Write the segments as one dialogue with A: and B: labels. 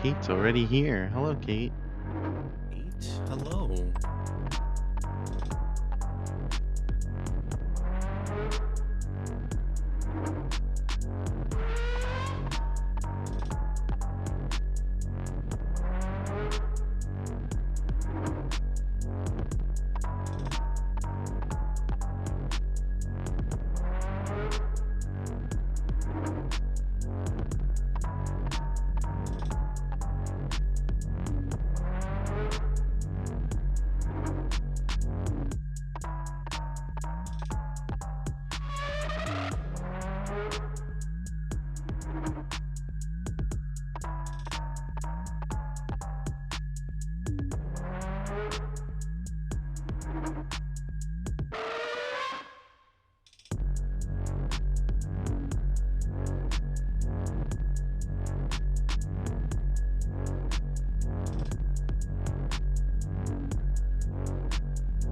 A: Kate's already here. Hello, Kate.
B: Hello.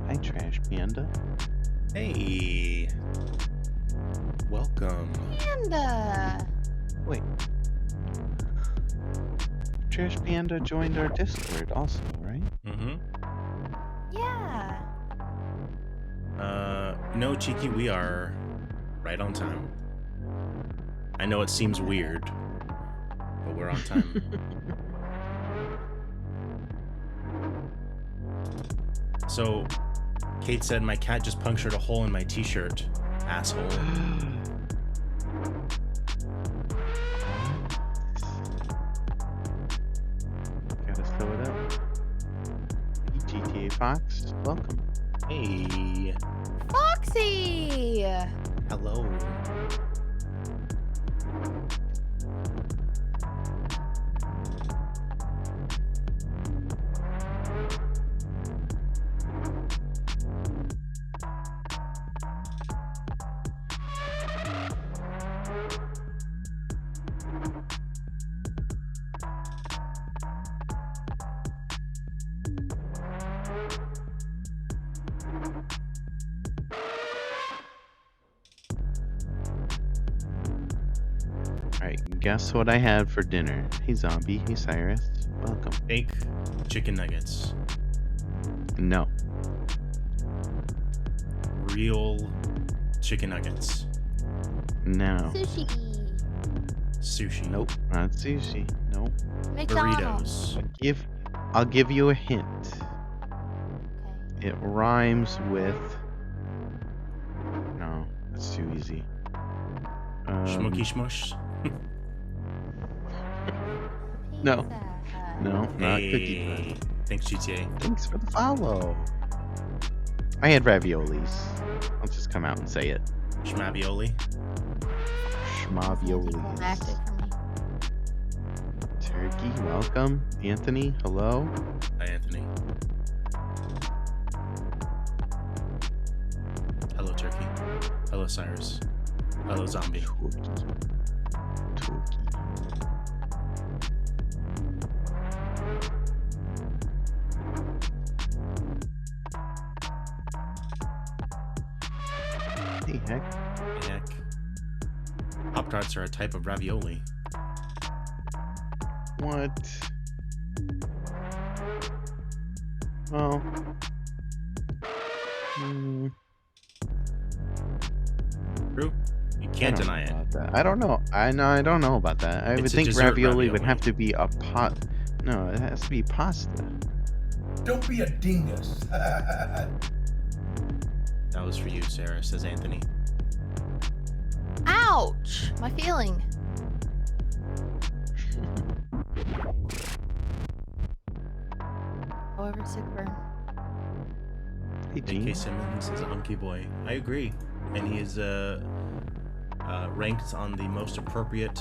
A: Hi, Trash Panda.
B: Hey. Welcome.
C: Panda.
A: Wait. Trash Panda joined our Discord also, right?
B: Mm-hmm.
C: Yeah.
B: No, Cheeky, we are right on time. I know it seems weird, but we're on time. So, Kate said my cat just punctured a hole in my t-shirt. Asshole.
A: Gotta sew it up. GTA Fox, welcome.
B: Hey.
C: Foxy.
B: Hello.
A: Alright, guess what I had for dinner? Hey, Zombie. Hey, Cyrus. Welcome.
B: Fake chicken nuggets.
A: No.
B: Real chicken nuggets.
A: No.
C: Sushi.
B: Sushi.
A: Nope. Not sushi. Nope.
C: McDonald's.
B: Burritos.
A: I'll give you a hint.
C: Okay.
A: It rhymes with... No, that's too easy.
B: Schmooky schmush.
A: No.
C: Pizza Hut.
A: No, not Cookie
B: Hey.
A: Putt.
B: Thanks, GTA.
A: Thanks for the follow. I had raviolis. I'll just come out and say it.
B: Schmavioli.
C: Anticlimactic
A: Schmaviolis.
C: for me.
A: Turkey, welcome. Anthony, hello.
B: Hi, Anthony. Hello, Turkey. Hello, Cyrus. Hello, Zombie.
A: Turkey. Turkey. Hey, heck.
B: Heck. Pop-Tarts are a type of ravioli.
A: What? Well.
B: True? You can't deny it.
A: I don't know. I don't know about that. I would
B: It's a
A: think
B: dessert
A: ravioli would
B: ravioli.
A: have to be a pot. No, it has to be pasta.
D: Don't be a dingus.
B: That was for you, Sarah, says Anthony.
C: Ouch! My feeling. However, sick burn.
A: Hey,
B: J.K.
A: Gene.
B: Simmons is a hunky boy. I agree. And he is ranked on the most appropriate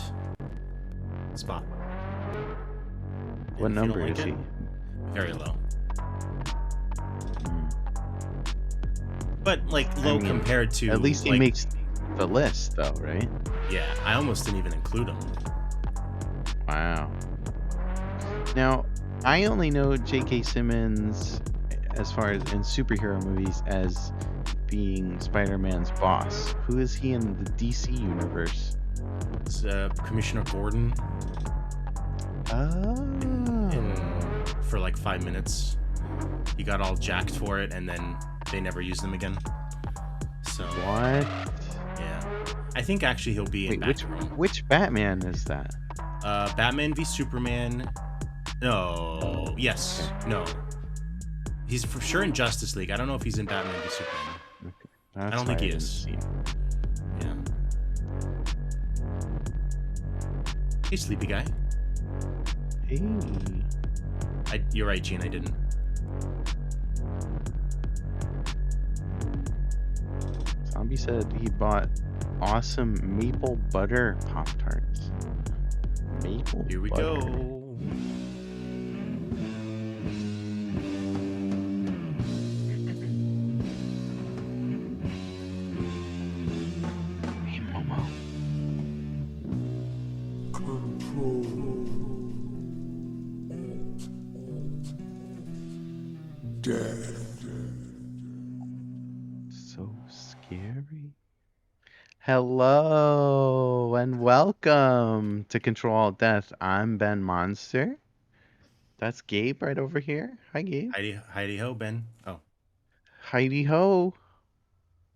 B: spot.
A: What
B: And if you don't
A: number
B: like
A: is he?
B: it, very low.
A: Hmm.
B: But, like, low
A: mean,
B: compared to...
A: At least he
B: like,
A: makes the list, though, right?
B: Yeah, I almost didn't even include him.
A: Wow. Now, I only know J.K. Simmons as far as in superhero movies as being Spider-Man's boss. Who is he in the DC universe?
B: It's Commissioner Gordon.
A: Oh.
B: for like 5 minutes. He got all jacked for it, and then they never used them again. So
A: What?
B: yeah, I think actually he'll be in
A: Wait,
B: Batgirl.
A: which Batman is that?
B: Batman v Superman. No. Yes.
A: Okay.
B: No. He's for sure in Justice League. I don't know if he's in Batman v Superman.
A: Okay.
B: I
A: That's
B: don't
A: why
B: think
A: I
B: he
A: didn't
B: is.
A: see him.
B: Yeah. Hey, sleepy guy.
A: Hey.
B: You're right, Gene. I didn't.
A: Zombie said he bought awesome maple butter Pop-Tarts. Maple
B: Here we
A: butter.
B: go.
A: Hey, Momo. So scary. Hello and welcome to ControlAltDeath. I'm Ben Monster. That's Gabe right over here. Hi, Gabe.
B: Heidi ho, Ben. Oh,
A: Heidi ho,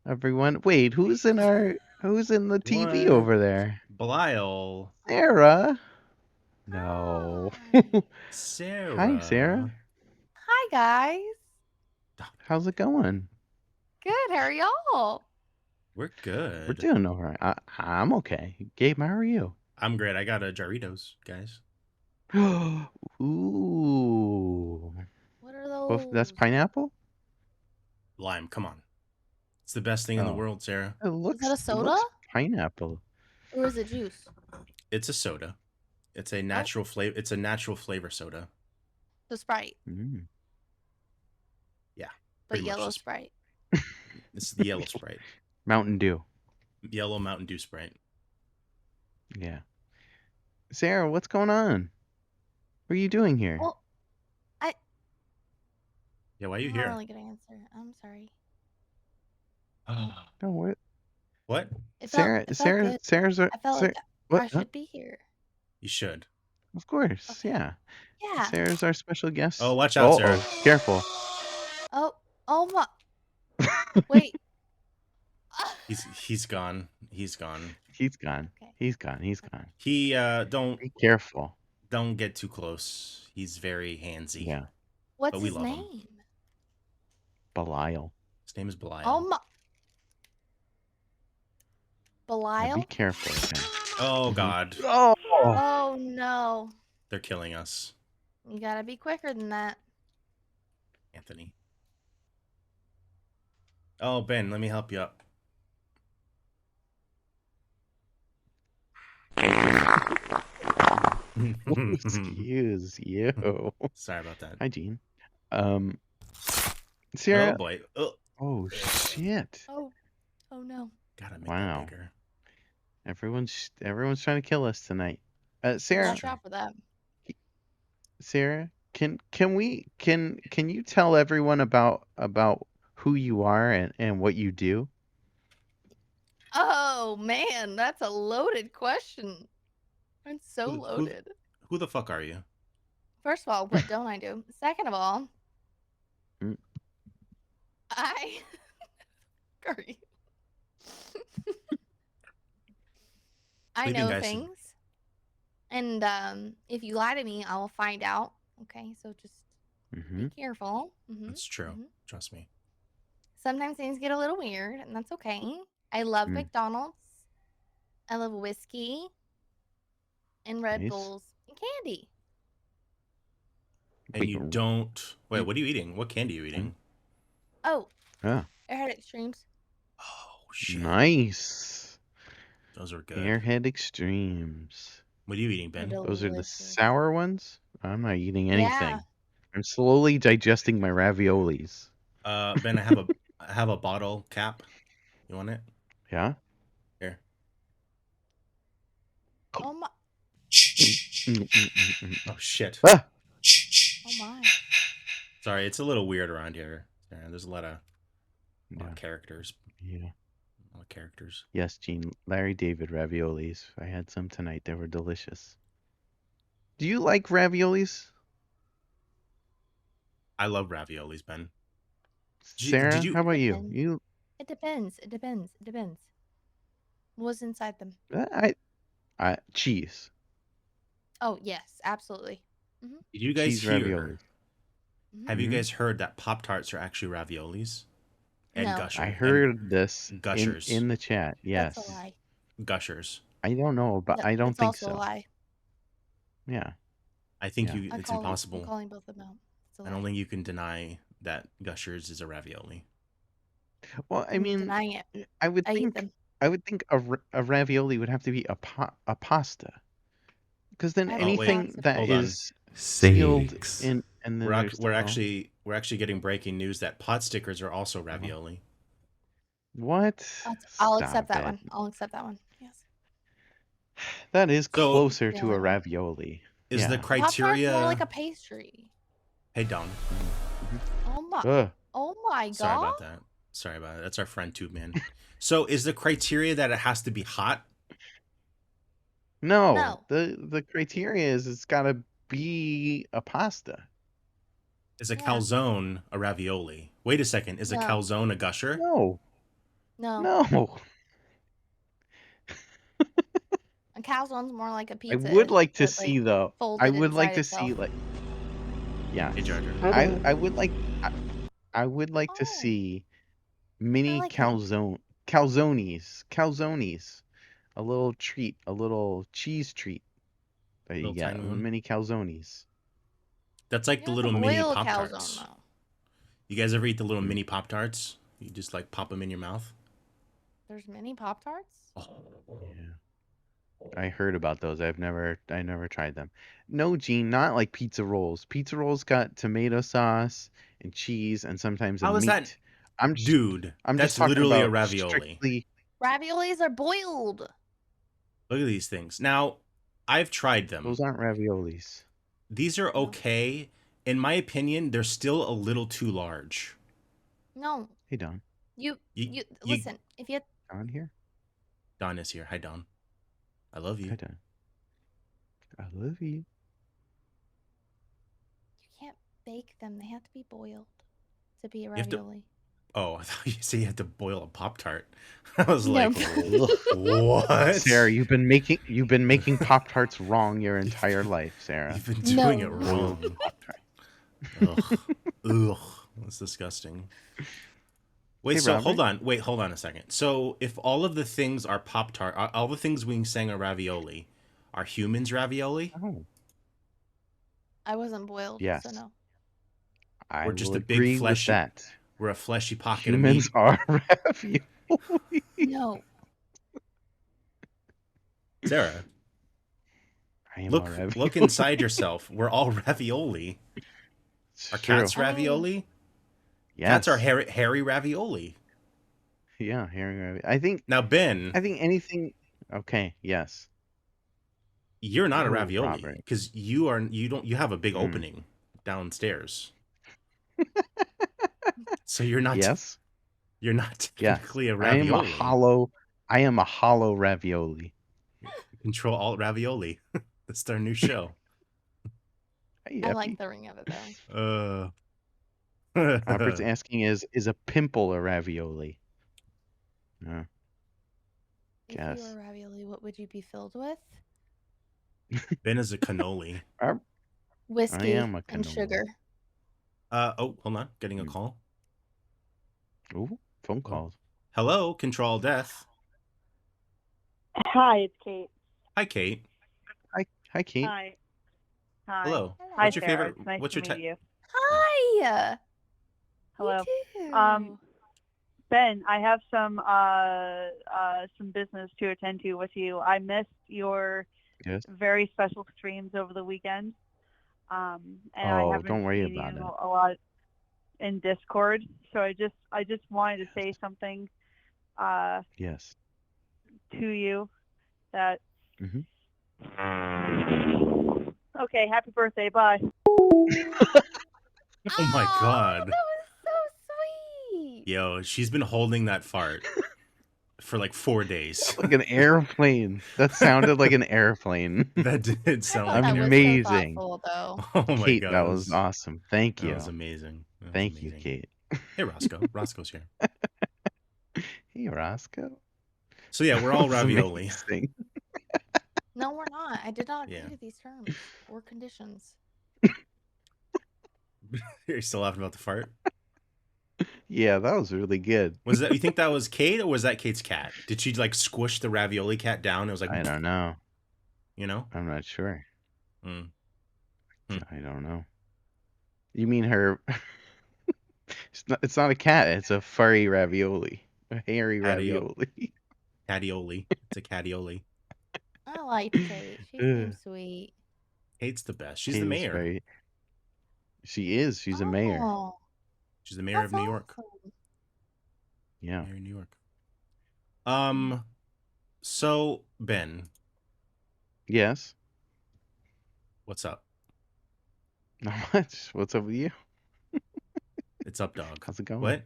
A: everyone. Wait, who's in the TV
B: what?
A: over there?
B: Belial.
A: Sarah. No.
C: Hi.
A: Hi, Sarah.
B: Sarah.
C: Hi, guys.
A: How's it going?
C: Good. How are y'all?
B: We're
A: We're
B: good.
A: doing all right. I'm okay. Gabe, how are you?
B: I'm great. I got a Jarritos, guys.
A: Ooh.
C: What are
A: That's
C: those?
A: pineapple?
B: Lime. Come on. It's the best thing in the
A: Oh.
B: world, Sarah.
A: It
C: Is that a
A: looks
C: soda?
A: pineapple.
C: Or is it juice?
B: It's a soda. It's a natural flavor. It's a natural flavor soda.
C: The Sprite.
A: Mm.
B: Yeah.
C: But
B: Pretty much
C: yellow
B: just
C: Sprite.
B: This is the yellow Sprite.
A: Mountain Dew.
B: Yellow Mountain Dew Sprite.
A: Yeah. Sarah, what's going on? What are you doing here?
C: Well,
B: Yeah, why are you
C: I'm not
B: here?
C: really gonna answer. I'm sorry.
A: No, what?
B: What?
C: It
A: Sarah,
C: felt good.
A: Sarah's our,
C: I felt like
A: what?
C: I should be here.
B: You should.
A: Of course,
C: Okay.
A: yeah.
C: Yeah.
A: Sarah's our special guest.
B: Oh, watch out, Sarah.
A: Careful.
C: Oh my. Wait.
B: He's gone. He's gone.
A: He's gone.
C: Okay.
A: He's gone. He's gone.
B: He
A: Be careful.
B: don't get too close. He's very handsy.
A: Yeah.
C: What's
B: But we
C: his
B: love him.
C: name?
A: Belial.
B: His name is Belial.
C: Oh my.
A: Yeah,
C: Belial?
A: be careful. Okay.
B: Oh
A: Mhm.
B: God.
A: Oh.
C: Oh no.
B: They're killing us.
C: You gotta be quicker than that.
B: Anthony. Oh, Ben, let me help you up.
A: Excuse you.
B: Sorry about that.
A: Hi, Gene.
B: Oh
A: Sarah.
B: boy.
A: Oh shit.
C: Oh no.
B: Gotta make
A: Wow.
B: that bigger.
A: Everyone's trying to kill us tonight. Sarah.
C: Watch out for that.
A: Sarah, can you tell everyone about who you are and what you do?
C: Oh man, that's a loaded question. It's so
B: Who-
C: loaded.
B: Who the fuck are you?
C: First of all, what don't I do? Second of all,
A: Mm.
C: I are you? I
B: Sleeping
C: know
B: guys.
C: things. And if you lie to me, I will find out. Okay, so just
A: Mm-hmm.
C: be careful.
B: That's true. Trust me.
C: Sometimes things get a little weird, and that's okay. I love
A: Mm.
C: McDonald's. I love whiskey and Red
A: Nice.
C: Bulls and candy.
B: And you don't. Wait, what are you eating? What candy are you eating?
C: Oh,
A: Ah,
C: Airhead Extremes.
B: Oh shit.
A: nice.
B: Those are good.
A: Airhead Extremes.
B: What are you eating, Ben?
A: Those are the
C: Delicious.
A: sour ones? I'm not eating anything.
C: Yeah.
A: I'm slowly digesting my raviolis.
B: Ben, I have a bottle cap. You want it?
A: Yeah?
B: Here.
C: Oh my.
B: Oh shit.
A: Ah!
C: Oh my.
B: Sorry, it's a little weird around here. There's a lot of characters.
A: Yeah.
B: A lot of characters.
A: Yes, Gene. Larry David raviolis. I had some tonight. They were delicious. Do you like raviolis,
B: I love raviolis, Ben. Did
A: Sarah?
B: you?
A: How about you?
C: Depends.
A: You,
C: It depends. It depends. It depends. What's inside them?
A: cheese,
C: Oh yes, absolutely.
B: Did you guys
A: cheese
B: hear?
A: raviolis.
B: Have you
A: Hmm.
B: guys heard that Pop Tarts are actually raviolis and
C: No,
A: I
B: gusher and
A: heard this
B: gushers?
A: in the chat.
C: that's a
A: Yes,
C: lie.
B: Gushers.
A: I don't know, but I don't
C: That's
A: think
C: also a
A: so.
C: lie.
A: Yeah,
B: I think
A: yeah.
B: it's
C: I'm
B: impossible.
C: calling both of them out. It's a
B: I
C: lie.
B: don't think you can deny that gushers is a ravioli.
A: Well, I
C: I'm
A: mean,
C: denying it.
A: I would
C: I eat
A: think
C: them.
A: a ravioli would have to be a pasta, because then
C: I have
B: Oh
C: no
B: wait,
A: anything
C: concept
A: that
C: of
B: hold on.
A: is sealed
E: Sakes.
A: in, and then there's
B: We're
A: still
B: actually getting breaking news that pot stickers are also ravioli.
A: what?
C: I'll accept
A: Stop
C: that
A: it.
C: one. I'll accept that one. Yes.
A: That is
B: So
A: closer to a
C: Failing one.
A: ravioli.
B: is the
A: Yeah.
C: Pop-Tart's
B: criteria?
C: more like a pastry.
B: Hey Don,
C: Oh my!
A: Ugh.
C: Oh my god!
B: sorry about that. Sorry about it. That's our friend Tube Man. So is the criteria that it has to be hot?
A: No,
C: No.
A: the criteria is it's got to be a pasta.
B: Is a
C: Yeah.
B: calzone a ravioli? Wait a second. Is a
C: No.
B: calzone a gusher?
A: No,
C: No.
A: no.
C: A calzone's more like a
A: I
C: pizza.
A: would like to
C: but,
A: see though. I
C: folded
A: would like
C: inside
A: to
C: itself.
A: see like, yeah.
B: Hey Jar Jar.
A: I would like I would like to
C: Oh.
A: see mini
C: like pink.
A: calzones, a little treat, a little cheese treat that you
B: Little
A: get,
B: tiny one?
A: mini calzones.
B: That's like
C: You
B: the
C: have
B: little
C: to
B: mini
C: boil a
B: Pop
C: calzone
B: Tarts.
C: though.
B: You guys ever eat the little mini Pop Tarts? You just like pop them in your mouth.
C: There's mini Pop-Tarts?
B: Oh.
A: Yeah. I heard about those. I never tried them. No, Gene, not like pizza rolls. Pizza rolls got tomato sauce and cheese and sometimes a
B: How is
A: meat.
B: that,
A: I'm just
B: dude?
A: I'm just
B: That's
A: talking
B: literally a
A: about
B: ravioli.
A: strictly.
C: Raviolis are boiled.
B: Look at these things. Now, I've tried them.
A: Those aren't raviolis.
B: These are okay. In my opinion, they're still a little too large.
C: No.
A: Hey, Don.
C: You
B: You-
C: listen. If you
A: Don here.
B: Don is here. Hi, Don. I love you.
A: Hi, Don. I love you.
C: you can't bake them, they have to be boiled to be a
B: have to-
C: ravioli.
B: Oh, I thought you said you had to boil a Pop-Tart. I was
C: No.
B: like, what?
A: Sarah, you've been making Pop Tarts wrong your entire life, Sarah.
B: You've been doing
C: No.
B: it
A: Boiled
B: wrong.
A: Pop-Tart.
B: Ugh. Ugh. That's disgusting. Wait,
A: Hey,
B: so
A: Robert.
B: hold on a second. So if all of the things are Pop-Tart, all the things we saying are ravioli, are humans ravioli?
A: Oh,
C: I wasn't boiled,
A: yes.
C: so no.
A: I
B: We're just
A: will
B: a big
A: agree with
B: fleshy-
A: that.
B: We're a fleshy pocket of
A: Humans
B: meat.
A: are ravioli.
C: No.
B: Sarah,
A: I am a
B: look
A: ravioli.
B: inside yourself. We're all ravioli.
A: It's
B: Are
A: true.
B: cats ravioli?
A: Yes.
B: Cats are hairy ravioli.
A: Yeah, herring ravioli. I think
B: Now, Ben,
A: anything. Okay. Yes.
B: you're not a
A: Oh,
B: ravioli
A: Robert.
B: because you have a big
A: Mm.
B: opening downstairs. So you're not.
A: Yes.
B: You're not
A: Yes.
B: technically a
A: I am
B: ravioli.
A: I am a hollow ravioli.
B: ControlAltRavioli. That's our new show.
A: Hey,
C: I
A: Effie.
C: like the ring of it though.
A: Robert's asking is a pimple a ravioli?
C: If
A: Guess.
C: you were ravioli, what would you be filled with?
B: Ben is a cannoli.
C: Whiskey
A: am a
C: and
A: cannoli.
C: sugar.
B: Oh, hold on. Getting a call.
A: Ooh, phone calls.
B: Hello, ControlAltDeath.
F: Hi, it's Kate.
B: Hi, Kate.
A: Hi, Kate.
F: Hi. Hi.
B: Hello.
F: Hi,
B: What's your
F: Sarah.
B: favorite?
F: It's nice
B: What's
F: to
B: your
F: meet you.
C: Hi.
F: Hello.
C: You too.
F: Ben, I have some business to attend to with you. I missed your
A: Yes.
F: very special streams over the weekend. And I
A: Oh,
F: haven't
A: don't worry
F: seen
A: about
F: you
A: it.
F: a lot in Discord. So I just wanted to say something
A: Yes.
F: to you that
A: Mhm.
F: Okay, happy birthday. Bye.
B: Oh my God.
C: That was so sweet.
B: Yo, she's been holding that fart. for like 4 days.
A: Like an airplane. That sounded like an airplane.
B: That did
C: I
B: sound
C: thought
B: like an
C: that was so
B: airplane.
A: Amazing.
C: thoughtful, though.
B: Oh my
A: Kate,
B: god,
A: that was awesome. Thank
B: that was
A: you.
B: amazing. That was
A: Thank you,
B: amazing.
A: Kate.
B: Hey, Roscoe. Roscoe's here.
A: Hey, Roscoe.
B: So yeah, we're
A: That
B: all
A: was
B: ravioli.
A: amazing.
C: No, we're not. I did not agree
B: Yeah.
C: to these terms or conditions.
B: You're still laughing about the fart?
A: Yeah, that was really good.
B: Was that, you think that was Kate or was that Kate's cat? Did she like squish the ravioli cat down? It was like,
A: I don't know.
B: you know?
A: I'm not sure.
B: Mm.
A: I don't know. You mean her? It's not a cat. It's a furry ravioli. A hairy
B: Catio-
A: ravioli.
B: Catioli. It's a catioli.
C: I liked Kate. She seems sweet.
B: Kate's the best. She's
A: Kate
B: the
A: is
B: mayor.
A: very. She is. She's a mayor.
C: Oh,
B: She's the mayor of
C: that's
B: New York.
C: awesome.
A: Yeah.
B: Mayor of New York. So Ben,
A: Yes.
B: what's up?
A: Not much. What's up with you?
B: It's up, dog.
A: How's it going?
B: What?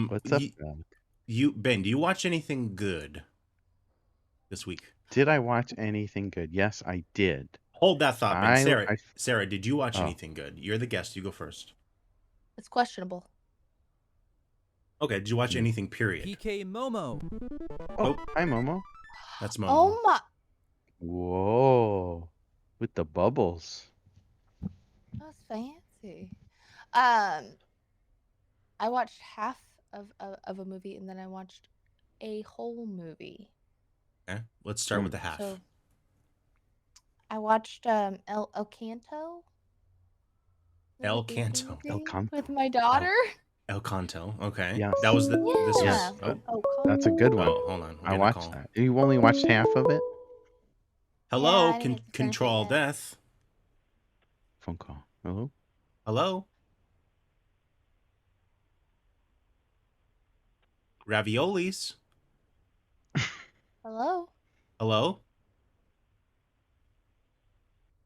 A: What's up, dog?
B: Ben, do you watch anything good this week?
A: Did I watch anything good? Yes, I did.
B: Hold that thought, Ben.
A: I-
B: Sarah, did you watch
A: Oh.
B: anything good? You're the guest. You go first.
C: It's questionable.
B: Okay, did you watch anything, period?
E: PK Momo.
A: Oh, hi, Momo.
B: That's Momo.
C: Oh my!
A: Whoa. With the bubbles.
C: That's fancy. I watched half of a movie and then I watched a whole movie.
B: Okay, let's start with the half.
C: So I watched El Canto.
B: El Canto.
A: El Canto.
C: With my daughter.
B: El Canto. Okay.
A: Yes.
B: That was this
C: Yeah.
B: was. Oh,
A: That's a good one.
B: oh, hold on. We're
A: I
B: getting a
A: watched
B: call.
A: that. You only watched half of it?
B: Hello,
C: Yeah, I didn't get to finish it
B: Control
C: yet.
B: Death.
A: Phone call. Hello?
B: Hello. Raviolis.
C: Hello.
B: Hello.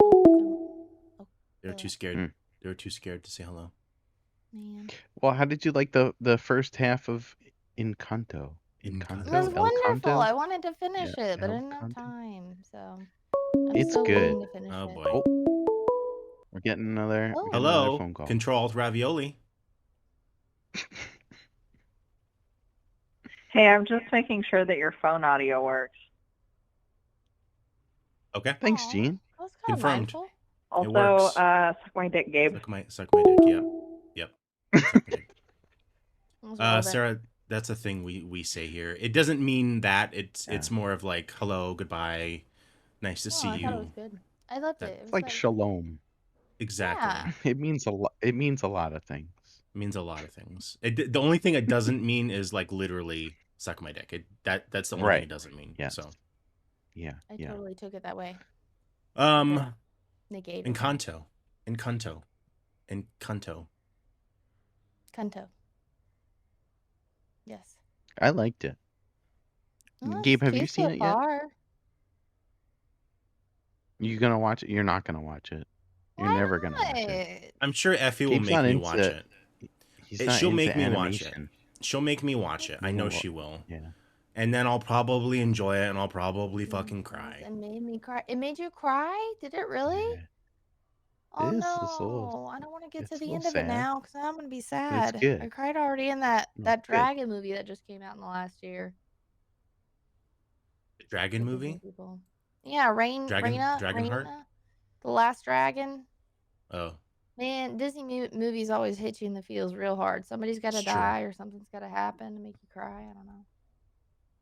C: Oh,
B: They're too scared.
A: Hmm.
B: They were too scared to say hello.
C: man.
A: Well, how did you like the first half of Encanto?
B: Encanto.
C: It was
A: El
C: wonderful.
A: Canto?
C: I wanted to finish
A: Yeah,
C: it, but I
A: El
C: didn't have
A: Canto.
C: time. So I'm
A: It's
C: still
A: good.
C: waiting to finish
B: Oh
C: it.
B: boy.
A: Oh, we're getting another
C: Oh.
B: Hello.
A: phone call.
B: Control Ravioli.
F: Hey, I'm just making sure that your phone audio works.
B: Okay.
A: Thanks,
C: Aw,
A: Gene.
C: that was kind of
B: Confirmed.
C: mindful.
F: Also,
B: works.
F: suck my dick, Gabe.
B: Suck my dick. Yep. Yep. Suck my dick.
C: That was relevant.
B: Sarah, that's a thing we say here. It doesn't mean that. It's
A: Yeah.
B: more of like hello, goodbye, nice to see
C: I thought it was
B: you.
C: good. I loved
B: That-
C: it. It was
A: It's like
C: very-
A: shalom.
B: Exactly.
C: Yeah.
A: It means a lot. It means a lot of things.
B: It means a lot of things. The only thing it doesn't mean is like literally suck my dick. That's the only thing
A: Right.
B: it doesn't mean.
A: Yes.
B: So
C: I totally took it that way. Negated.
B: Encanto.
C: Kanto. Yes.
A: I liked it.
C: Well,
A: Gabe,
C: it's
A: have you
C: cute
A: seen
C: so
A: it yet?
C: far.
A: You gonna watch it? You're not gonna watch it. You're
C: Why
A: never gonna watch it.
C: not?
B: I'm sure Effie will
A: Gabe's
B: make
A: not
B: me
A: into-
B: watch it.
A: He's not
B: She'll
A: into
B: make me watch it.
A: animation.
B: She'll make me watch it. I know
A: Well,
B: she will.
A: Yeah.
B: And then I'll probably enjoy it and I'll probably fucking
C: Yes,
B: cry.
C: It made me cry. It made you cry? Did it really?
A: Yeah.
C: Oh
A: is. It's a little-
C: no! I don't want to get
A: it's
C: to
A: a
C: the
A: little
C: end of it
A: sad.
C: now because I'm gonna be sad.
A: good.
C: I cried already in that
A: No,
C: that
A: it's good.
C: dragon movie that just came out in the last year.
B: Dragon
C: The Disney
B: movie?
C: people. Yeah,
B: Dragonheart?
C: Raina, the Last Dragon.
B: Oh.
C: Man, Disney movies always hit you in the feels real hard. Somebody's got to
B: It's true.
C: die or something's got to happen to make you cry. I don't know.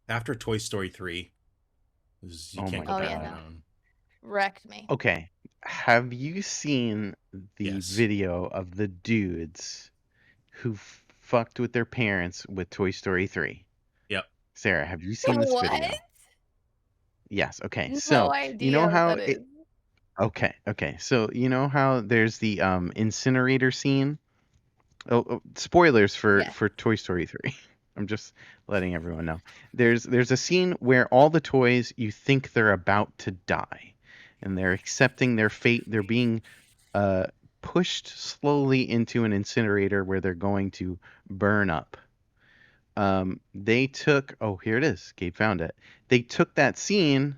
B: After Toy Story 3, you
A: Oh
B: can't
A: my
B: go back
C: God.
B: on
C: Oh,
B: your
C: yeah, no.
B: own.
C: Wrecked me.
A: Okay. Have you seen the
B: Yes.
A: video of the dudes who fucked with their parents with Toy Story 3?
B: Yep.
A: Sarah, have you seen this
C: What?
A: video? Yes. Okay.
C: No
A: So
C: idea
A: you know
C: what
A: how
C: that is.
A: Okay. So you know how there's the incinerator scene? Oh, spoilers for
C: Yeah.
A: Toy Story 3. I'm just letting everyone know. There's a scene where all the toys, you think they're about to die, and they're accepting their fate. They're being pushed slowly into an incinerator where they're going to burn up. they took. Oh, here it is. Gabe found it. They took that scene,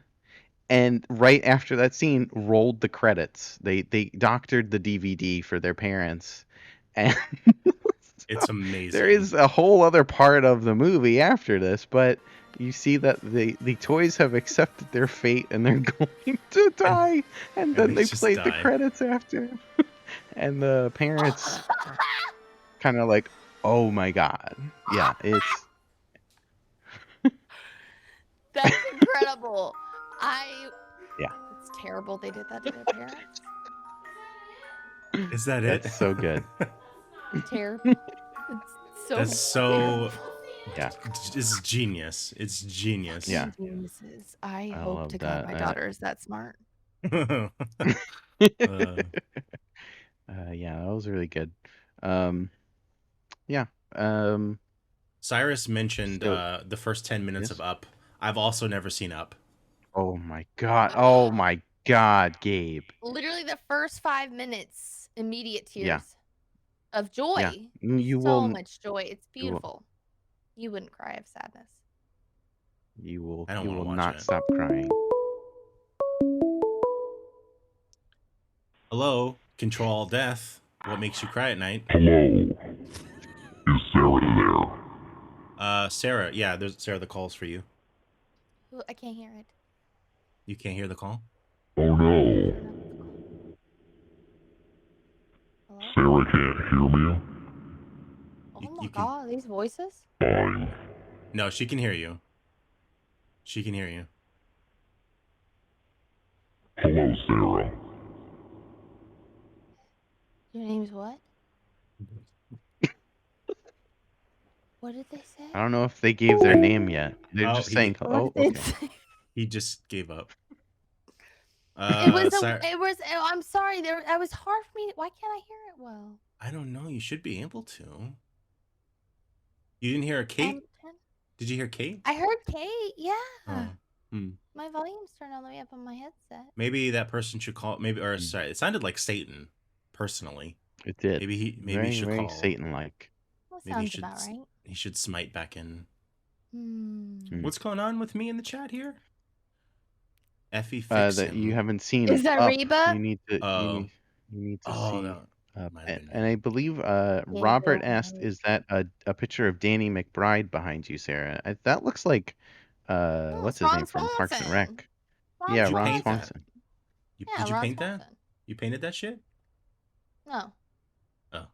A: and right after that scene, rolled the credits. They doctored the DVD for their parents, and
B: It's
A: there
B: amazing.
A: is a whole other part of the movie after this, but you see that the toys have accepted their fate and they're going to die, and then
B: they
A: they
B: just
A: played the
B: die.
A: credits after, and the parents kind of like, oh my god, yeah, it's
C: That's incredible.
A: yeah,
C: It's terrible they did that to their parents.
B: Is that it?
A: that's so good.
C: Terrible. It's so
B: That's so.
A: Yeah,
B: It's genius. It's genius.
A: Yeah.
C: geniuses. I
A: I
C: hope
A: love
C: to God
A: that.
C: my daughter is that smart.
B: Uh,
A: Yeah, that was really good. Yeah. Um,
B: Cyrus mentioned
A: so
B: the first 10 minutes
A: yes.
B: of Up. I've also never seen Up.
A: Oh my god. Oh my god, Gabe.
C: Literally the first 5 minutes, immediate
A: Yeah.
C: tears of
A: Yeah.
C: joy.
A: You
C: So
A: will.
C: much joy. It's
A: You will.
C: beautiful. You wouldn't cry of sadness.
A: You will.
B: I don't
A: You
B: wanna
A: will
B: watch
A: not
B: it.
A: stop crying.
B: Hello, ControlAltDeath. What makes you cry at night?
E: Hello. Is Sarah there?
B: Sarah. Yeah, there's Sarah. The call's for you.
C: Ooh, I can't hear it.
B: You can't hear the call?
E: Oh
C: I
E: no.
C: don't know what's called. Hello?
E: Sarah can't hear me?
C: Oh
B: You-
C: my
B: you can-
C: god, these voices?
E: Fine.
B: No, she can hear you. She can hear you.
E: Hello, Sarah.
C: Your name's what? What did they say?
A: I don't know if they gave their name yet. They're
B: Oh,
A: just saying,
C: What
A: "Oh,
C: did
A: okay."
C: they say?
B: He just gave up.
C: I'm sorry, I was hard for me. Why can't I hear it well?
B: I don't know. You should be able to. You didn't hear Kate? Did you hear Kate?
C: I heard Kate, yeah.
B: Oh. Hmm.
C: My volume's turned all the way up on my headset.
B: Maybe that person should call. Maybe, or sorry, it sounded like Satan. Personally,
A: It did.
B: maybe he
A: very,
B: should
A: very
B: call.
A: Satan-like.
C: That
B: Maybe he
C: sounds
B: should
C: about right.
B: he should smite back in.
C: Hmm.
B: What's going on with me in the chat here? Effie fix
A: That
B: him.
A: you haven't seen.
C: Is that
A: Up.
C: Reba?
A: You need to.
B: Oh.
A: You need to
B: Oh,
A: see.
B: that might have been
A: And I believe Robert asked, "Is that a picture of Danny McBride behind you, Sarah?" That looks like what's his
C: Ron
A: name from Parks and Rec?
C: Swanson.
A: Yeah,
B: Did you
A: Ron
B: paint that?
A: Swanson.
C: Yeah,
B: Did you
C: Ron
B: paint
C: Swanson.
B: that? You painted that shit?
C: No.
B: Oh.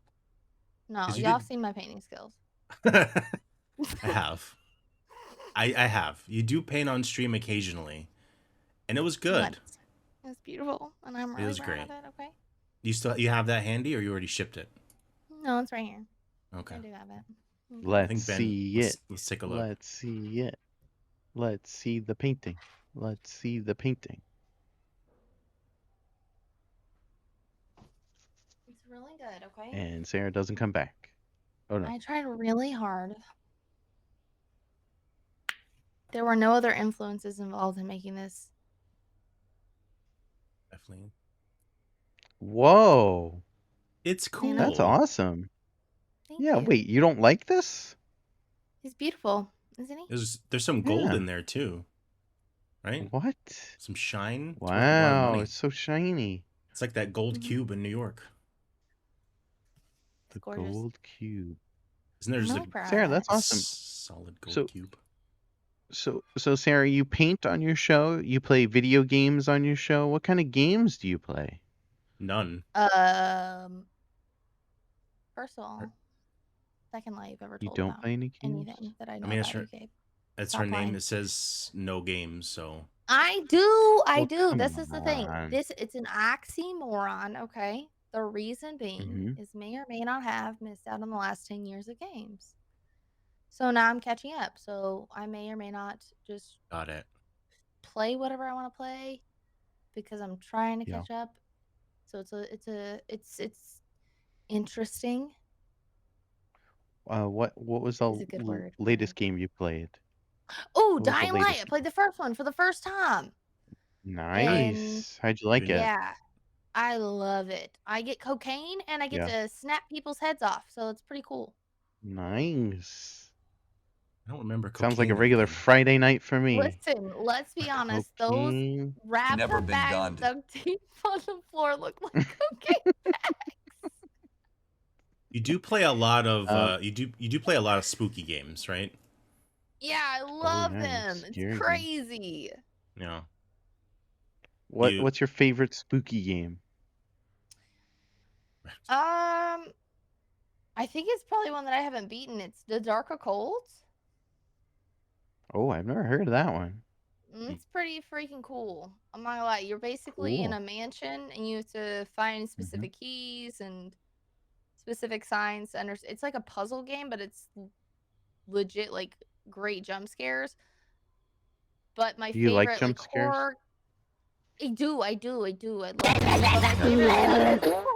C: No,
B: 'Cause you
C: y'all
B: did-
C: seen my painting skills.
B: I have. I have. You do paint on stream occasionally, and it was good.
C: It's beautiful, and I'm really
B: was
C: proud
B: great.
C: of it. Okay.
B: You have that handy, or you already shipped it?
C: No, it's right here.
B: Okay.
C: I do have it. Okay.
A: Let's
B: think Ben-
A: see
B: let's-
A: it.
B: let's take a look.
A: Let's see it. Let's see the painting. Let's see the painting.
C: It's really good. Okay.
A: And Sarah doesn't come back. Oh no.
C: I tried really hard. There were no other influences involved in making this.
B: Definitely.
A: Whoa.
B: It's cool.
A: That's awesome.
C: Thank
A: Yeah,
C: you.
A: wait, you don't like this?
C: He's beautiful, isn't he?
B: There's some gold
A: Yeah.
B: in there too, right?
A: What?
B: Some shine. It's worth a lot of
A: Wow,
B: money.
A: it's so shiny.
B: It's like that gold
C: Mhm.
B: cube in New York.
A: The
C: gorgeous.
A: gold cube.
B: Isn't there
C: I'm
B: just
C: really proud
A: Sarah,
C: of
A: that's
C: that.
A: awesome.
B: solid gold
A: So-
B: cube?
A: So Sarah, you paint on your show? You play video games on your show? What kind of games do you play?
B: None.
C: First of all, second lie you've ever
A: You
C: told
A: don't
C: about
A: play any games?
C: anything that I know
B: mean, it's
C: about
B: her-
C: you, Gabe.
B: That's
C: Stop
B: her name.
C: lying.
B: It says no games, so
C: I do.
A: Well,
C: This
A: come
C: is the thing.
A: on.
C: It's an oxymoron, okay? The reason being
A: Mhm.
C: is may or may not have missed out on the last 10 years of games. So now I'm catching up. So I may or may not just
B: got it.
C: play whatever I want to play because I'm trying to
A: Yeah.
C: catch up. So it's interesting.
A: What was the
C: Is a good word.
A: latest game you played?
C: Oh,
A: What was the
C: Dying Light. I
A: latest
C: played the first one for the first time.
A: Nice. How'd you like it?
C: Yeah, I love it. I get cocaine and I get
A: Yeah.
C: to snap people's heads off, so it's pretty cool.
A: Nice.
B: I don't remember cocaine.
A: Sounds like a regular Friday night for me.
C: Listen, let's be honest.
A: Cocaine.
C: Those wrapper bags duct tape on the floor look like cocaine bags.
B: You do play a lot of you do play a lot of spooky games, right?
C: Yeah, I love them. It's
A: Scary
C: crazy.
B: Yeah.
A: What's your favorite spooky game?
C: I think it's probably one that I haven't beaten. It's The Dark Occult.
A: Oh, I've never heard of that one.
C: It's pretty freaking cool. I'm not gonna lie. You're basically in a mansion and you have to find specific keys and specific signs to understand. It's like a puzzle game, but it's legit like great jump scares. But my favorite
A: like jump
C: like
A: scares?
C: horror. I do. I love it. But my favorite horror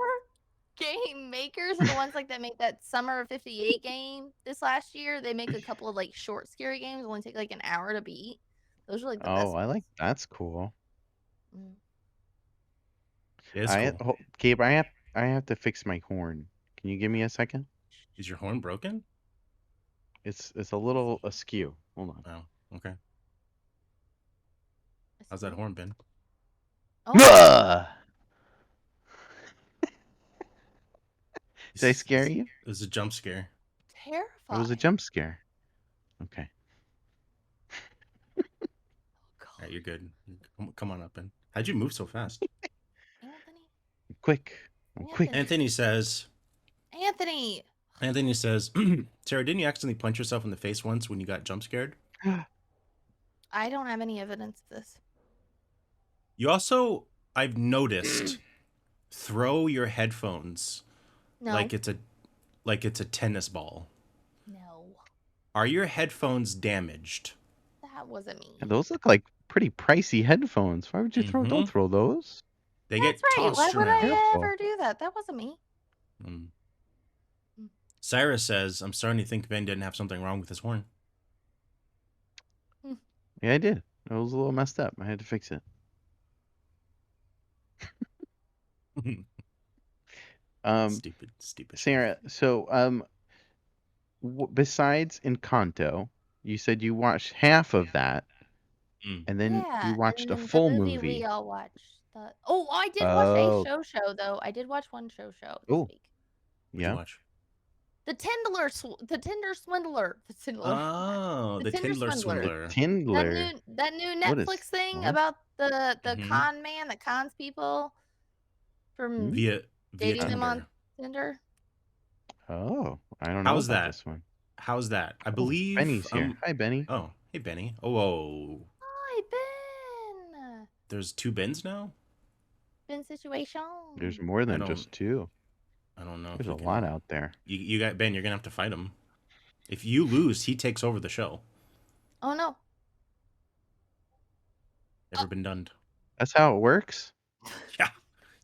C: game makers are the ones like that make that Summer of '58 game this last year. They make a couple of like short scary games, only take like an hour to beat. Those are like the best.
A: Oh, I like that's cool.
B: It's cool.
A: Gabe, I have to fix my horn. Can you give me a second?
B: Is your horn broken?
A: It's a little askew. Hold on.
B: Oh, okay. How's that horn been?
A: Oh. Did I scare you?
B: It was a jump scare.
C: Terrifying.
A: It was a jump scare. Okay.
B: All right, you're good. Come on up, Ben. How'd you move so fast?
A: Quick. I'm quick.
B: Anthony says, Sarah, didn't you accidentally punch yourself in the face once when you got jump scared?
C: I don't have any evidence of this.
B: You also, I've noticed, throw your headphones like it's a tennis ball.
C: No.
B: Are your headphones damaged?
C: That wasn't me.
A: And those look like pretty pricey headphones. Why would you throw? Don't throw those.
B: They get tossed
C: Why would
B: around.
C: I ever do that? That wasn't me.
B: Sarah says, I'm starting to think Ben didn't have something wrong with his horn.
A: Yeah, I did. It was a little messed up. I had to fix it.
B: Stupid.
A: Sarah, so besides Encanto, you said you watched half of that, and then you watched a full movie.
C: We all watched. I did watch a show though. I did watch one show this week.
B: Yeah. Watch?
C: The Tindler Swindler.
B: Oh, the Tindler Swindler.
A: Tindler.
C: That new Netflix thing about the con man that cons people from
B: via
C: dating
B: Tinder.
C: them on Tinder.
A: Oh, I don't know.
B: How's
A: about
B: that?
A: This one.
B: How's that? I believe
A: Benny's here. Hi, Benny.
B: Oh, hey, Benny. Oh, whoa.
C: Hi, Ben.
B: There's 2 Bens now?
C: Ben situation.
A: There's more than just 2.
B: I don't know.
A: There's a lot out there.
B: You got Ben. You're gonna have to fight him. If you lose, he takes over the show.
C: Oh no.
B: Never been done.
A: That's how it works.
B: Yeah.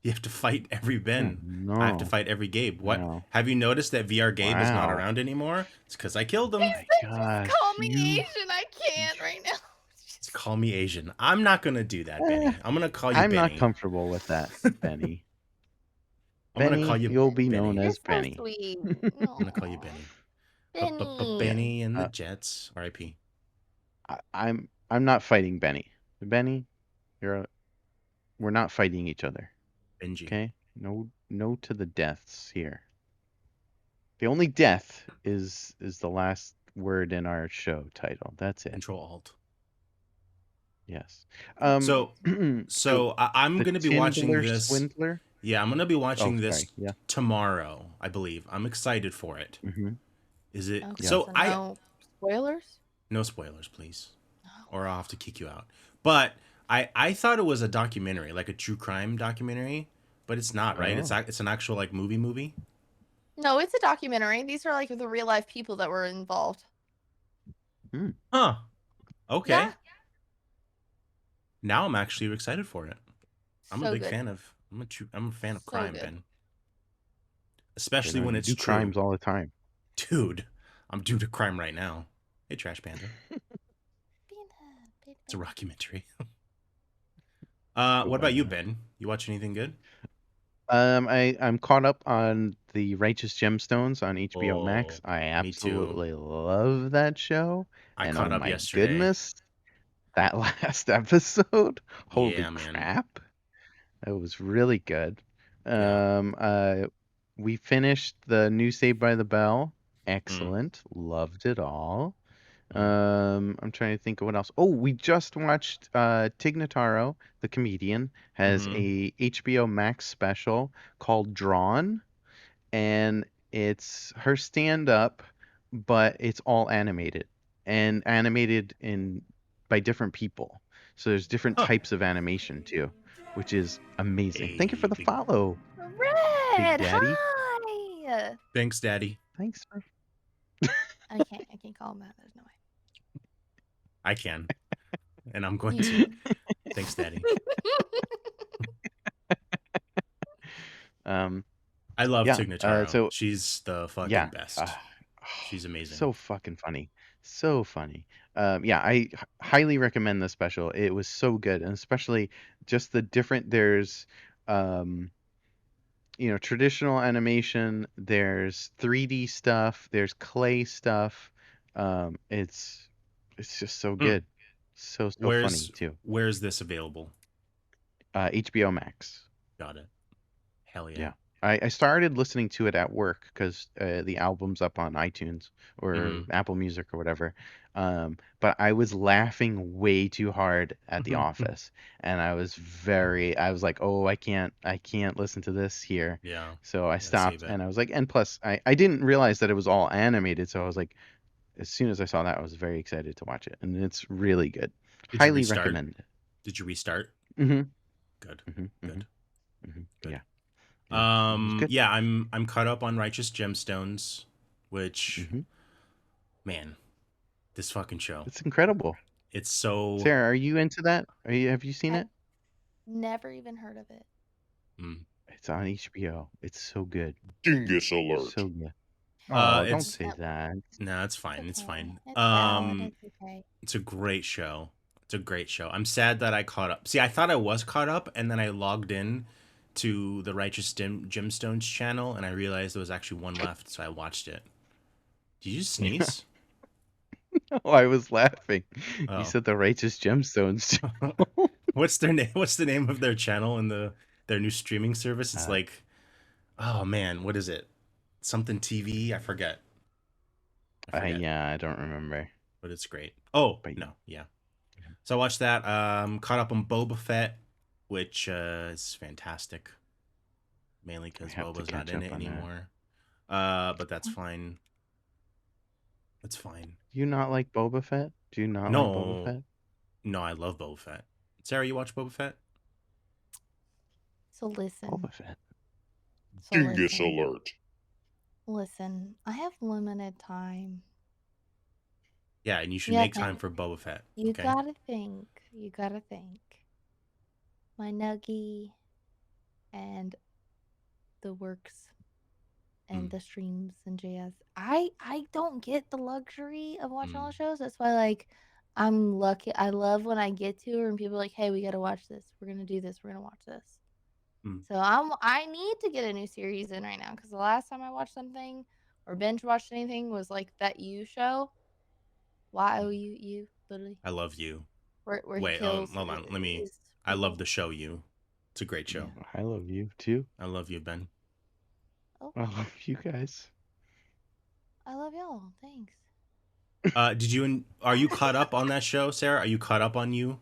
B: You have to fight every Ben.
A: No.
B: I have to fight every Gabe. What?
A: No.
B: Have you noticed that VR Gabe is not around anymore? It's because I killed him.
A: Gosh,
C: call me Asian. I can't right now.
B: Just call me Asian. I'm not gonna do that, Benny. I'm gonna call you Benny.
A: I'm not comfortable with that, Benny.
B: I'm gonna call you.
A: You'll be
B: Benny.
A: known as
C: You're
A: Benny.
C: So sweet.
B: I'm gonna call you Benny.
C: Benny.
B: Benny and the Jets. R.I.P.
A: I'm not fighting Benny. Benny, we're not fighting each other.
B: Benji.
A: Okay? No to the deaths here. The only death is the last word in our show title. That's it.
B: Control-Alt.
A: Yes.
B: So I'm going to be watching this.
A: Swindler?
B: Yeah, I'm going to be watching this tomorrow, I believe. I'm excited for it. Is it?
C: Okay,
B: so
C: no spoilers?
B: No spoilers, please. Or I'll have to kick you out. But I thought it was a documentary, like a true crime documentary, but it's not, right? It's an actual like movie.
C: No, it's a documentary. These are like the real life people that were involved.
B: Huh. Okay.
C: Yeah.
B: Now I'm actually excited for it. I'm
C: So
B: a big
C: good.
B: fan of. I'm a fan of
C: So
B: crime,
C: good.
B: Ben. Especially when it's
A: do
B: true.
A: crimes all the time.
B: Dude, I'm due to crime right now. Hey, Trash Panda. It's a rockumentary. What about you, Ben? You watch anything good?
A: I'm caught up on the Righteous Gemstones on HBO Max.
B: Oh,
A: I
B: me too.
A: absolutely love that show,
B: I
A: and
B: caught
A: oh
B: up
A: my
B: yesterday.
A: goodness, that last episode! Holy
B: Yeah, man.
A: crap! That was really good.
B: Yeah.
A: Um, uh, we finished the new Saved by the Bell.
B: Mm.
A: Excellent. Loved it all.
B: Mm.
A: I'm trying to think of what else. Oh, we just watched Tig Notaro, the comedian, has
B: Mm-hmm.
A: a HBO Max special called Drawn, and it's her stand up, but it's all animated and animated in by different people. So there's different
B: Huh.
A: types of animation too, which is amazing. Thank you for
B: Hey,
A: the
B: big.
A: follow, Big
C: Red,
A: Daddy.
C: hi.
B: Thanks, Daddy.
A: Thanks for
C: I can't call him that. There's no way.
B: I can, and I'm going
C: You
B: to.
C: can.
B: Thanks, Daddy.
A: um
B: I love
A: yeah.
B: Tig Notaro.
A: So
B: She's the fucking
A: yeah.
B: best. She's amazing.
A: So fucking funny. So funny. Yeah, highly recommend this special. It was so good, and especially just the different. There's, um, traditional animation. There's 3D stuff. There's clay stuff. It's just so
B: Hmm.
A: good. So funny too.
B: Where's this available?
A: HBO Max.
B: Got it. Hell yeah.
A: Yeah. I started listening to it at work because the album's up on iTunes or
B: Mm-hmm.
A: Apple Music or whatever. But I was laughing way too hard at the office, and I was like, oh, I can't listen to this here.
B: Yeah.
A: So I
B: Yeah,
A: stopped,
B: save it.
A: and I was like, and plus, I didn't realize that it was all animated, so I was like, as soon as I saw that, I was very excited to watch it, and it's really good.
B: Did you
A: Highly
B: restart?
A: recommend it.
B: Did you restart?
A: Mm-hmm.
B: Good.
A: Mm-hmm.
B: Good.
A: Mm-hmm.
B: Good.
A: Yeah. Yeah. It was good.
B: Yeah, I'm caught up on Righteous Gemstones, which
A: Mm-hmm.
B: man, this fucking show.
A: It's incredible.
B: It's so
A: Sarah, are you into that? Have you seen
C: I've
A: it?
C: never even heard of it.
A: It's on HBO. It's so good.
E: Dingus alert.
A: So good. Oh, don't
B: it's
A: say that.
B: no, it's fine. It's
C: okay.
B: fine.
C: It's valid. It's okay.
B: It's a great show. It's a great show. I'm sad that I caught up. See, I thought I was caught up, and then I logged in to the Righteous Gemstones channel, and I realized there was actually one left, so I watched it. Did you sneeze?
A: Oh, I was laughing.
B: Oh.
A: You said the Righteous Gemstones.
B: What's their name? What's the name of their channel and their new streaming service? It's like, oh man, what is it? Something TV? I forget.
A: Yeah, I don't remember.
B: But it's great. Oh,
A: But-
B: no, yeah. So I watched that. Caught up on Boba Fett, which is fantastic. Mainly because
A: have to
B: Boba's not
A: catch
B: in
A: up
B: it
A: on that.
B: anymore. But that's fine. It's fine.
A: Do you not like Boba Fett? Do you not like Boba Fett?
B: No, I love Boba Fett. Sarah, you watch Boba Fett?
C: So listen.
A: Boba Fett.
C: So
E: Dingus
C: listen.
E: alert.
C: Listen, I have limited time.
B: Yeah, and you should
C: Yeah,
B: make
C: okay.
B: time for Boba Fett.
C: You
B: okay?
C: gotta think. You gotta think. My nuggy and the works and the streams and jazz. I don't get the luxury of watching all the shows. That's why like I'm lucky. I love when I get to her and people are like, hey, we gotta watch this. We're gonna do this. We're gonna watch this. So I need to get a new series in right now because the last time I watched something or binge watched anything was like that You show. YOU literally.
B: I love you.
C: Where
B: Wait,
C: he kills.
B: hold on. I love the show You. It's a great show.
A: Yeah, I love you too.
B: I love you, Ben.
C: Oh,
A: I love you guys.
C: I love y'all. Thanks.
B: Are you caught up on that show, Sarah? Are you caught up on You?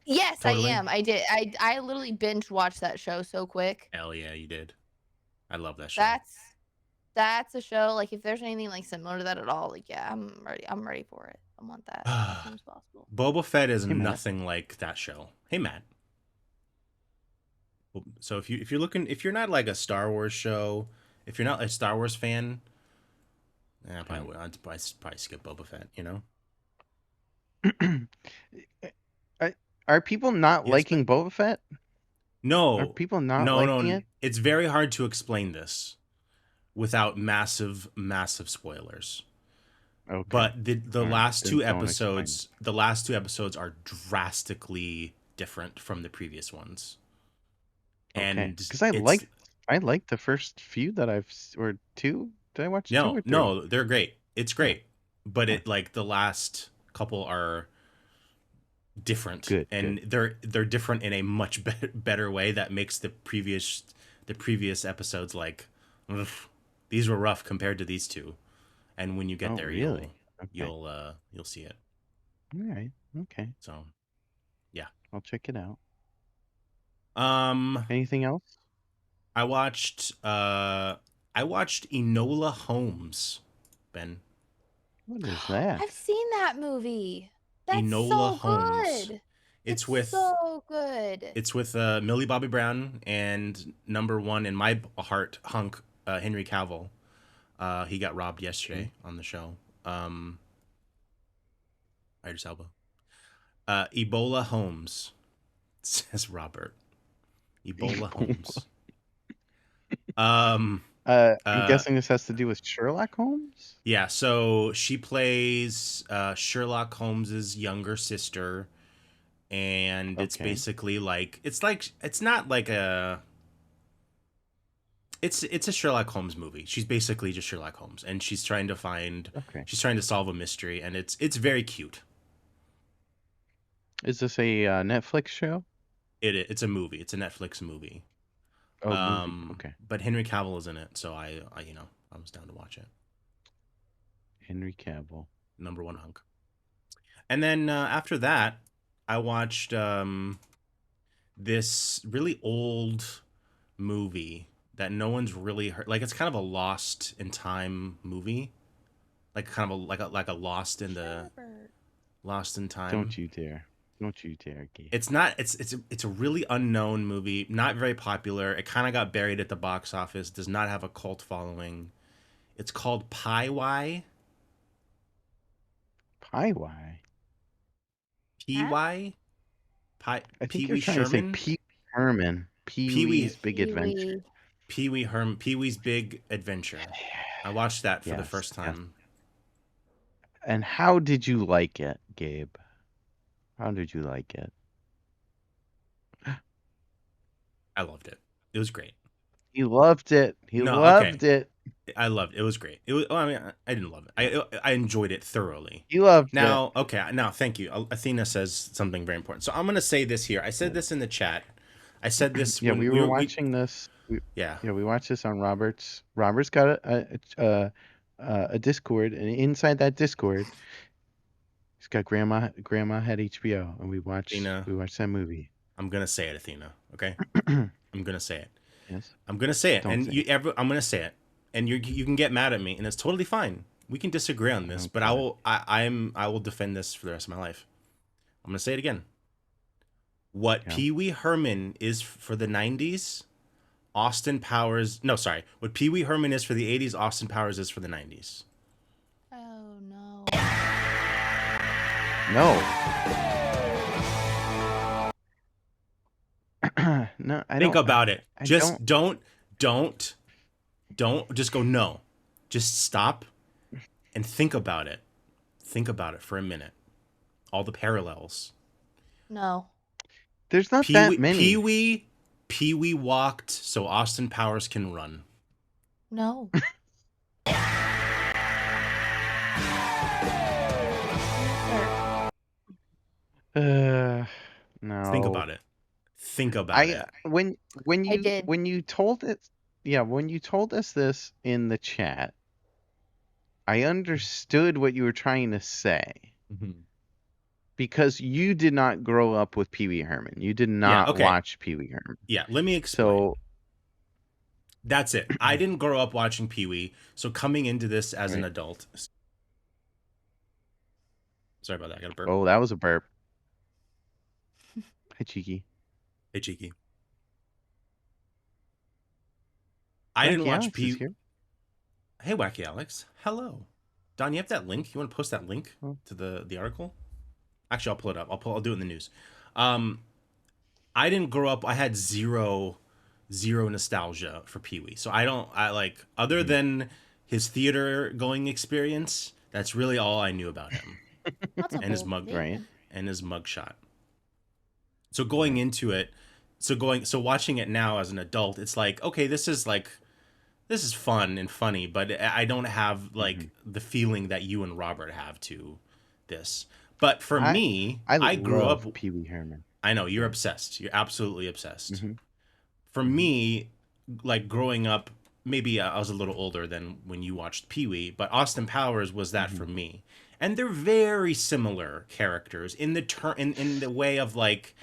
C: Yes,
B: Totally?
C: I am. I did. I literally binge watched that show so quick.
B: Hell yeah, you did. I love that show.
C: That's a show. Like if there's anything like similar to that at all, like yeah, I'm ready. I'm ready for it. I want that as soon as possible.
B: Boba Fett is
A: Matt.
B: nothing like that show. Hey, Matt. So if you're not like a Star Wars show, if you're not a Star Wars fan, I'd probably skip Boba Fett. You know.
A: Are people not
B: Yes,
A: liking Boba Fett?
B: No.
A: Are people not liking it?
B: It's very hard to explain this without massive spoilers.
A: Okay.
B: But the
A: All
B: last
A: right,
B: two
A: then don't
B: episodes, the last two episodes are drastically different from the previous ones.
A: Okay.
B: And
A: Because I like I like the first few that or two. Did I watch two or three?
B: No, they're great. It's great, but
A: Oh.
B: it like the last couple are different, and
A: good.
B: they're different in a much better way that makes the previous episodes like, ugh, these were rough compared to these two. And when you get there,
A: really?
B: you'll see it.
A: All right. Okay.
B: So, yeah.
A: I'll check it out.
B: Um,
A: Anything else?
B: I watched Enola Holmes, Ben.
A: What is that?
C: I've seen that movie. That's
B: Enola
C: so
B: Holmes.
C: good.
B: It's with
C: so good.
B: It's with Millie Bobby Brown and #1 in my heart hunk Henry Cavill. He got robbed yesterday on the show. Idris Elba. Ebola Holmes, says Robert. Ebola Holmes.
A: I'm guessing this has to do with Sherlock Holmes?
B: Yeah, so she plays Sherlock Holmes's younger sister, and it's basically like it's not like a it's a Sherlock Holmes movie. She's basically just Sherlock Holmes, and she's trying to solve a mystery, and it's very cute.
A: Is this a Netflix show?
B: It's a movie. It's a Netflix movie.
A: Oh, movie. Okay.
B: But Henry Cavill is in it, so I was down to watch it.
A: Henry Cavill,
B: #1 hunk. And then after that, I watched this really old movie that no one's really heard. Like, it's kind of a lost in time movie, like kind of like a lost in time.
A: Don't you dare! Don't you dare, Gabe.
B: It's not. It's a really unknown movie, not very popular. It kind of got buried at the box office. Does not have a cult following. It's called Pie-Why.
A: Pie-Why?
B: P-Y?
A: I think you're trying to say Pee-wee Herman. Pee-wee's Big Adventure.
B: Pee-wee's Big Adventure. I watched that for the first time.
A: Yes. And how did you like it, Gabe? How did you like it?
B: I loved it. It was great.
A: He loved it. He loved it.
B: I loved it. It was great. It was. I mean, I didn't love it. I enjoyed it thoroughly.
A: You loved it.
B: Now, okay. Now, thank you. Athena says something very important. So I'm gonna say this here. I said this in the chat. I said this.
A: Yeah, we were watching this. We watched this on Robert's. Robert's got a Discord, and inside that Discord, he's got Grandma had HBO, and we watched that movie.
B: I'm gonna say it, Athena. Okay. I'm gonna say it.
A: Yes.
B: I'm gonna say it, I'm gonna say it, and you can get mad at me, and it's totally fine. We can disagree on this, but I will defend this for the rest of my life. I'm gonna say it again. What Pee-wee Herman is for the 90s, Austin Powers. No, sorry. What Pee-wee Herman is for the 80s, Austin Powers is for the 90s.
C: Oh no.
A: No, I
B: think about it. Just don't just go no. Just stop and think about it. Think about it for a minute. All the parallels.
C: No.
A: There's not that many.
B: Pee-wee walked so Austin Powers can run.
C: No.
A: No.
B: Think about it. Think about it.
A: When you told us this in the chat, I understood what you were trying to say.
B: Mm-hmm.
A: Because you did not grow up with Pee-wee Herman. You did not watch Pee-wee Herman.
B: Yeah, let me explain. So that's it. I didn't grow up watching Pee-wee, so coming into this as an adult. Sorry about that. I got a burp.
A: Oh, that was a burp. Hi, Cheeky.
B: Hey, Cheeky. I didn't watch Pee-wee. Hey, Wacky Alex. Hello. Don, you have that link? You want to post that link to the article? Actually, I'll pull it up. I'll do it in the news. I didn't grow up. I had zero nostalgia for Pee-wee. So other than his theater going experience, that's really all I knew about him. And his mugshot. So going into it, So watching it now as an adult, it's like, okay, this is fun and funny, but I don't have like the feeling that you and Robert have to this. But for
A: I
B: me,
A: I
B: I grew up.
A: love Pee Wee Herman.
B: I know you're
A: Yeah.
B: obsessed. You're absolutely obsessed.
A: Mm-hmm.
B: For me, like growing up, maybe I was a little older than when you watched Pee Wee, but Austin Powers was that for me. And they're very similar characters in the in the way of like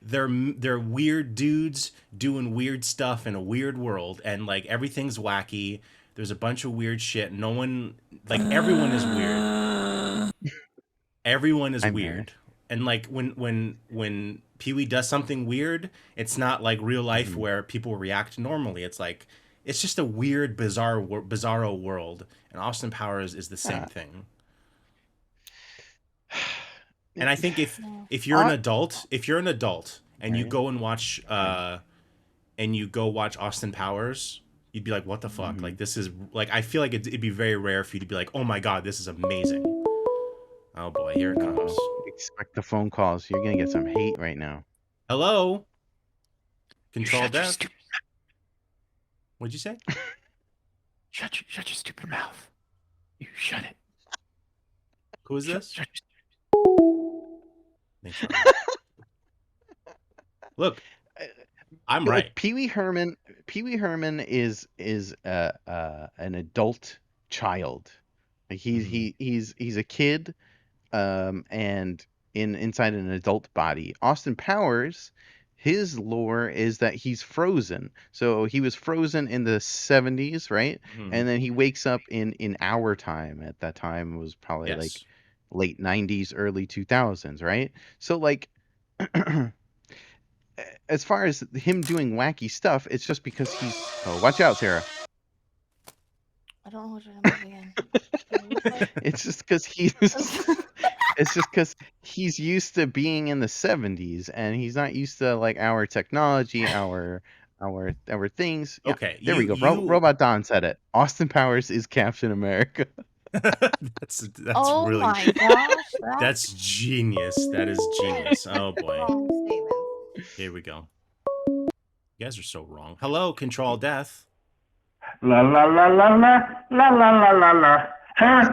B: they're weird dudes doing weird stuff in a weird world, and like everything's wacky. There's a bunch of weird shit. No one, like, everyone is weird. Everyone is
A: I'm here.
B: weird. And like when Pee-wee does something weird, it's not like real life where people react normally. It's like it's just a weird, bizarro world. And Austin Powers is the same thing. And I think if you're an adult, and you
A: Right.
B: go and watch Austin Powers, you'd be like, what the fuck? Like, this is like, I feel like it'd be very rare for you to be like, oh my god, this is amazing. Oh boy, here it comes.
A: Expect the phone calls. You're gonna get some hate right now.
B: Hello? ControlAltDeath? What'd you say?
G: Shut your stupid mouth. You shut it.
B: Who is this?
G: Shut
B: Thanks, Look, I'm right.
A: Pee Wee Herman is an adult child. Like he's a kid, and inside an adult body. Austin Powers, his lore is that he's frozen. So he was frozen in the 70s, right? And then he wakes up in our time. At that time it was probably like late 90s, early 2000s, right? So like as far as him doing wacky stuff, it's just because he's. Oh, watch out, Sarah!
C: I don't know what you're talking about.
A: It's just because he's. It's just because he's used to being in the 70s, and he's not used to like our technology, our things. Yeah,
B: Okay,
A: there we go. Robot Don said it. Austin Powers is Captain America.
B: that's
C: oh
B: really.
C: My gosh,
B: that's genius. That is genius. Oh boy.
C: Wrong statement.
B: Here we go. You guys are so wrong. Hello, ControlAltDeath.
H: La la la la la la la la la la. Huh?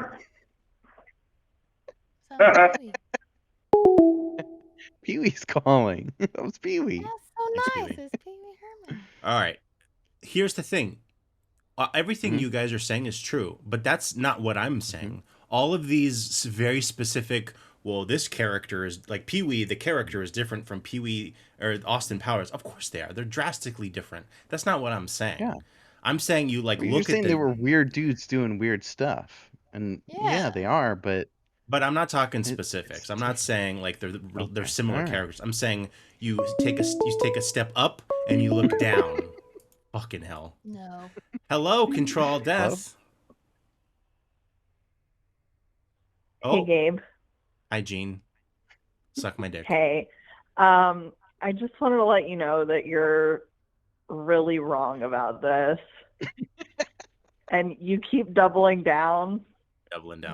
A: Pee-wee's calling. That was Pee-wee.
C: That's so
B: Thanks,
C: nice.
B: Pee-wee.
C: It's Pee-wee Herman.
B: All right. Here's the thing. Everything you guys are saying is true, but that's not what I'm saying. All of these very specific, well, this character is like Pee-wee, the character is different from Pee-wee or Austin Powers. Of course they are. They're drastically different. That's not what I'm saying. Yeah. I'm saying you like
A: You're saying they were weird dudes doing weird stuff. And yeah they are, but
B: I'm not talking specifics. I'm not saying like they're similar characters. I'm saying you take a step up and you look down. Fucking hell.
C: No.
B: Hello, ControlAltDeath.
F: Hey, Gabe.
B: Hi, Gene. Suck my dick.
F: Hey. I just wanted to let you know that you're really wrong about this. And you keep doubling down.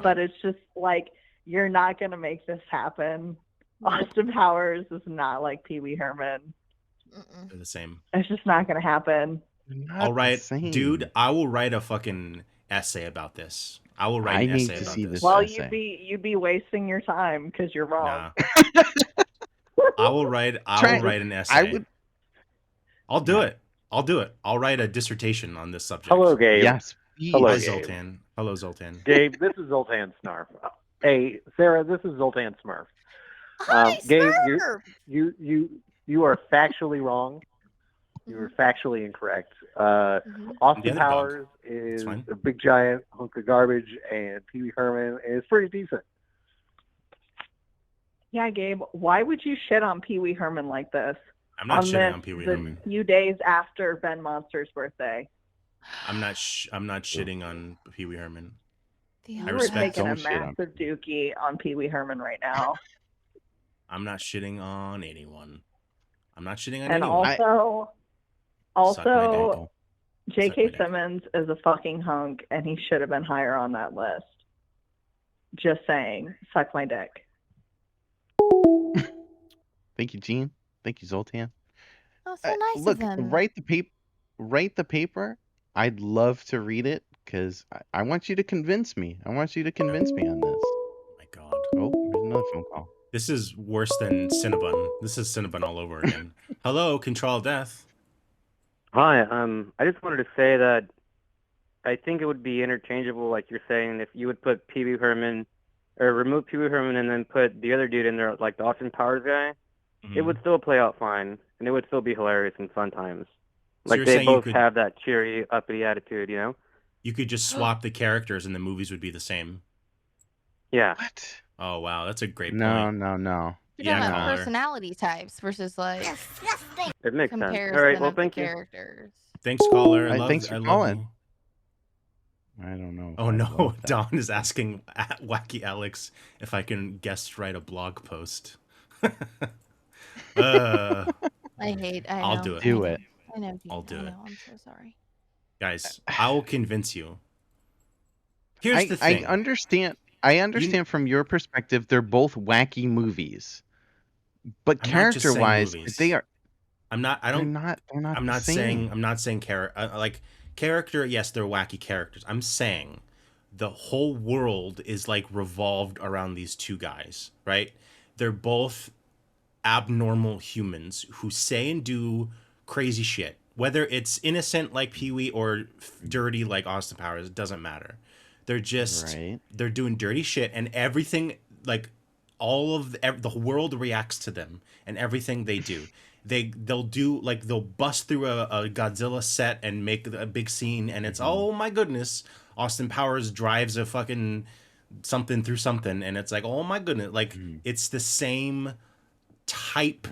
F: But it's just like, you're not going to make this happen. Austin Powers is not like Pee-wee Herman.
B: They're the same.
F: It's just not going to happen.
B: I'll write, dude, I will write a fucking essay about this. I will write an essay about this.
F: Well, you'd be wasting your time because you're wrong.
B: Nah. I will write an essay. I'll do it. I'll write a dissertation on this subject.
H: Hello, Gabe.
A: Yes.
H: Hello,
B: Hi,
H: Gabe.
B: Zoltan. Hello, Zoltan.
H: Gabe, this is Zoltan Snarf. Hey, Sarah, this is Zoltan Smurf.
C: Hi,
H: Gabe,
C: Smurf!
H: you are factually wrong. You are factually incorrect. Austin Powers is a big giant hunk of garbage, and Pee-wee Herman is pretty decent.
F: Yeah, Gabe, why would you shit on Pee-wee Herman like this?
B: I'm not shitting on Pee-wee Herman.
F: A few days after Ben Monster's birthday.
B: I'm not shitting on Pee-wee Herman.
F: I respect taking a massive dookie on Pee-wee Herman right now.
B: I'm not shitting on anyone. I'm not shitting on
F: and
B: anyone.
F: Also, J.K. Simmons is a fucking hunk, and he should have been higher on that list. Just saying. Suck my dick.
A: Thank you, Gene. Thank you, Zoltan.
C: Oh, so nice
A: Look,
C: of him.
A: write the paper. I'd love to read it because I want you to convince me. I want you to convince me on this.
B: Oh my god.
A: Oh, there's another phone call.
B: This is worse than Cinnabon. This is Cinnabon all over again. Hello, ControlAltDeath.
I: Hi, I just wanted to say that I think it would be interchangeable, like you're saying, if you would put Pee Wee Herman, or remove Pee Wee Herman and then put the other dude in there, like the Austin Powers guy, it would still play out fine, and it would still be hilarious and fun times.
B: So
I: Like, they both have that cheery, uppity attitude, you know?
B: You could just swap the characters and the movies would be the same.
I: Yeah.
A: What?
B: Oh, wow, that's a great
A: No,
B: point.
A: no.
C: You're talking about personality types versus like
I: It makes sense.
C: comparison
I: All right, well,
C: of the
I: thank you.
C: characters.
B: Thanks, caller.
A: Thanks for
B: I love
A: calling.
B: you.
A: I don't know.
B: Oh no, Don is asking Wacky Alex if I can guest write a blog post. I'll do it.
A: Do it.
C: I know.
B: I'll do it.
C: I'm so sorry.
B: Guys, I will convince you. Here's the thing.
A: I understand from your perspective, they're both wacky movies. But character-wise, they are.
B: I'm not. I don't.
A: They're not. They're not.
B: I'm not saying. I'm not saying character. Yes, they're wacky characters. I'm saying the whole world is like revolved around these two guys, right? They're both abnormal humans who say and do crazy shit. Whether it's innocent like Pee-wee or dirty like Austin Powers, it doesn't matter. They're just they're doing dirty shit, and everything, like all of the world reacts to them and everything they do. They'll do, like, they'll bust through a Godzilla set and make a big scene, and it's oh my goodness, Austin Powers drives a fucking something through something, and it's like oh my goodness, like it's the same type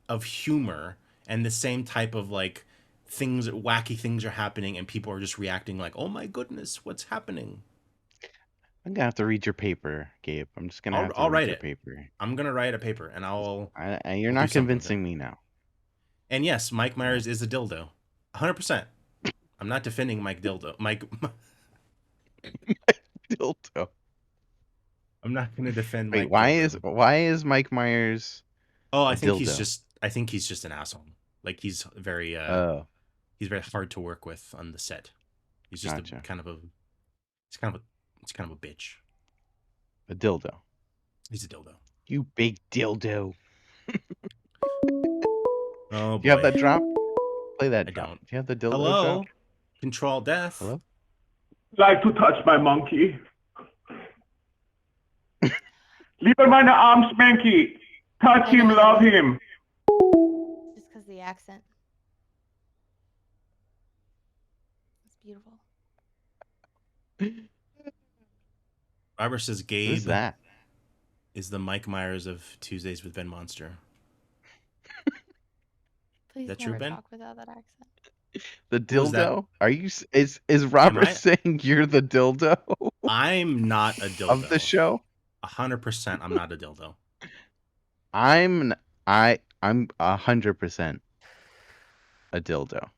B: of humor and the same type of like wacky things are happening, and people are just reacting like oh my goodness, what's happening?
A: I'm gonna have to read your paper, Gabe. I'm just gonna have to
B: read
A: your
B: it.
A: paper.
B: I'm gonna write a paper, and
A: you're not convincing me now.
B: And yes, Mike Myers is a dildo, 100%. I'm not defending Mike Dildo. Mike
A: Dildo.
B: I'm not gonna defend.
A: Wait,
B: Mike
A: why is Mike Myers?
B: Oh, I think he's just an asshole. Like he's very he's very hard to work with on the set. He's just kind of a bitch.
A: A dildo.
B: He's a dildo.
A: You big dildo.
B: Oh,
A: do you have that drop? Play that
B: I
A: drop.
B: don't.
A: Do you have the dildo
B: Hello?
A: drop?
B: ControlAltDeath.
A: Hello?
J: Like to touch my monkey. Lieber meine Arms, Spanky. Touch him, love him.
C: Just because the accent. It's beautiful.
B: Robert says Gabe
A: Who's that?
B: Is the Mike Myers of Tuesdays with Ben Monster.
C: Please
B: that
C: never
B: true, Ben?
C: talk without that accent.
A: The dildo? Are you? Is Robert saying you're the dildo?
B: I'm not a dildo
A: of the show.
B: 100%. I'm not a dildo.
A: I'm 100% a dildo.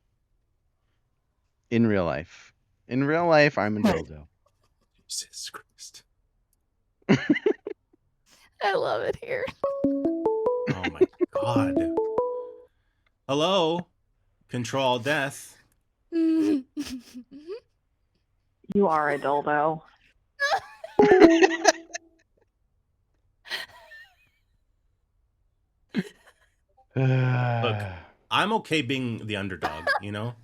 A: In real life. In real life, I'm a dildo.
B: Jesus Christ.
C: I love it here.
B: Oh my god. Hello? ControlAltDeath.
F: You are a dildo.
B: Look, I'm okay being the underdog, you know?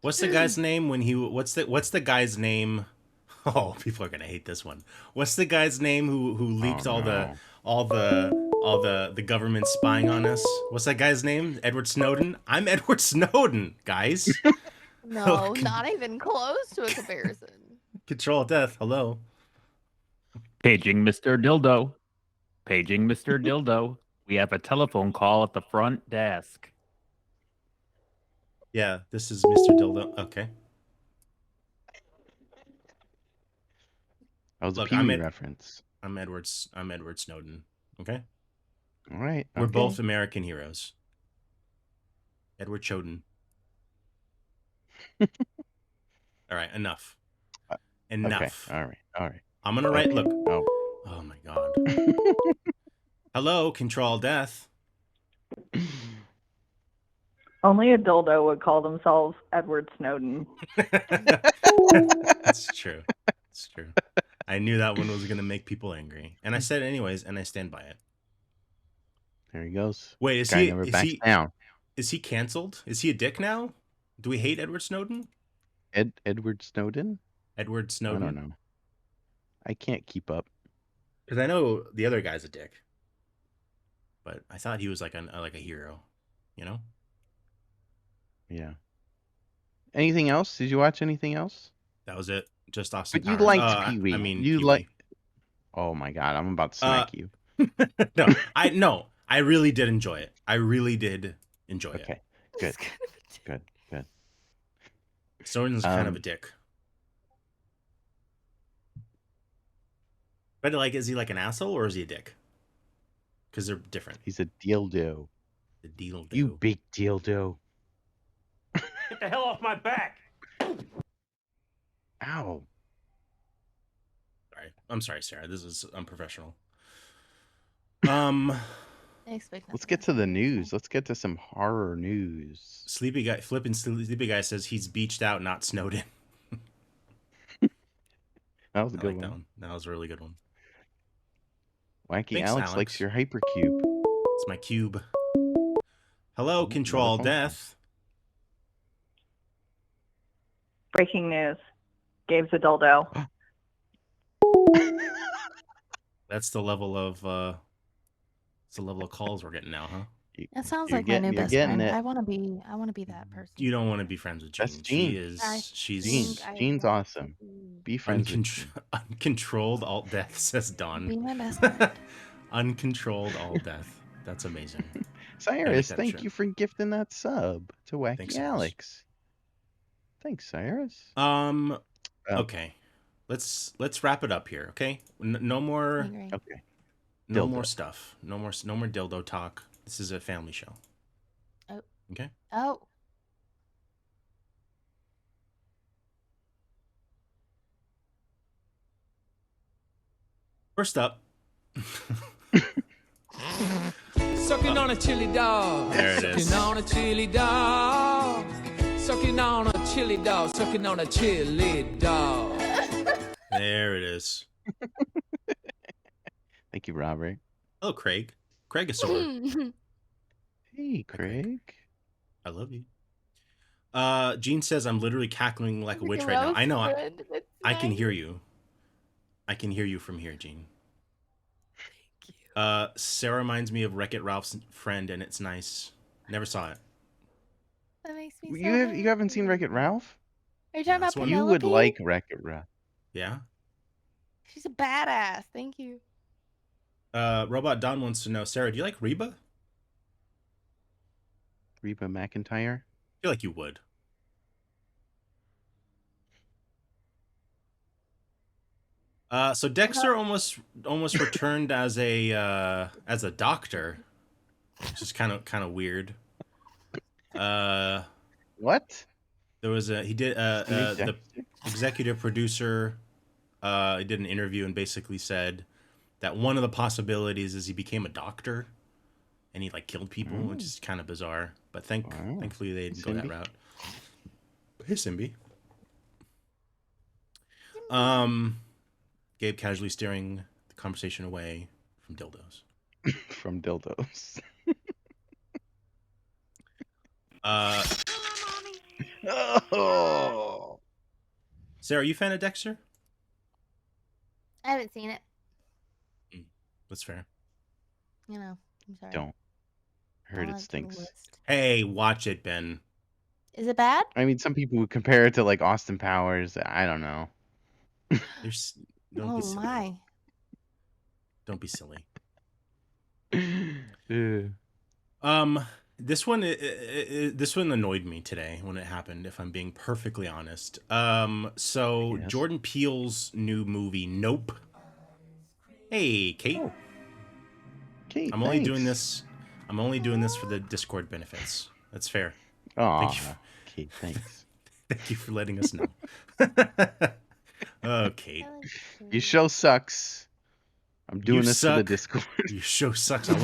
B: What's the guy's name when what's the guy's name? Oh, people are gonna hate this one. What's the guy's name who leaked all the government spying on us? What's that guy's name? Edward Snowden? I'm Edward Snowden, guys.
C: No, not even close to a comparison.
B: ControlAltDeath, hello.
G: Paging Mr. Dildo. Paging Mr. Dildo. We have a telephone call at the front desk.
B: Yeah, this is Mr. Dildo. Okay.
A: That was a Pee-wee reference.
B: I'm Edward Snowden. Okay.
A: All right.
B: We're both American heroes. Edward Snowden. All right. Enough. Enough.
A: Okay. All right.
B: I'm gonna write. Look. Oh my god.
F: Only a dildo would call themselves Edward Snowden.
B: That's true. It's true. I knew that one was going to make people angry. And I said it anyways, and I stand by it.
A: There he goes.
B: Wait, is
A: Guy
B: he
A: never backs down.
B: Is he canceled? Is he a dick now? Do we hate Edward Snowden?
A: Edward Snowden?
B: Edward Snowden?
A: I don't know. I can't keep up.
B: Because I know the other guy's a dick. But I thought he was like a hero, you know?
A: Yeah. Anything else? Did you watch anything else?
B: That was it. Just Austin
A: But you
B: Powers.
A: liked Pee-wee.
B: I mean,
A: you
B: Pee-wee.
A: like. Oh my God! I'm about to smack you.
B: No. I really did enjoy it. I really did enjoy it.
A: Okay. Good. Good.
B: Snowden's kind of a dick. But like, is he like an asshole or is he a dick? Because they're different.
A: He's a dildo.
B: The dildo.
A: You big dildo.
G: Get the hell off my back!
A: Ow.
B: Sorry. I'm sorry, Sarah. This is unprofessional.
A: Let's get to the news. Let's get to some horror news.
B: Sleepy guy says he's beached out, not snowed in.
A: That was a good
B: one.
A: one.
B: That was a really good one.
A: Wacky
B: Thanks,
A: Alex likes your hypercube.
B: It's my cube. Hello, ControlAltDeath.
F: Breaking news. Gabe's a dildo.
B: That's the level of calls we're getting now, huh?
C: That sounds like my new best friend. I want to be that person.
B: You don't want to be friends with Jean.
A: That's Jean. Jean's awesome. Be friends with Jean.
B: Uncontrolled alt death, says Dawn.
C: Be my best friend.
B: Uncontrolled alt death. That's amazing.
A: Cyrus, thank you for gifting that sub to Wacky
B: Thanks,
A: Alex. Thanks, Cyrus.
B: Okay. Let's wrap it up here, okay? No more.
A: Okay.
B: No more stuff. No more dildo talk. This is a family show.
C: Oh.
B: Okay.
C: Oh.
B: First up.
K: Sucking on a chili dog.
B: There it is.
K: Sucking on a chili dog. Sucking on a chili dog. Sucking on a chili dog.
B: There it is.
A: Thank you, Robert.
B: Hello, Craig. Craig is sore.
A: Hey, Craig.
B: I love you. Jean says I'm literally cackling like a witch right now. I know. I can hear you. I can hear you from here, Jean. Thank you. Sarah reminds me of Wreck-It Ralph's friend, and it's nice. Never saw it.
C: That makes me.
A: You haven't seen Wreck-It Ralph?
C: Are you talking about Penelope?
A: You would like Wreck-It Ralph.
B: Yeah.
C: She's a badass. Thank you.
B: Robot Don wants to know, Sarah, do you like Reba?
A: Reba McEntire?
B: I feel like you would. So Dexter almost returned as a doctor, which is kind of weird.
A: What?
B: There was the executive producer he did an interview and basically said that one of the possibilities is he became a doctor and he like killed people, which is kind of bizarre. But thankfully they didn't go that route. Hey, Simbi. Gabe casually steering the conversation away from dildos.
A: From dildos.
B: Oh. Sarah, are you a fan of Dexter?
C: I haven't seen it.
B: That's fair.
C: You know, I'm sorry.
A: Don't. Heard it stinks.
B: Hey, watch it, Ben.
C: Is it bad?
A: I mean, some people would compare it to like Austin Powers. I don't know.
B: Don't be silly.
C: My.
B: Don't be silly.
A: Yeah.
B: This one annoyed me today when it happened, if I'm being perfectly honest. So yes. Jordan Peele's new movie, Nope. Hey, Kate.
A: Oh. Kate,
B: I'm only doing this for the Discord benefits. That's fair.
A: Oh, Kate, thanks.
B: Thank you for letting us know. Oh, Kate.
A: Your show sucks. I'm doing this for the Discord.
B: Your show sucks. I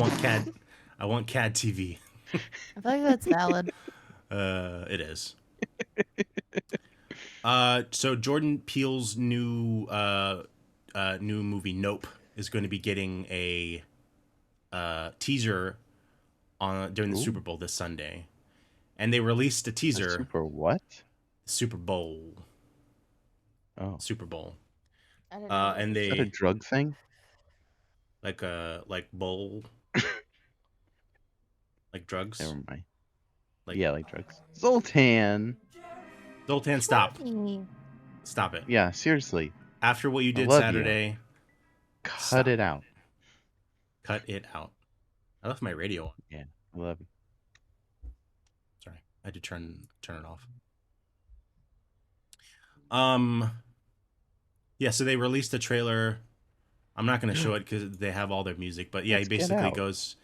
B: want CAD TV.
C: I feel like that's valid.
B: It is. So Jordan Peele's new movie Nope is going to be getting a teaser during the Super Bowl this Sunday, and they released a teaser.
A: Super what?
B: Super Bowl.
A: Oh,
B: Super Bowl.
C: I didn't know
B: and
A: is that a drug thing?
B: Like bowl. Like drugs.
A: Never mind. Like drugs. Zoltan,
B: stop. Stop it.
A: Yeah, seriously.
B: After what you
A: I
B: did
A: love
B: Saturday,
A: you. Cut it out.
B: Cut it out. I left my radio on.
A: Yeah, I love you.
B: Sorry, I had to turn it off. Yeah, so they released a trailer. I'm not going to show it because they have all their music, but yeah, he basically goes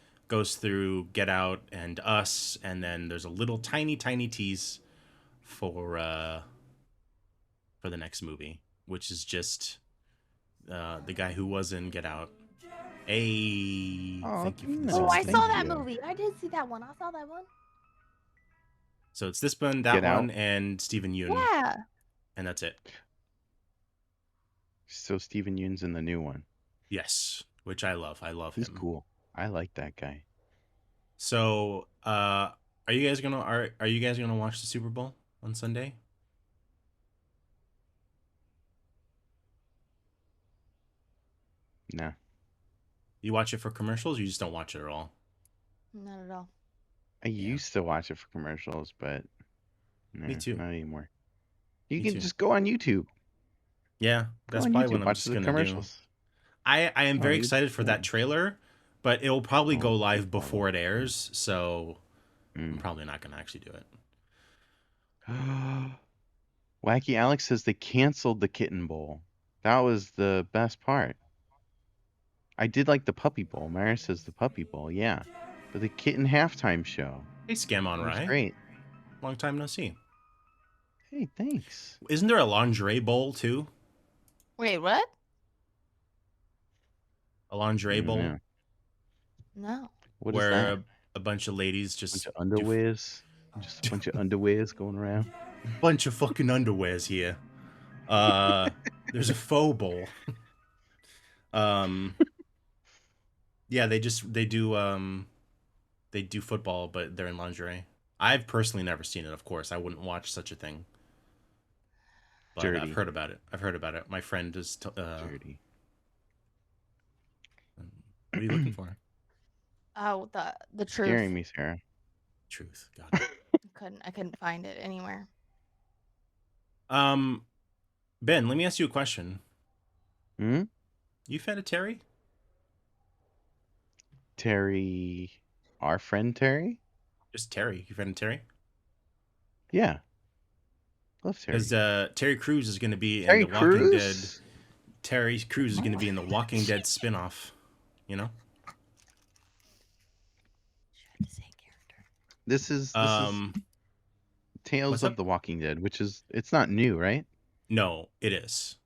B: through Get Out and Us, and then there's a little tiny tease for the next movie, which is just the guy who was in Get Out. Thank you.
C: I saw that movie. I did see that one. I saw that one.
B: So it's this one, that one, and Steven Yeun.
C: Yeah.
B: And that's it.
A: So Steven Yeun's in the new one.
B: Yes, which I love. I love him.
A: He's cool. I like that guy.
B: So, are you guys gonna watch the Super Bowl on Sunday?
A: No.
B: You watch it for commercials, or you just don't watch it at all?
C: Not at all.
A: I used to watch it for commercials, but
B: Me too.
A: Not anymore. You can just go on YouTube.
B: Yeah, that's probably what I'm just gonna
A: commercials.
B: do. I am very excited for that trailer, but it will probably go live before it airs, so I'm probably not gonna actually do it.
A: Wacky Alex says they canceled the Kitten Bowl. That was the best part. I did like the Puppy Bowl. Mara says the Puppy Bowl, yeah. But the Kitten halftime show.
B: Hey, Scam on Rye.
A: Great.
B: Long time no see.
A: Hey, thanks.
B: Isn't there a lingerie bowl too?
C: Wait, what?
B: A lingerie bowl?
C: No.
A: What is
B: where
A: that?
B: A bunch of ladies just
A: bunch of underwears. Just a bunch of underwears going around.
B: Bunch of fucking underwears here. There's a faux bowl. Yeah, they do football, but they're in lingerie. I've personally never seen it, of course. I wouldn't watch such a thing. But
A: Dirty.
B: I've heard about it. My friend is
A: dirty.
B: What are you looking for?
C: Oh, the truth.
A: Scaring me, Sarah.
B: Truth. Got it.
C: I couldn't find it anywhere.
B: Ben, let me ask you a question.
A: Hmm?
B: You fan of Terry?
A: Terry, our friend Terry?
B: Just Terry. You fan of Terry?
A: Yeah. Love Terry.
B: Because Terry Crews is going to be
A: Terry
B: in the Walking Dead.
A: Crews?
B: Terry Crews is going to be in the Walking Dead spinoff. You know?
A: This is Tales of the Walking Dead, which is, it's not new, right?
B: No, it is.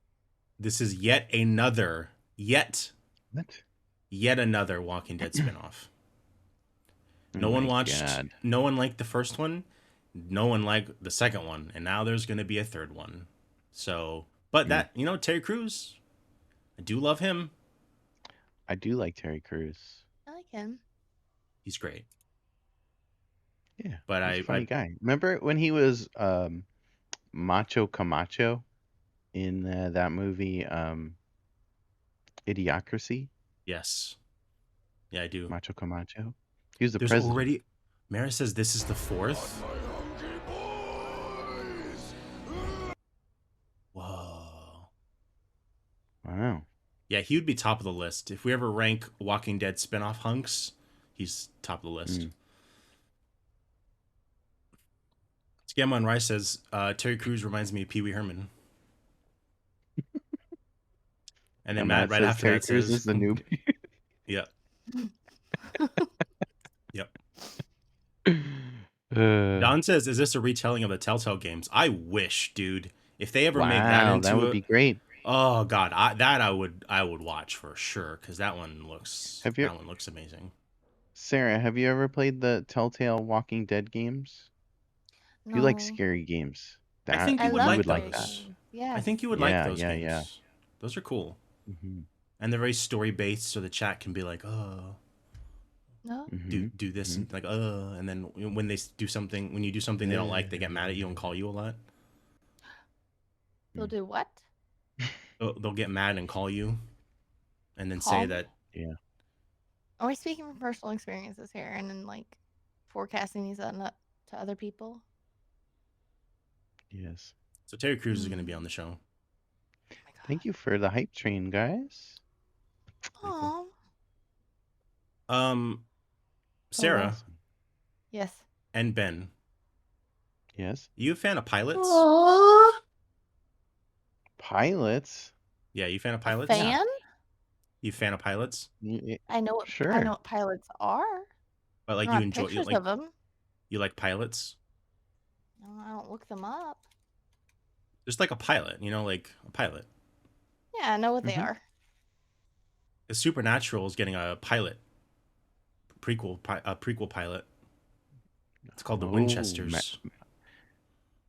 B: This is yet another Walking Dead spinoff. No one watched. God. No one liked the first one. No one liked the second one, and now there's going to be a third one. So, but that Terry Crews, I do love him.
A: I do like Terry Crews.
C: I like him.
B: He's great.
A: Yeah,
B: but
A: he's a funny guy. Remember when he was Macho Camacho in that movie Idiocracy?
B: Yes. Yeah, I do.
A: Macho Camacho. He was the president.
B: Mara says this is the fourth. Whoa.
A: Wow.
B: Yeah, he would be top of the list. If we ever rank Walking Dead spinoff hunks, he's top of the list. Scam on Rice says Terry Crews reminds me of Pee Wee Herman. And then Matt right after
A: Terry
B: that
A: Crews
B: says
A: is the noob.
B: Yep. Yep. Don says, "Is this a retelling of the Telltale games?" I wish, dude. If they ever make that into
A: that would be great.
B: Oh God, I would watch for sure because that one looks amazing.
A: Sarah, have you ever played the Telltale Walking Dead games? If you like
C: No.
A: scary games,
B: I think you
C: I
B: would
C: love
B: like
C: scary
A: that.
B: those.
C: games. Yes.
B: I think you would like
A: Yeah,
B: those
A: yeah,
B: games.
A: yeah.
B: Those are cool.
A: Mm-hmm.
B: And they're very story based, so the chat can be like, "Oh,
C: No.
B: do this," and like, and then when they do something, when you do something they don't like, they get mad at you and call you a lot.
C: They'll do what?
B: They'll get mad and call you, and then
C: Call
B: say
C: me?
B: that.
A: Yeah.
C: Are we speaking from personal experiences here, and then like forecasting these to other people?
A: Yes.
B: So Terry Crews is going to be on the show.
A: Thank you for the hype train, guys.
C: Oh.
B: Sarah.
A: Awesome.
C: Yes.
B: And Ben.
A: Yes.
B: You a fan of pilots?
A: Pilots?
B: Yeah, you a fan of pilots?
C: Fan?
B: You a fan of pilots?
C: I know what
A: Sure.
C: I know what pilots are.
B: But like
C: I
B: you
C: have
B: enjoy
C: pictures
B: like
C: of them.
B: you like pilots?
C: No, I don't look them up.
B: Just like a pilot, like a pilot.
C: Yeah, I know what they are.
B: Because Supernatural is getting a pilot prequel pilot. It's called the Winchesters.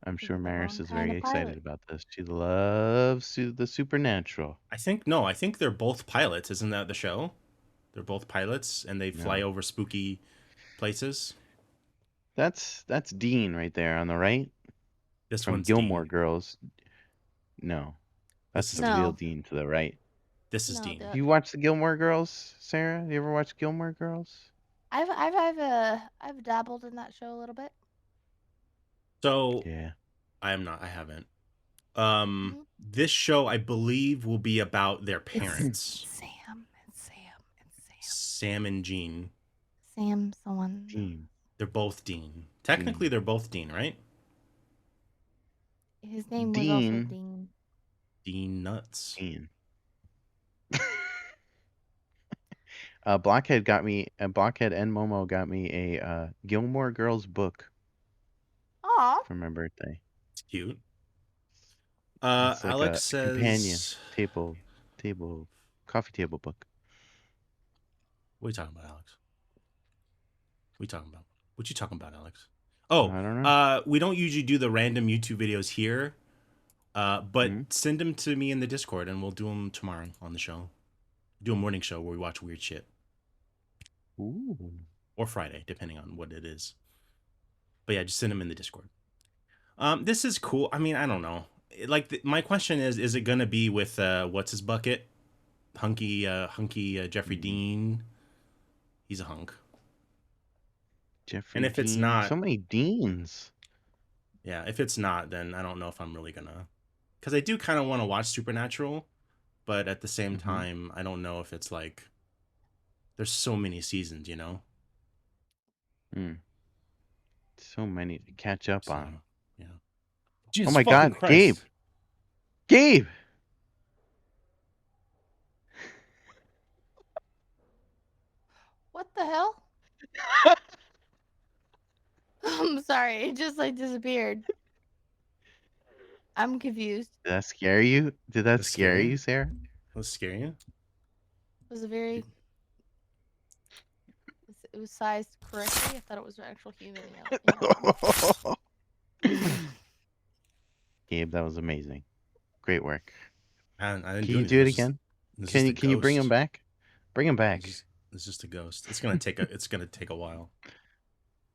A: I'm sure Maris is
C: kind
A: very
C: of
A: excited
C: pilot.
A: about this. She loves the Supernatural.
B: I think they're both pilots. Isn't that the show? They're both pilots and they fly over spooky places.
A: That's Dean right there on the right.
B: This
A: from
B: one's
A: Gilmore
B: Dean.
A: Girls. No, that's
B: This
A: the
B: is
A: real
B: Dean.
A: Dean to the right.
B: This is Dean.
A: You watch the Gilmore Girls, Sarah? You ever watch Gilmore Girls?
C: I've dabbled in that show a little bit.
B: So
A: yeah,
B: I haven't. This show I believe will be about their parents. Sam and Jean.
C: Sam's the one.
A: Dean.
B: They're both Dean. Technically, they're both Dean, right?
C: His name was also Dean.
B: Dean Nuts.
A: Dean. Blockhead and Momo got me a Gilmore Girls book.
C: Aw.
A: For my birthday.
B: It's cute.
A: It's like
B: Alex
A: a
B: says
A: companion coffee table book.
B: What are you talking about, Alex? What you talking about, Alex? Oh,
A: I don't know.
B: We don't usually do the random YouTube videos here, but send them to me in the Discord, and we'll do them tomorrow on the show. Do a morning show where we watch weird shit.
A: Ooh.
B: Or Friday, depending on what it is. But yeah, just send them in the Discord. This is cool. I mean, I don't know. My question is it gonna be with what's his bucket? Hunky Jeffrey Dean. He's a hunk.
A: Jeffrey
B: and if
A: Dean.
B: it's not,
A: so many Deans.
B: Yeah, if it's not, then I don't know if I'm really gonna, because I do kind of want to watch Supernatural, but at the same time, I don't know if it's like there's so many seasons,
A: So many to catch up on.
B: Yeah.
A: Oh my God, Gabe! Gabe!
C: What the hell? I'm sorry, it just disappeared. I'm confused.
A: Did that scare you? Did that scare you, Sarah?
B: Was scare you?
C: It was it was sized correctly. I thought it was an actual human.
A: Gabe, that was amazing. Great work.
B: I didn't
A: Can
B: do
A: you
B: anything.
A: do it again? Can you bring him back? Bring him back.
B: It's just a ghost. It's gonna take a while.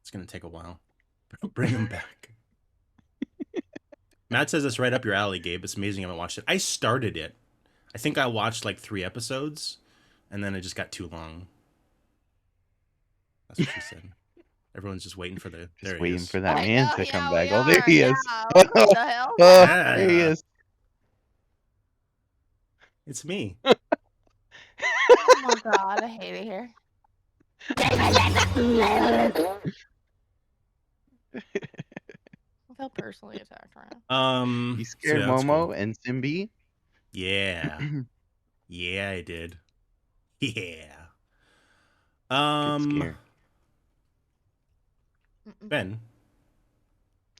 B: It's gonna take a while. Bring him back. Matt says it's right up your alley, Gabe. It's amazing I haven't watched it. I started it. I think I watched like 3 episodes, and then it just got too long. That's what she said. Everyone's just waiting for there he
A: waiting
B: is.
A: for that man to come back. Oh, there
C: are,
A: he is.
C: What the hell?
A: There he is.
B: It's me.
C: Oh my God, I hate it here. I feel personally attacked right now.
A: You scared Momo and Simbi?
B: Yeah. Yeah, I did. Yeah.
A: Good scare.
B: Ben.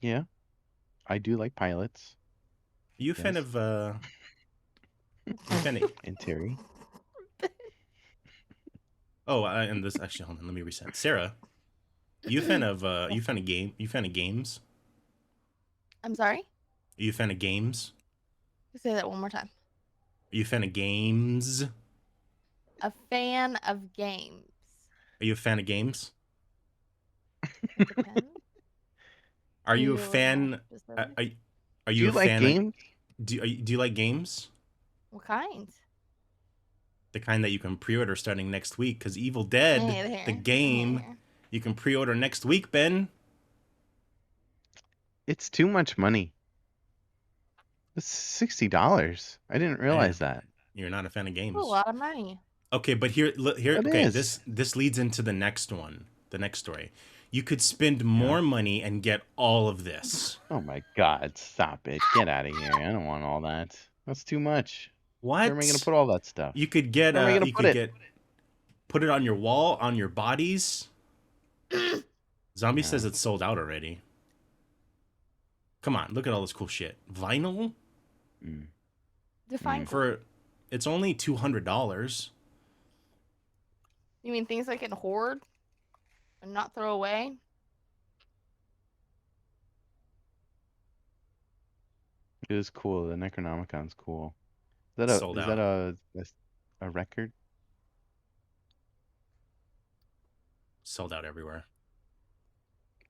A: Yeah. I do like pilots.
B: Are you a fan of
A: and Terry?
B: Oh, and this actually, hold on, let me reset. Sarah, you a fan of games?
C: I'm sorry?
B: Are you a fan of games?
C: Say that one more time.
B: Are you a fan of games?
C: A fan of games.
B: Are you a fan of games?
C: It depends.
B: Are you a fan? Are you a
A: like
B: fan?
A: games?
B: Do you like games?
C: What kind?
B: The kind that you can pre-order starting next week, because Evil Dead, the game, you can pre-order next week, Ben.
A: It's too much money. It's $60. I didn't realize that.
B: You're not a fan of games.
C: That's a lot of money.
B: Okay, but here.
A: It
B: Okay,
A: is.
B: this leads into the next one, the next story. You could spend more money and get all of this.
A: Oh my God! Stop it! Get out of here! I don't want all that. That's too much.
B: What?
A: Where am I gonna put all that stuff?
B: You could get.
A: Where am I gonna
B: put it on your wall, on your bodies. Zombie says it's sold out already. Come on, look at all this cool shit. Vinyl.
C: Define
B: it's only $200.
C: You mean things I can hoard and not throw away?
A: It is cool. The Necronomicon's cool. Is that a record?
B: Sold out everywhere.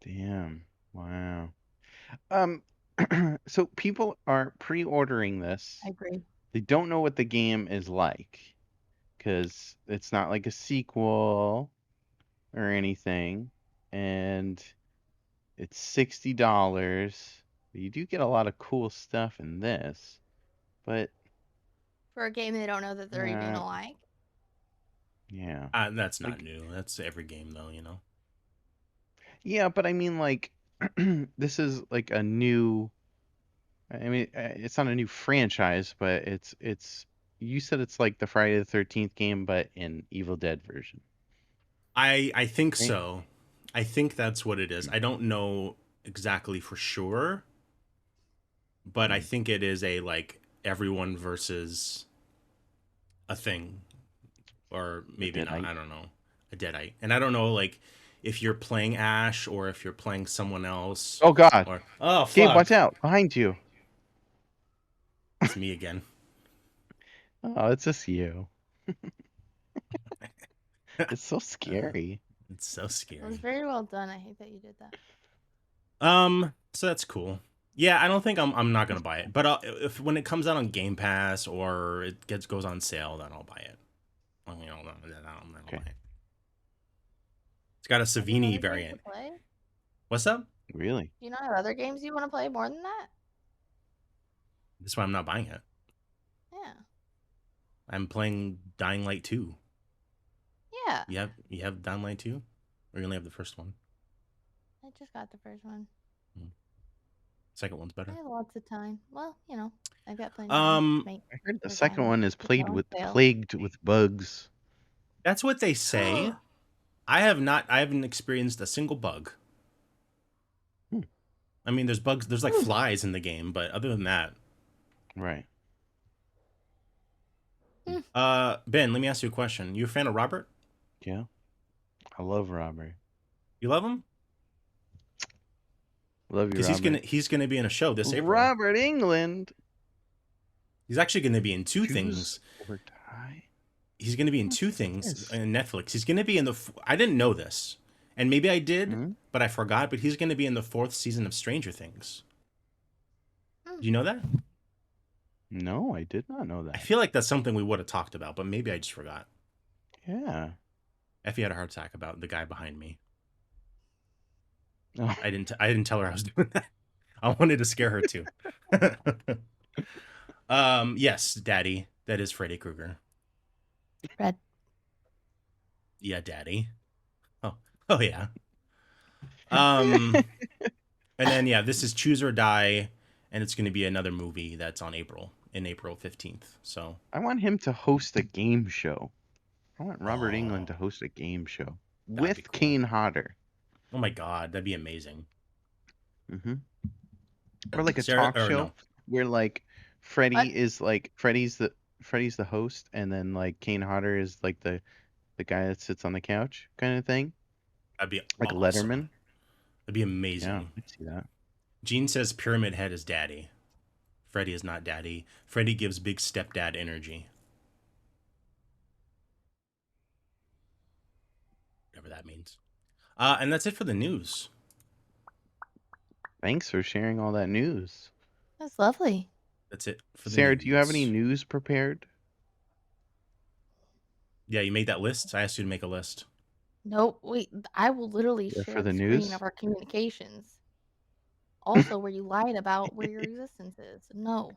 A: Damn. Wow. So people are pre-ordering this.
C: I agree.
A: They don't know what the game is like because it's not like a sequel or anything, and it's $60. You do get a lot of cool stuff in this, but
C: For a game they don't know that they're even gonna like.
A: Yeah.
B: That's not new. That's every game, though, you know?
A: Yeah, but I mean, like, this is like a new... I mean, it's not a new franchise, but it's... You said it's like the Friday the 13th game, but in Evil Dead version.
B: I think so. I think that's what it is. I don't know exactly for sure, but I think it is a, like, everyone versus a thing. Or maybe not. I don't know. A Deadite. And I don't know, like, if you're playing Ash or if you're playing someone else.
A: Oh, God.
B: Oh, fuck.
A: Gabe, watch out. Behind you.
B: It's me again.
A: Oh, it's just you. It's so scary.
B: It's so scary.
C: It was very well done. I hate that you did that.
B: So that's cool. Yeah, I don't think I'm not gonna buy it, but if when it comes out on Game Pass or it goes on sale, then I'll buy it. I'll buy it. It's got a Savini variant. What's up?
A: Really?
C: Do you not have other games you want to play more than that?
B: That's why I'm not buying it.
C: Yeah.
B: I'm playing Dying Light 2.
C: Yeah.
B: You have Dying Light 2? Or you only have the first one?
C: I just got the first one.
B: Second one's better.
C: I have lots of time. Well, you know, I've got plenty.
A: I heard the second one is plagued with bugs.
B: That's what they say. I haven't experienced a single bug. I mean, there's bugs. There's like flies in the game, but other than that,
A: right.
B: Ben, let me ask you a question. You a fan of Robert?
A: Yeah, I love Robert.
B: You love him?
A: Love you,
B: because he's gonna be in a show this April.
A: Robert England.
B: He's actually gonna be in two things. He's gonna be in two things on Netflix. He's gonna be in the. I didn't know this, and maybe I did, but I forgot. But he's gonna be in the 4th season of Stranger Things. Do you know that?
A: No, I did not know that.
B: I feel like that's something we would have talked about, but maybe I just forgot.
A: Yeah.
B: Effie had a heart attack about the guy behind me.
A: Oh.
B: I didn't tell her I was doing that. I wanted to scare her too. Yes, Daddy, that is Freddy Krueger.
C: Red.
B: Yeah, Daddy. Oh yeah. And then yeah, this is Choose or Die, and it's going to be another movie that's on April 15th. So
A: I want him to host a game show. I want Robert England to host a game show with cool. Kane Hodder.
B: Oh my God, that'd be amazing.
A: Or like a talk show where like Freddy's the host, and then like Kane Hodder is like the guy that sits on the couch kind of thing.
B: That'd be
A: like
B: awesome.
A: Letterman.
B: That'd be amazing.
A: Yeah, I'd see that.
B: Gene says Pyramid Head is daddy. Freddy is not daddy. Freddy gives big stepdad energy. Whatever that means. And that's it for the news.
A: Thanks for sharing all that news.
C: That's lovely.
B: That's it for the
A: Sarah,
B: news.
A: do you have any news prepared?
B: Yeah, you made that list? I asked you to make a list.
C: Nope. Wait, I will literally
A: Yeah,
C: share
A: for the
C: the screen
A: news?
C: of our communications. Also, where you lied about where your existence is. No.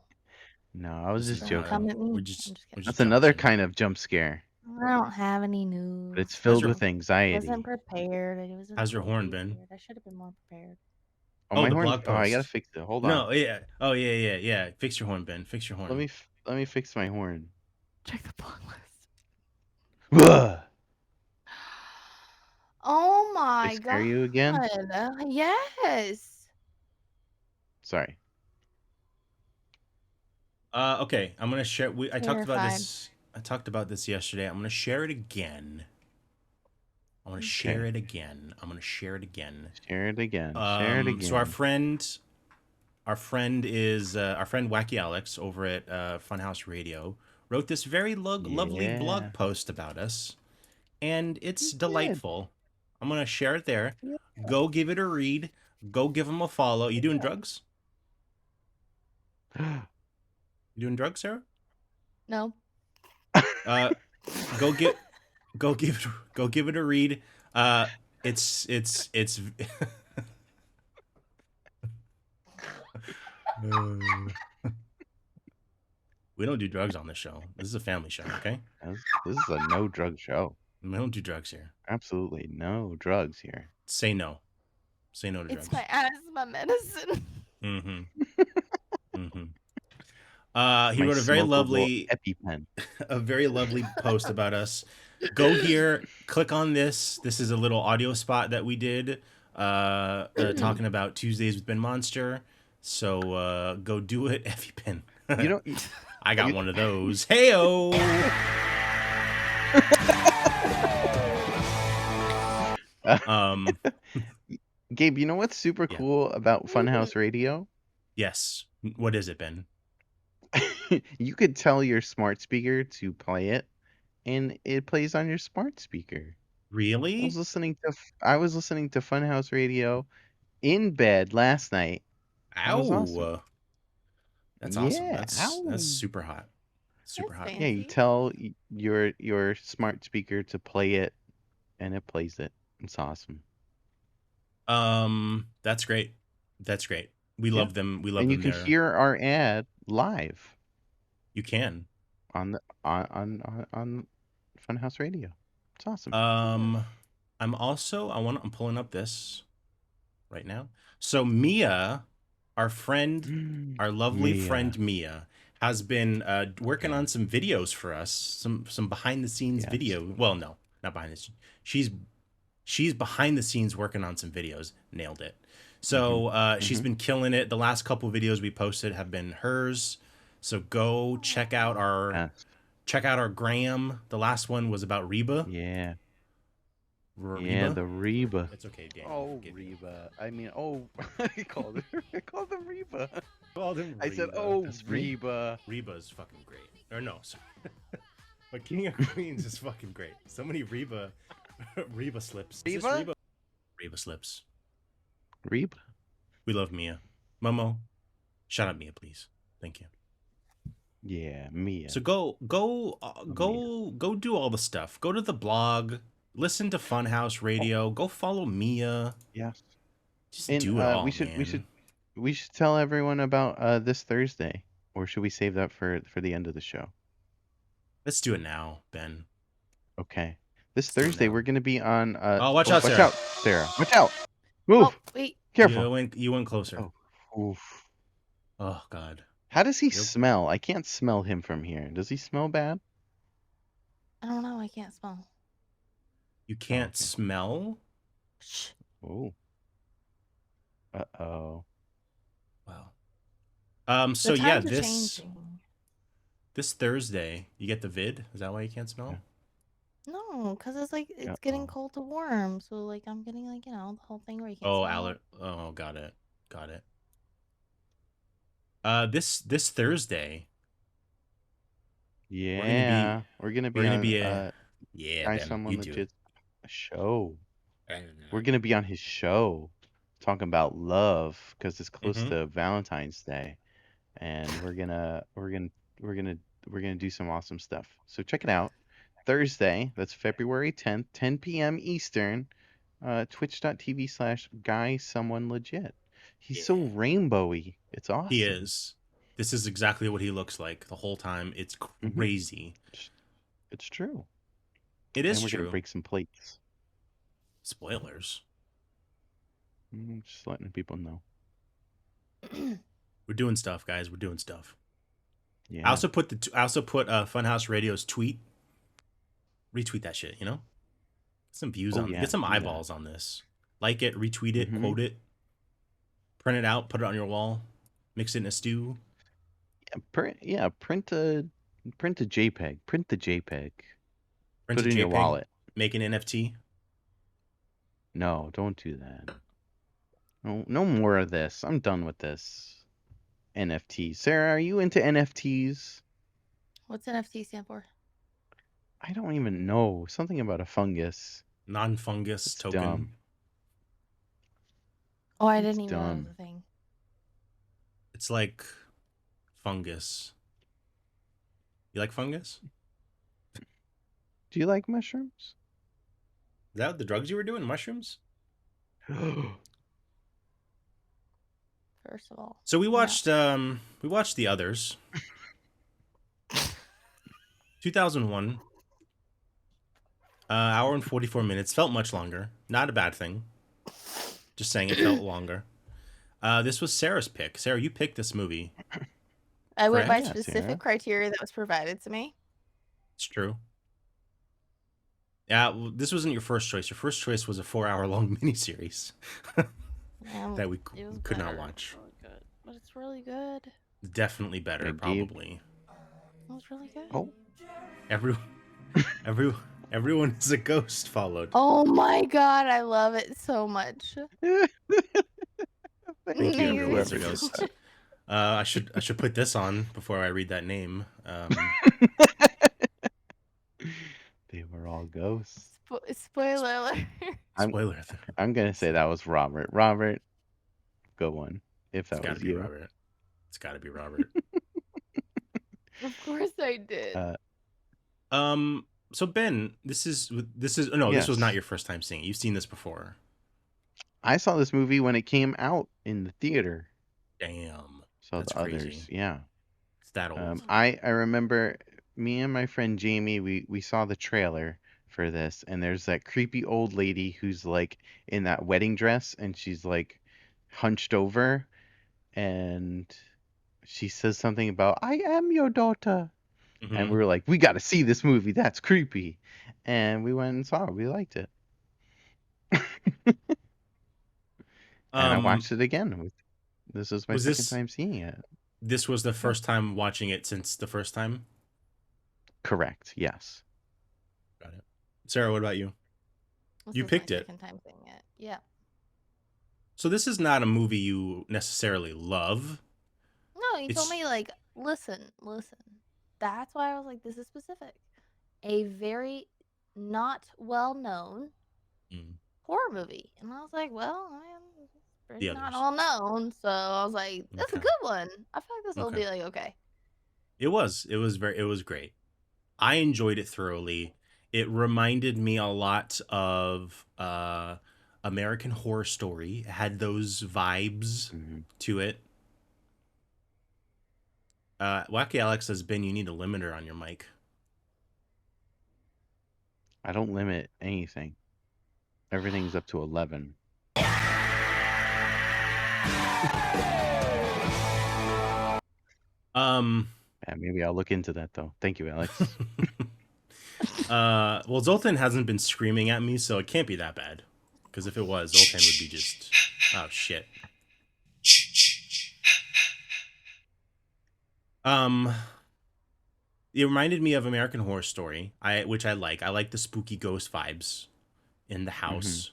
A: No, I was just
C: Don't
A: joking.
C: come at me.
B: We're
C: I'm
B: just
C: kidding.
A: That's another kind of jump scare.
C: I don't have any
A: But
C: news.
A: it's filled
B: your-
A: with
C: I
A: anxiety.
C: wasn't prepared. I wasn't
B: How's your horn
C: fully
B: been?
C: prepared. I should have been more prepared.
A: Oh, my
B: the
A: horn's...
B: blog post.
A: Oh, I gotta fix it. Hold on.
B: No, yeah. Oh, yeah. Fix your horn, Ben. Fix your horn.
A: Let me fix my horn.
C: Check the blog list.
A: Ugh.
C: Oh my
A: scare
C: god.
A: you again?
C: Yes.
A: Sorry.
B: Okay, I'm gonna share. I talked about
C: Terrified.
B: this. I talked about this yesterday. I'm gonna share it again. I'm gonna share it again. I'm gonna share it again.
A: Share it again. Share it again.
B: So our friend is our friend Wacky Alex over at Funhouse Radio wrote this very lovely blog post about us, and it's delightful. I'm gonna share it there.
A: Yeah.
B: Go give it a read. Go give him a follow. You doing drugs? You doing drugs, Sarah?
C: No.
B: Go give it a read. It's we don't do drugs on this show. This is a family show, okay?
A: This is a no drug show.
B: We don't do drugs here.
A: Absolutely no drugs here.
B: Say no. Say no to drugs.
C: It's my asthma medicine.
B: He wrote a very lovely
A: EpiPen.
B: a very lovely post about us. Go here, click on this. This is a little audio spot that we did talking about Tuesdays with Ben Monster. So go do it, EpiPen.
A: You don't
B: I got one of those. Heyo.
A: Gabe, you know what's super cool about Funhouse Radio?
B: Yes. What is it, Ben?
A: You could tell your smart speaker to play it, and it plays on your smart speaker.
B: Really?
A: I was listening to Funhouse Radio in bed last night.
B: Ow.
A: That was awesome.
B: That's awesome. That's super hot. Super hot.
A: Yeah, you tell your smart speaker to play it, and it plays it. It's awesome.
B: That's great. That's great. We love them. We love
A: and
B: them.
A: You can hear our ad live.
B: You can
A: on the on Funhouse Radio. It's awesome.
B: I'm pulling up this right now. So Mia, our friend, our lovely friend Mia, has been working on some videos for us. Some behind the scenes video. Well, no, not behind the scenes. She's behind the scenes working on some videos. Nailed it. So she's been killing it. The last couple of videos we posted have been hers. So go check out our Graham. The last one was about Reba.
A: Yeah.
B: Reba?
A: Yeah, the Reba.
B: It's okay, Dan.
A: Oh, Reba. I mean, I called him Reba. I said, oh, Reba.
B: Reba's fucking great. Or no, sorry. But King of Queens is fucking great. So many Reba slips.
A: Reba?
B: Reba slips.
A: Reba.
B: We love Mia. Momo, shout out Mia, please. Thank you.
A: Yeah, Mia.
B: So go do all the stuff. Go to the blog. Listen to Funhouse Radio. Go follow Mia.
A: Yes.
B: Just do it all,
A: we should tell everyone about this Thursday, or should we save that for the end of the show?
B: Let's do it now, Ben.
A: Okay. This Thursday we're going to be on.
B: Watch out, Sarah.
A: Sarah. Watch out. Move.
C: Oh, wait.
B: Careful. You went closer.
A: Oh. Oof.
B: Oh God.
A: How does he smell? I can't smell him from here. Does he smell bad?
C: I don't know. I can't smell.
B: You can't smell?
C: Shh.
A: Oh. Uh-oh.
B: Wow. So yeah, this
C: this
B: Thursday, you get the vid? Is that why you can't smell?
C: No, because it's getting cold to warm. So I'm getting the whole thing where you can't smell.
B: Oh, got it. This Thursday.
A: Yeah, we're gonna be on
B: yeah,
A: Guy
B: Ben, you
A: Someone
B: do it.
A: Legit show. We're gonna be on his show talking about love because it's close to Valentine's Day, and we're gonna do some awesome stuff. So check it out. Thursday, that's February 10th, 10 p.m. Eastern, twitch.tv/Guy Someone Legit. He's so rainbowy. It's awesome.
B: He is. This is exactly what he looks like the whole time. It's crazy.
A: It's true.
B: It is
A: and we're
B: true.
A: Gonna break some plates.
B: Spoilers.
A: Just letting people know.
B: We're doing stuff, guys. We're doing stuff.
A: Yeah.
B: I also put Funhouse Radio's tweet. Retweet that shit. You know, get some views on. Get some eyeballs on this. Like it, retweet it, quote it, print it out, put it on your wall, mix it in a stew.
A: Yeah, print a JPEG. Print the JPEG.
B: Print
A: put it in your wallet.
B: Make an NFT.
A: No, don't do that. No more of this. I'm done with this. NFTs. Sarah, are you into NFTs?
C: What's NFT stand for?
A: I don't even know. Something about a fungus.
B: Non-fungus token.
A: Dumb.
C: Oh, I didn't even know that was a thing.
B: It's like fungus. You like fungus?
A: Do you like mushrooms?
B: Is that the drugs you were doing? Mushrooms?
C: First of all.
B: So we watched The Others. 2001. Hour and 44 minutes. Felt much longer. Not a bad thing. Just saying it felt longer. This was Sarah's pick. Sarah, you picked this movie.
C: I went by specific criteria that was provided to me.
B: It's true. Yeah, well, this wasn't your first choice. Your first choice was a 4-hour-long miniseries that we could not watch.
C: But it's really good.
B: Definitely better, probably.
C: It was really good.
A: Oh.
B: Everyone is a ghost followed.
C: Oh my god, I love it so much.
B: Thank you, everyone is a ghost. I should put this on before I read that name.
A: They were all ghosts.
C: Spoiler alert.
B: Spoiler.
A: I'm gonna say that was Robert. Robert, go on. If that was you,
B: Robert. It's got to be Robert.
C: Of course I did.
B: So Ben, this was not your first time seeing it. You've seen this before.
A: I saw this movie when it came out in the theater.
B: Damn.
A: So that's the crazy. Others, yeah.
B: It's that old.
A: I remember me and my friend Jamie, we saw the trailer for this, and there's that creepy old lady who's like in that wedding dress, and she's like hunched over, and she says something about "I am your daughter," and we were like, "We got to see this movie. That's creepy," and we went and saw it. We liked it, and I watched it again. This was my second time seeing it.
B: This was the first time watching it since the first time?
A: Correct. Yes.
B: Got it. Sarah, what about you? You picked it.
C: Second time seeing it. Yeah.
B: So this is not a movie you necessarily love.
C: No, you told me like, listen. That's why I was like, this is specific. A very not well-known horror movie. And I was like, well, it's pretty not all known. So I was like, that's a good one. I feel like this will be like, okay.
B: It was great. I enjoyed it thoroughly. It reminded me a lot of American Horror Story. It had those vibes to it. Wacky Alex says, Ben, you need a limiter on your mic.
A: I don't limit anything. Everything's up to 11. Yeah, maybe I'll look into that though. Thank you, Alex.
B: Well, Zoltan hasn't been screaming at me, so it can't be that bad. Because if it was, Zoltan would be just, oh shit. It reminded me of American Horror Story, which I like. I like the spooky ghost vibes in the house.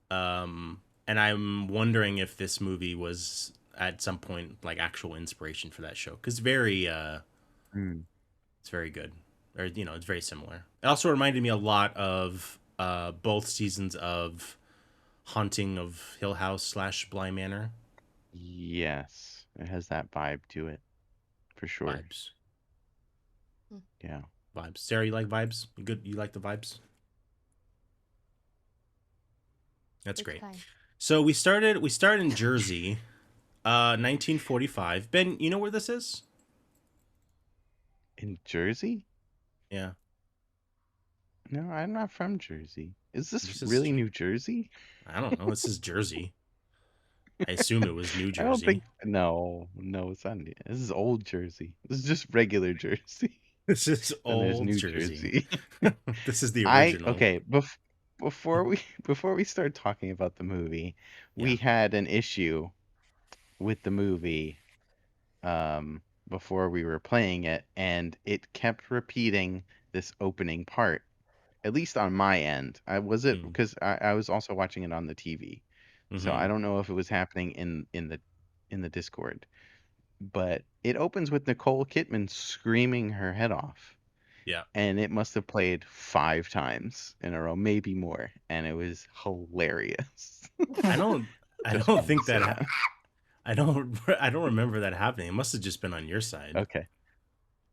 B: And I'm wondering if this movie was at some point like actual inspiration for that show because very it's very good, or it's very similar. It also reminded me a lot of both seasons of Haunting of Hill House / Bly Manor.
A: Yes, it has that vibe to it, for sure.
B: Vibes.
A: Yeah.
B: Vibes. Sarah, you like vibes? You good? You like the vibes? That's great. So we started in Jersey, 1945. Ben, you know where this is?
A: In Jersey?
B: Yeah.
A: No, I'm not from Jersey. Is this really New Jersey?
B: I don't know. This is Jersey. I assume it was New Jersey.
A: I don't think. No, it's not. This is old Jersey. This is just regular Jersey.
B: This is
A: and there's
B: old
A: New
B: Jersey. This is the
A: original.
B: original.
A: Before we start talking about the movie, we had an issue with the movie before we were playing it, and it kept repeating this opening part, at least on my end. Because I was also watching it on the TV, so I don't know if it was happening in the Discord, but it opens with Nicole Kidman screaming her head off.
B: Yeah.
A: And it must have played 5 times in a row, maybe more, and it was hilarious.
B: I don't think that I don't remember that happening. It must have just been on your side.
A: Okay.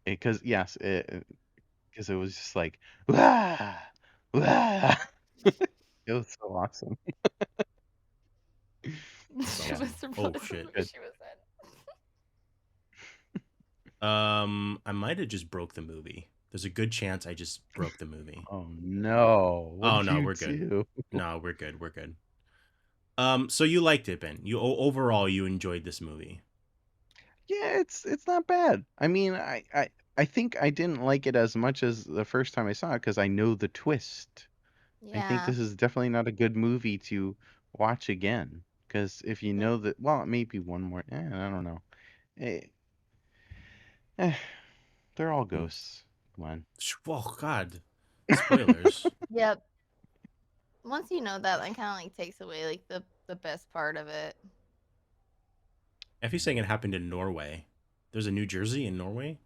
A: Because it was just like, wah, wah. It was so awesome.
B: Oh shit. I might have just broke the movie. There's a good chance I just broke the movie.
A: Oh no.
B: We're good. No, we're good. We're good. So you liked it, Ben. Overall you enjoyed this movie.
A: Yeah, it's not bad. I mean, I think I didn't like it as much as the first time I saw it because I know the twist. I think this is definitely not a good movie to watch again. Because if you know that, well, maybe one more. I don't know. They're all ghosts, Glenn.
B: Oh God, spoilers.
C: Yep. Once you know that kind of like takes away like the best part of it.
B: If you're saying it happened in Norway, there's a New Jersey in Norway.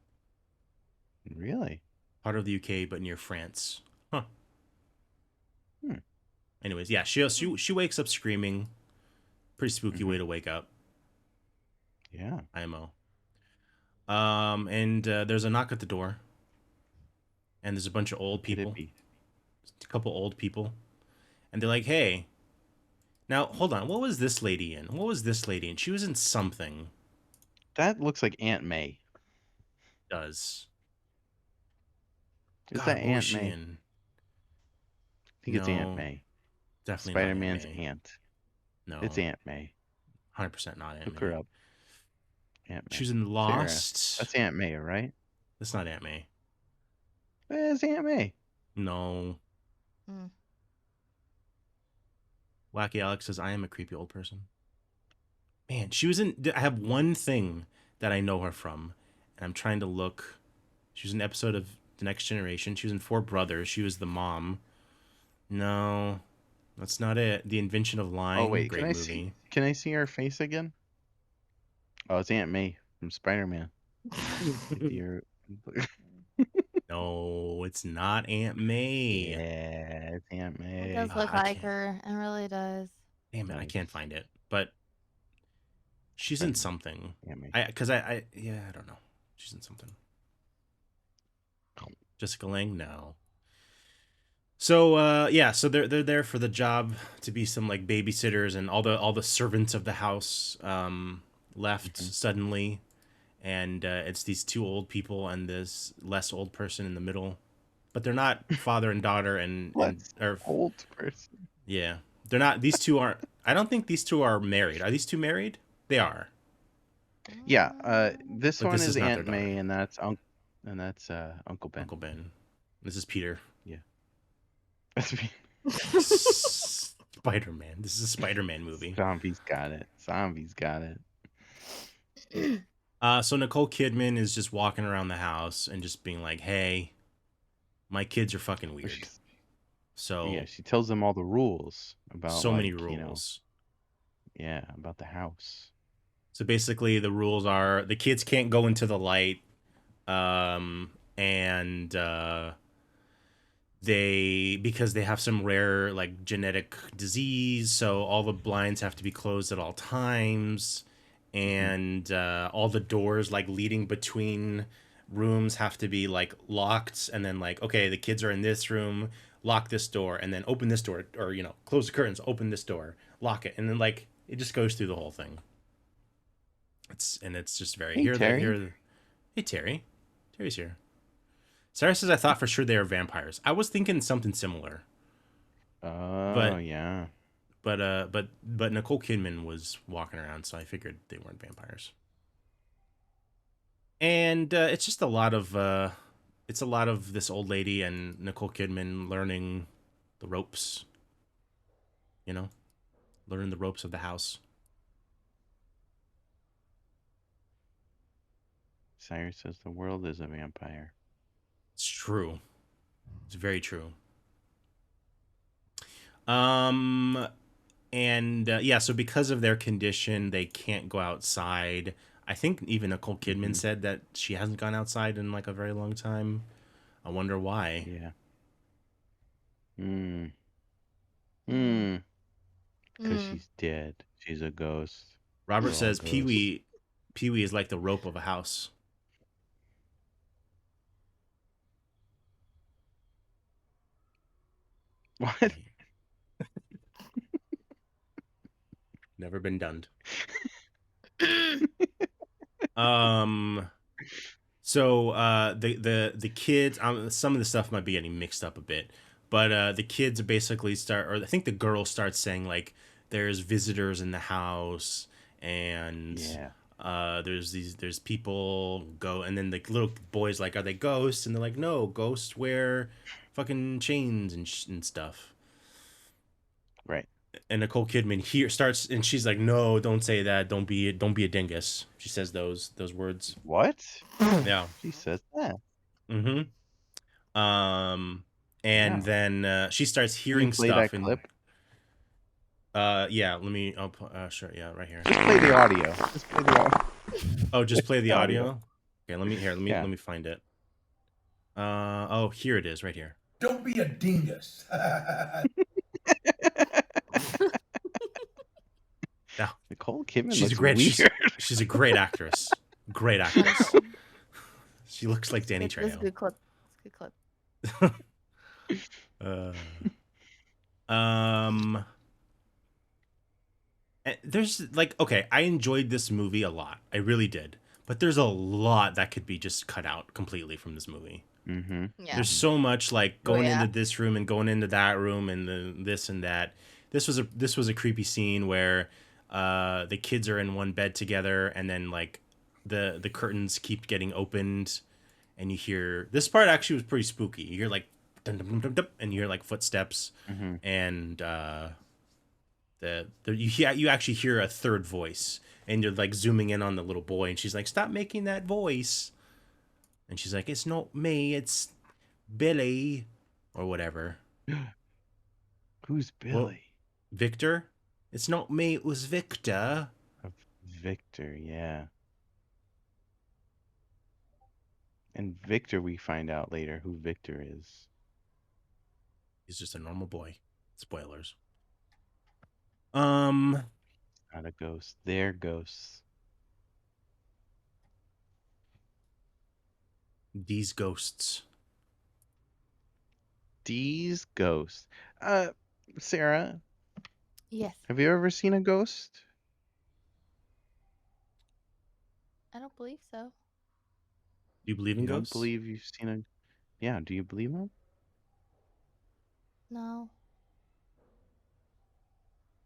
A: Really?
B: Part of the UK, but near France. Huh. Anyways, yeah, she wakes up screaming. Pretty spooky way to wake up.
A: Yeah.
B: IMO. And there's a knock at the door. And there's a bunch of old people. A couple old people. And they're like, hey. Now, hold on. What was this lady in? She was in something.
A: That looks like Aunt May.
B: Does.
A: Is that Aunt May? I think it's Aunt May.
B: Definitely
A: Spider-Man's
B: not Aunt May.
A: aunt.
B: No.
A: It's Aunt May.
B: 100% not Aunt May.
A: Look her up. Aunt May.
B: She was in Lost.
A: Sarah. That's Aunt May, right?
B: That's not Aunt May.
A: It's Aunt May.
B: No. Wacky Alex says, I am a creepy old person. Man, she was in... I have one thing that I know her from, and I'm trying to look. She was in an episode of The Next Generation. She was in 4 Brothers. She was the mom. No, that's not it. The Invention of Lying.
A: Oh, wait.
B: Great movie.
A: Can I see her face again? Oh, it's Aunt May from Spider-Man.
B: No, it's not Aunt May.
A: Yeah, it's Aunt May.
C: It does look like her. It really does.
B: Damn it, I can't find it. But she's in something. I don't know. She's in something. Jessica Lange? No. So so they're there for the job to be some like babysitters, and all the servants of the house left suddenly, and it's these 2 old people and this less old person in the middle, but they're not father and daughter or
A: old person.
B: Yeah, they're not. These 2 aren't. I don't think these 2 are married. Are these 2 married? They are.
A: Yeah. This one is Aunt May, and that's Uncle Ben.
B: Uncle Ben. This is Peter.
A: Yeah.
B: Spider-Man. This is a Spider-Man movie.
A: Zombies got it.
B: So Nicole Kidman is just walking around the house and just being like, hey, my kids are fucking weird. So
A: she tells them all the rules about
B: so many rules.
A: Yeah, about the house.
B: So basically, the rules are the kids can't go into the light, and because they have some rare like genetic disease, so all the blinds have to be closed at all times, and all the doors like leading between rooms have to be like locked, and then like, okay, the kids are in this room, lock this door, and then open this door, or close the curtains, open this door, lock it, and then like it just goes through the whole thing. It's just very
A: Hey, Terry.
B: Hey, Terry. Terry's here. Sarah says, I thought for sure they were vampires. I was thinking something similar.
A: Oh, yeah.
B: But Nicole Kidman was walking around, so I figured they weren't vampires. And it's just a lot of this old lady and Nicole Kidman learning the ropes. Learning the ropes of the house.
A: Cyrus says the world is a vampire.
B: It's true. It's very true. So because of their condition, they can't go outside. I think even Nicole Kidman said that she hasn't gone outside in like a very long time. I wonder why.
A: Yeah. Because she's dead. She's a ghost.
B: Robert says Pee-wee is like the rope of a house.
A: What?
B: Never been done. So the kids, some of the stuff might be getting mixed up a bit, but the kids basically start, or I think the girl starts saying like there's visitors in the house, and there's people go, and then the little boys like, are they ghosts? And they're like, no, ghosts wear fucking chains and stuff.
A: Right.
B: And Nicole Kidman starts, and she's like, no, don't say that. Don't be a dingus. She says those words.
A: What?
B: Yeah.
A: She says that.
B: Mm-hmm. And then she starts hearing
A: play
B: stuff.
A: That clip?
B: Yeah. Let me. Sure. Yeah, right here.
A: Just play the audio. Just play the audio.
B: Oh, just play the audio. Okay. Let me find it. Oh, here it is, right here.
D: Don't be a dingus.
B: Now,
A: Nicole Kidman
B: she's
A: looks
B: weird. She's a great actress. Great actress. She looks like Danny Trejo.
C: That's a good clip. That's a good clip.
B: There's like, okay, I enjoyed this movie a lot. I really did. But there's a lot that could be just cut out completely from this movie.
A: Mm-hmm.
C: Yeah.
B: There's so much like going into this room and going into that room and this and that. This was a creepy scene where the kids are in one bed together, and then like the curtains keep getting opened, and you hear, this part actually was pretty spooky. You hear like dun, dun, dun, dun, dun, and you hear like footsteps, and you actually hear a third voice, and you're like zooming in on the little boy, and she's like, stop making that voice, and she's like, it's not me, it's Billy, or whatever.
A: Who's Billy?
B: Well, Victor? It's not me, it was Victor.
A: Victor, yeah. And Victor, we find out later who Victor is.
B: He's just a normal boy. Spoilers.
A: Not a ghost. They're ghosts.
B: These ghosts.
A: These ghosts. Sarah?
C: Yes.
A: Have you ever seen a ghost?
C: I don't believe so.
B: Do you believe in ghosts?
A: Don't believe you've seen a... Yeah, do you believe them?
C: No.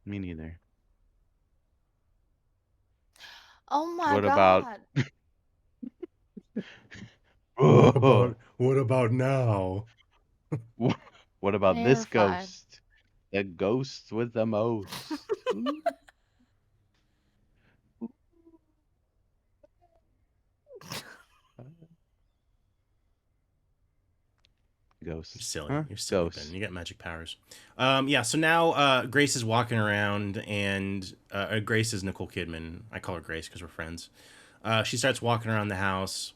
A: Me neither.
C: Oh my
A: What
C: god.
B: What about now?
A: What about this
C: Terrified.
A: ghost? The ghost with the most. ghosts.
B: You're silly.
A: Huh?
B: You're silly,
A: Ghosts.
B: Ben. You got magic powers. Yeah. So now Grace is walking around, and Grace is Nicole Kidman. I call her Grace because we're friends. She starts walking around the house,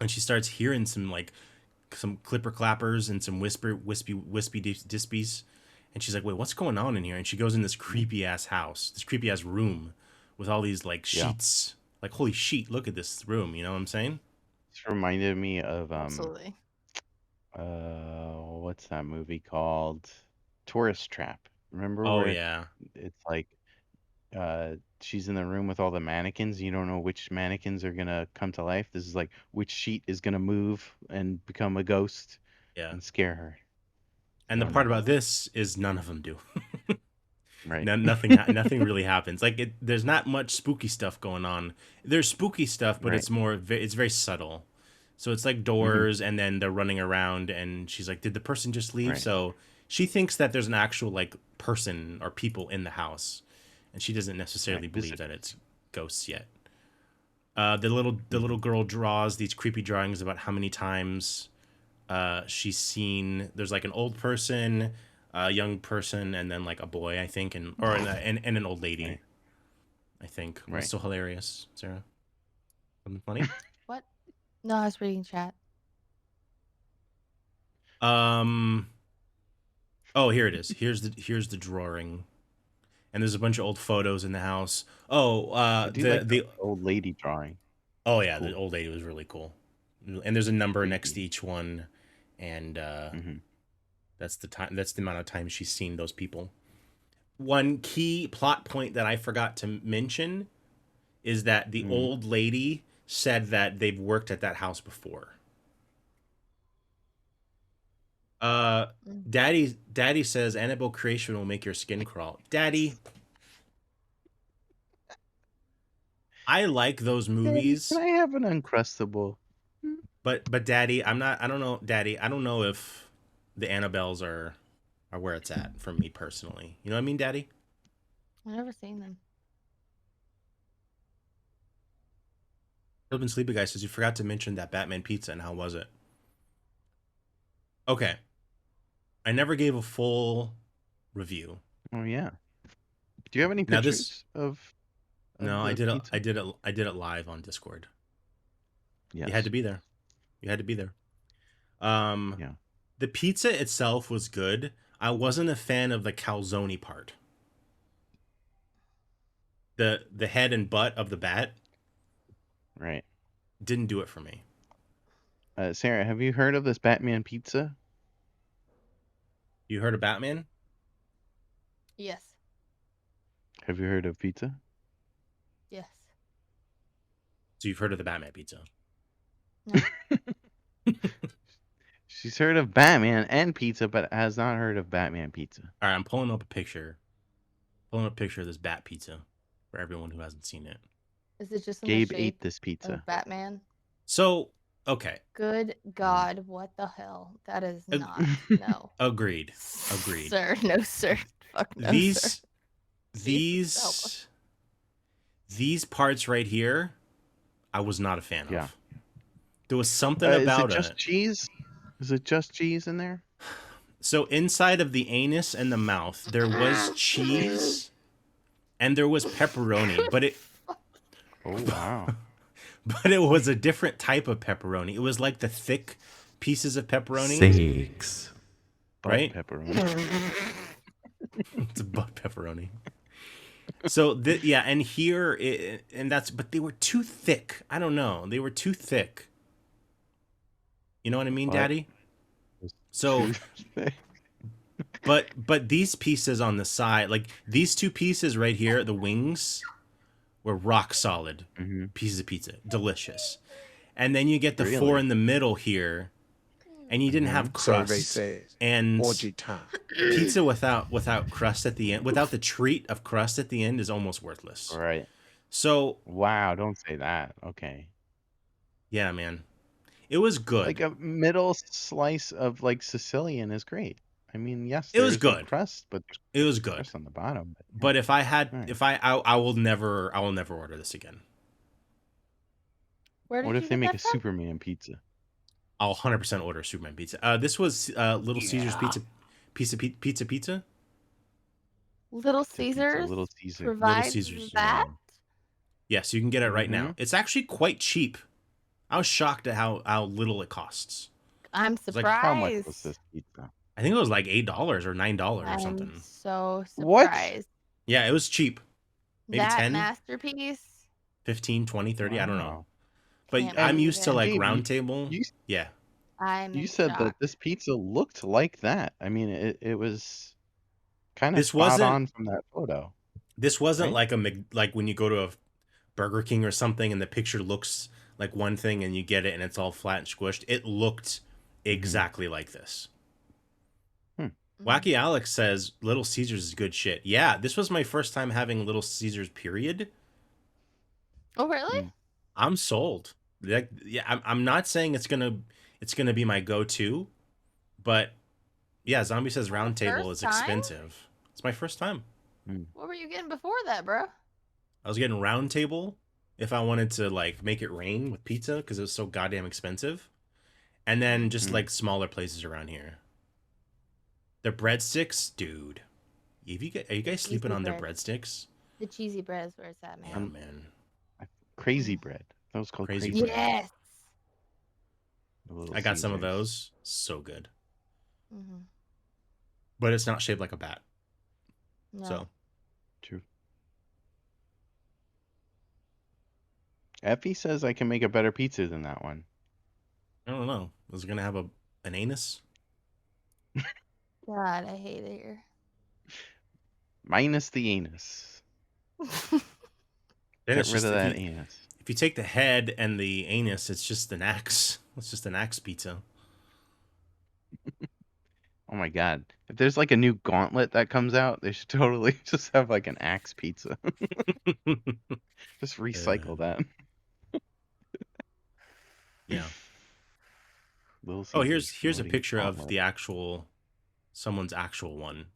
B: and she starts hearing some clipper clappers and some wispy dispies. And she's like, "Wait, what's going on in here?" And she goes in this creepy ass house, this creepy ass room with all these like sheets. Like, holy sheet, look at this room. You know what I'm saying?
A: This reminded me of
C: Absolutely.
A: what's that movie called? Tourist Trap. Remember
B: Oh
A: where
B: yeah.
A: it's like she's in the room with all the mannequins. You don't know which mannequins are gonna come to life. This is like which sheet is gonna move and become a ghost and scare her.
B: And the part about this is none of them do.
A: Right.
B: Nothing really happens. Like there's not much spooky stuff going on. There's spooky stuff, but it's very subtle. So it's like doors, and then they're running around, and she's like, "Did the person just leave?"
A: Right.
B: So she thinks that there's an actual like person or people in the house, and she doesn't necessarily believe that it's ghosts yet. The little girl draws these creepy drawings about how many times she's seen. There's like an old person, a young person, and then like a boy, I think, and an old lady, I think.
A: Right.
B: What's so hilarious, Sarah? Something funny?
C: What? No, I was reading chat.
B: Oh, here it is. Here's the drawing, and there's a bunch of old photos in the house. Oh,
A: the old lady drawing.
B: Oh yeah, cool. The old lady was really cool, and there's a number next to each one, and that's the time. That's the amount of time she's seen those people. One key plot point that I forgot to mention is that the old lady said that they've worked at that house before. Daddy says Annabelle creation will make your skin crawl. Daddy, I like those movies.
A: Can I have an Uncrustable?
B: But Daddy, I don't know, Daddy, I don't know if the Annabelles are where it's at for me personally. You know what I mean, Daddy?
C: I've never seen them.
B: Urban Sleepy Guy says you forgot to mention that Batman pizza, and how was it? Okay. I never gave a full review.
A: Oh yeah. Do you have any pictures of
B: No, I
A: the
B: did
A: pizza?
B: I did it live on Discord.
A: Yes.
B: You had to be there. Yeah. The pizza itself was good. I wasn't a fan of the calzone part. The head and butt of the bat.
A: Right.
B: Didn't do it for me.
A: Sarah, have you heard of this Batman pizza?
B: You heard of Batman?
C: Yes.
A: Have you heard of pizza?
C: Yes.
B: So you've heard of the Batman pizza?
C: No.
A: She's heard of Batman and pizza, but has not heard of Batman pizza.
B: All right, I'm pulling up a picture. Pulling up a picture of this bat pizza for everyone who hasn't seen it.
C: Is it just in
A: Gabe
C: the shape
A: ate this pizza.
C: of Batman?
B: So, okay.
C: Good God, what the hell? That is not. No.
B: Agreed.
C: Sir, no, sir. Fuck no, sir.
B: These parts right here, I was not a fan of. There was something about
A: it. Is it just cheese? Is it just cheese in there?
B: So inside of the anus and the mouth, there was cheese and there was pepperoni, but it...
A: Oh, wow.
B: But it was a different type of pepperoni. It was like the thick pieces of pepperoni.
G: Steaks.
B: Right?
A: Butt pepperoni.
B: It's a butt pepperoni. So, yeah, and here, but they were too thick. I don't know. They were too thick. You know what I mean, Daddy? So, but these pieces on the side, like these two pieces right here, the wings, were rock solid pieces of pizza. Delicious. And then you get the four in the middle here, and you didn't have crust. And pizza without crust at the end, without the treat of crust at the end, is almost worthless.
A: Right.
B: So
A: wow, don't say that. Okay.
B: Yeah, man. It was good.
A: Like a middle slice of like Sicilian is great. I mean, yes,
B: it was good.
A: Crust, but
B: it was good
A: crust on the bottom.
B: But if I had, I will never order this again.
C: Where did
A: what
C: you
A: if they
C: get
A: make
C: that
A: a
C: from?
A: Superman pizza?
B: I'll 100% order Superman pizza. This was Little Caesars pizza.
C: Little Caesars
A: Little Caesar.
C: provides
B: Little Caesars,
C: that.
B: Yes, you can get it right now. It's actually quite cheap. I was shocked at how little it costs.
C: I'm surprised.
A: Like, how much was this pizza?
B: I think it was like $8 or $9 or something.
C: I'm so surprised.
A: What?
B: Yeah, it was cheap. Maybe
C: that
B: 10?
C: masterpiece?
B: 15, 20, 30,
A: wow.
B: I don't know. But
C: Can't
B: I'm
C: believe
B: used to
C: it.
B: like
A: Dave,
B: Round Table. Yeah.
A: You said that this pizza looked like that. I mean, it was kind of spot on from that photo.
B: This wasn't
A: right?
B: like when you go to a Burger King or something and the picture looks like one thing and you get it and it's all flat and squished. It looked exactly like this. Wacky Alex says Little Caesars is good shit. Yeah, this was my first time having Little Caesars, period.
C: Oh, really?
B: I'm sold. Like, yeah, I'm not saying it's gonna be my go-to, but yeah, Zombie says Round Table is expensive. It's my first time.
C: What were you getting before that, bro?
B: I was getting Round Table if I wanted to like make it rain with pizza because it was so goddamn expensive, and then just like smaller places around here. The breadsticks, dude. Are you guys sleeping on their breadsticks?
C: The cheesy bread is where it's at, man.
B: Yeah, man.
A: Crazy bread. That was called crazy
B: bread.
C: Yes.
B: I got some of those. So good.
C: Mm-hmm.
B: But it's not shaped like a bat.
C: No.
B: So.
A: True. Effie says I can make a better pizza than that one.
B: I don't know. Was it gonna have an anus?
C: God, I hate it here.
A: Minus the anus.
B: Then
A: Get rid of that anus.
B: If you take the head and the anus, it's just an axe. It's just an axe pizza.
A: Oh my god. If there's like a new gauntlet that comes out, they should totally just have like an axe pizza. Just recycle that.
B: Yeah.
A: Oh,
B: here's a picture of the someone's actual one.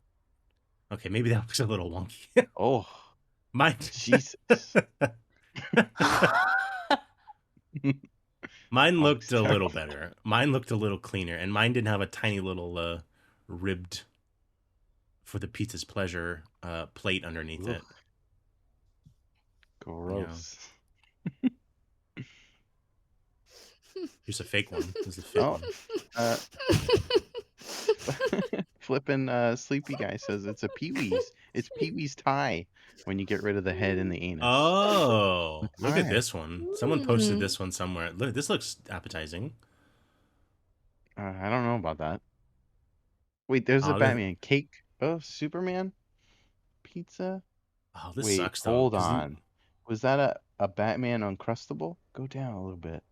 B: Okay, maybe that looks a little wonky.
A: Oh.
B: Mine.
A: Jesus.
B: Mine looked a little better. Mine looked a little cleaner, and mine didn't have a tiny little ribbed for the pizza's pleasure plate underneath it.
A: Gross.
B: Yeah. Here's a fake one. This is a fake one.
A: Flippin' Sleepy Guy says it's a Pee-wee's. It's Pee-wee's tie when you get rid of the head and the anus.
B: Oh, look at this one. Someone posted this one somewhere. Look, this looks appetizing.
A: I don't know about that. Wait, there's a Batman cake. Oh, Superman pizza.
B: Oh, this
A: Wait,
B: sucks though.
A: Hold on. Was that a Batman Uncrustable? Go down a little bit.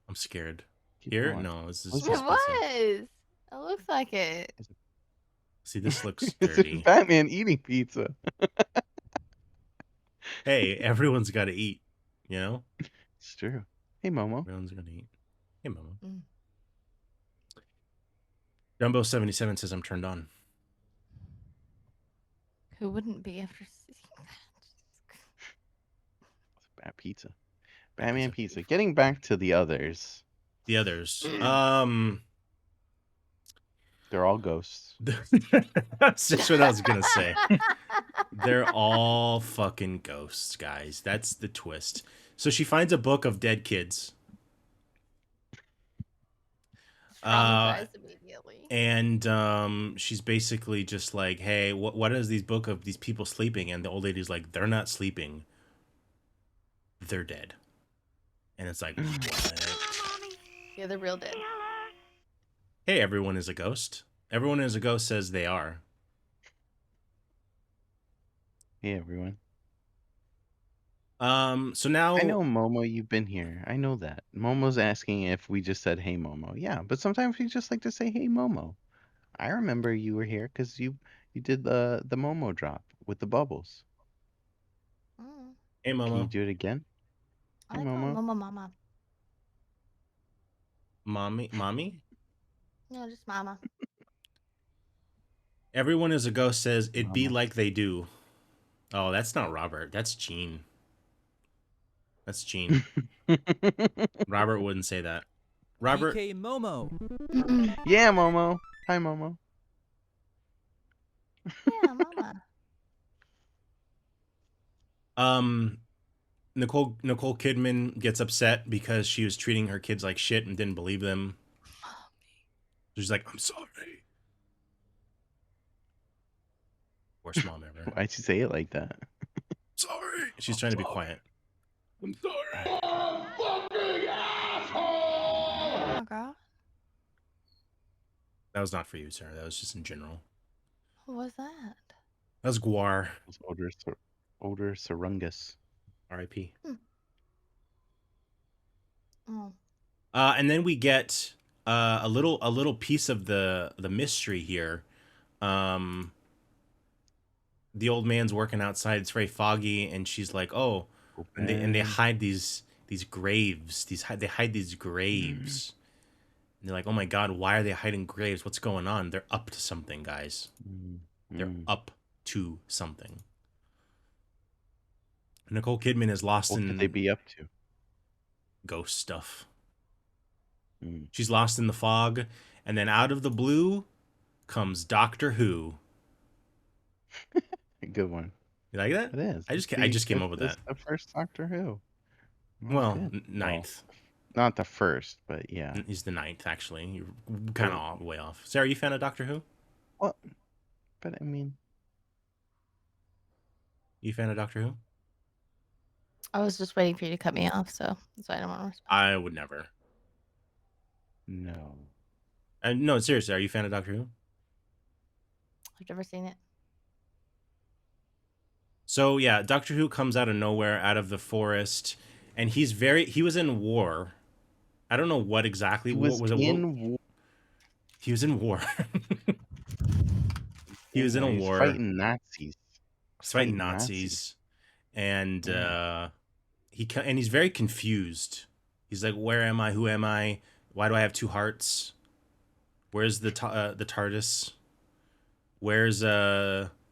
B: I'm scared.
A: Keep
B: Here?
A: going.
B: No, this is
C: It was. It looks like it.
B: See, this looks
A: It's
B: dirty.
A: Batman eating pizza.
B: Hey, everyone's got to eat, you know?
A: It's true. Hey, Momo.
B: Everyone's got to eat. Hey, Momo. Jumbo77 says I'm turned on.
C: Who wouldn't be after seeing that?
A: Bad pizza. Batman pizza. Getting back to the others.
B: The others.
A: They're all ghosts.
B: That's just what I was gonna say. They're all fucking ghosts, guys. That's the twist. So she finds a book of dead kids. And she's basically just like, hey, what is these book of these people sleeping? And the old lady's like, they're not sleeping. They're dead. And it's like, what?
C: Yeah, they're real dead.
B: Hey, everyone is a ghost. Everyone is a ghost says they are.
A: Hey, everyone.
B: So now
A: I know, Momo, you've been here. I know that. Momo's asking if we just said, hey, Momo. Yeah, but sometimes we just like to say, hey, Momo. I remember you were here because you did the Momo drop with the bubbles.
B: Hey, Momo.
A: Can you do it again?
C: I call Mama.
B: Mommy?
C: No, just Mama.
B: Everyone is a ghost says it'd be like they do. Oh, that's not Robert. That's Gene. That's Gene. Robert wouldn't say that. Robert.
K: PK Momo.
A: Yeah, Momo. Hi, Momo.
C: Yeah, Mama.
B: Nicole Kidman gets upset because she was treating her kids like shit and didn't believe them. She's like, I'm sorry. Worst mom ever.
A: Why'd you say it like that?
B: Sorry. She's trying to be quiet. I'm sorry.
K: Fucking asshole!
C: Oh god.
B: That was not for you, Sarah. That was just in general.
C: What was that?
B: That was Guar.
A: It was older Sarungus.
B: R.I.P.
C: Oh.
B: And then we get a little piece of the mystery here. The old man's working outside. It's very foggy, and she's like, "Oh," and they hide these graves. They hide these graves. And they're like, "Oh my god, why are they hiding graves? What's going on?" They're up to something, guys. They're up to something. Nicole Kidman is lost in.
A: What could they be up to?
B: Ghost stuff. She's lost in the fog, and then out of the blue comes Doctor Who.
A: Good one.
B: You like that?
A: It is.
B: I just came up with that.
A: It's the first Doctor Who.
B: Well, ninth.
A: Well, not the first, but yeah.
B: He's the ninth, actually. You're kind of way off. Sarah, are you a fan of Doctor Who?
A: Well, but I mean,
B: you a fan of Doctor Who?
C: I was just waiting for you to cut me off, so that's why I don't want to respond.
B: I would never.
A: No.
B: No, seriously, are you a fan of Doctor Who?
C: I've never seen it.
B: So yeah, Doctor Who comes out of nowhere, out of the forest, and he was in war. I don't know what exactly.
A: He was in war.
B: He was in war. He was in a war.
A: Fighting Nazis.
B: Fighting Nazis. And he's very confused. He's like, "Where am I? Who am I? Why do I have two hearts? Where's the TARDIS? Where's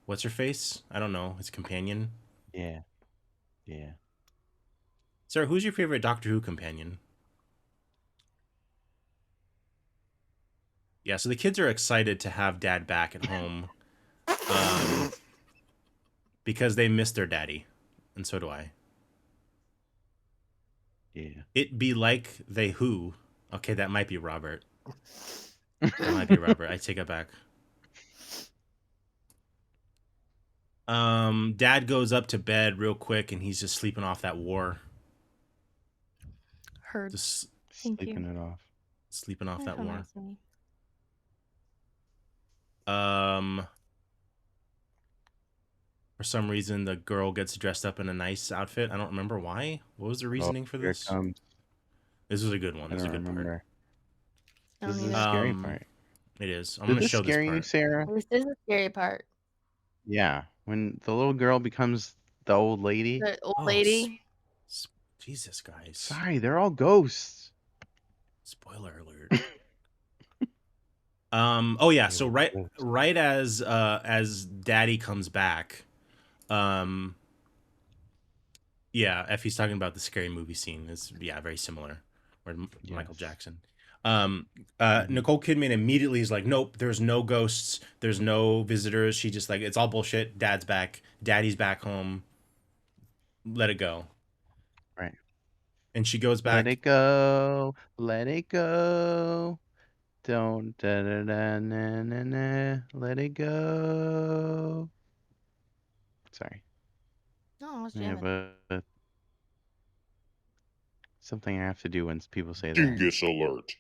B: what's her face? I don't know. His companion."
A: Yeah.
B: Sarah, who's your favorite Doctor Who companion? Yeah, so the kids are excited to have Dad back at home, because they miss their daddy, and so do I.
A: Yeah.
B: It be like they who. Okay, that might be Robert. That might be Robert. I take it back. Dad goes up to bed real quick, and he's just sleeping off that war.
C: Heard.
B: Just
A: sleeping it off.
B: Sleeping off that war.
C: Me.
B: For some reason, the girl gets dressed up in a nice outfit. I don't remember why. What was the reasoning for this? This was a good one. This is a good part.
A: This is a scary part.
B: It is. I'm going to show this part.
A: Scare you, Sarah?
C: This is a scary part.
A: Yeah, when the little girl becomes the old lady.
C: The old lady.
B: Jesus, guys.
A: Sorry, they're all ghosts.
B: Spoiler alert. Oh yeah, so right as Daddy comes back, yeah, Effie's talking about the Scary Movie scene. It's very similar, where Michael Jackson. Nicole Kidman immediately is like, nope, there's no ghosts, there's no visitors. She just like, it's all bullshit. Dad's back. Daddy's back home. Let it go.
A: Right.
B: And she goes back.
A: Let it go. Let it go. Don't da da da na na na. Let it go. Sorry.
C: No, I was
A: Yeah,
C: jamming.
A: but something I have to do when people say that.
E: Dingus alert.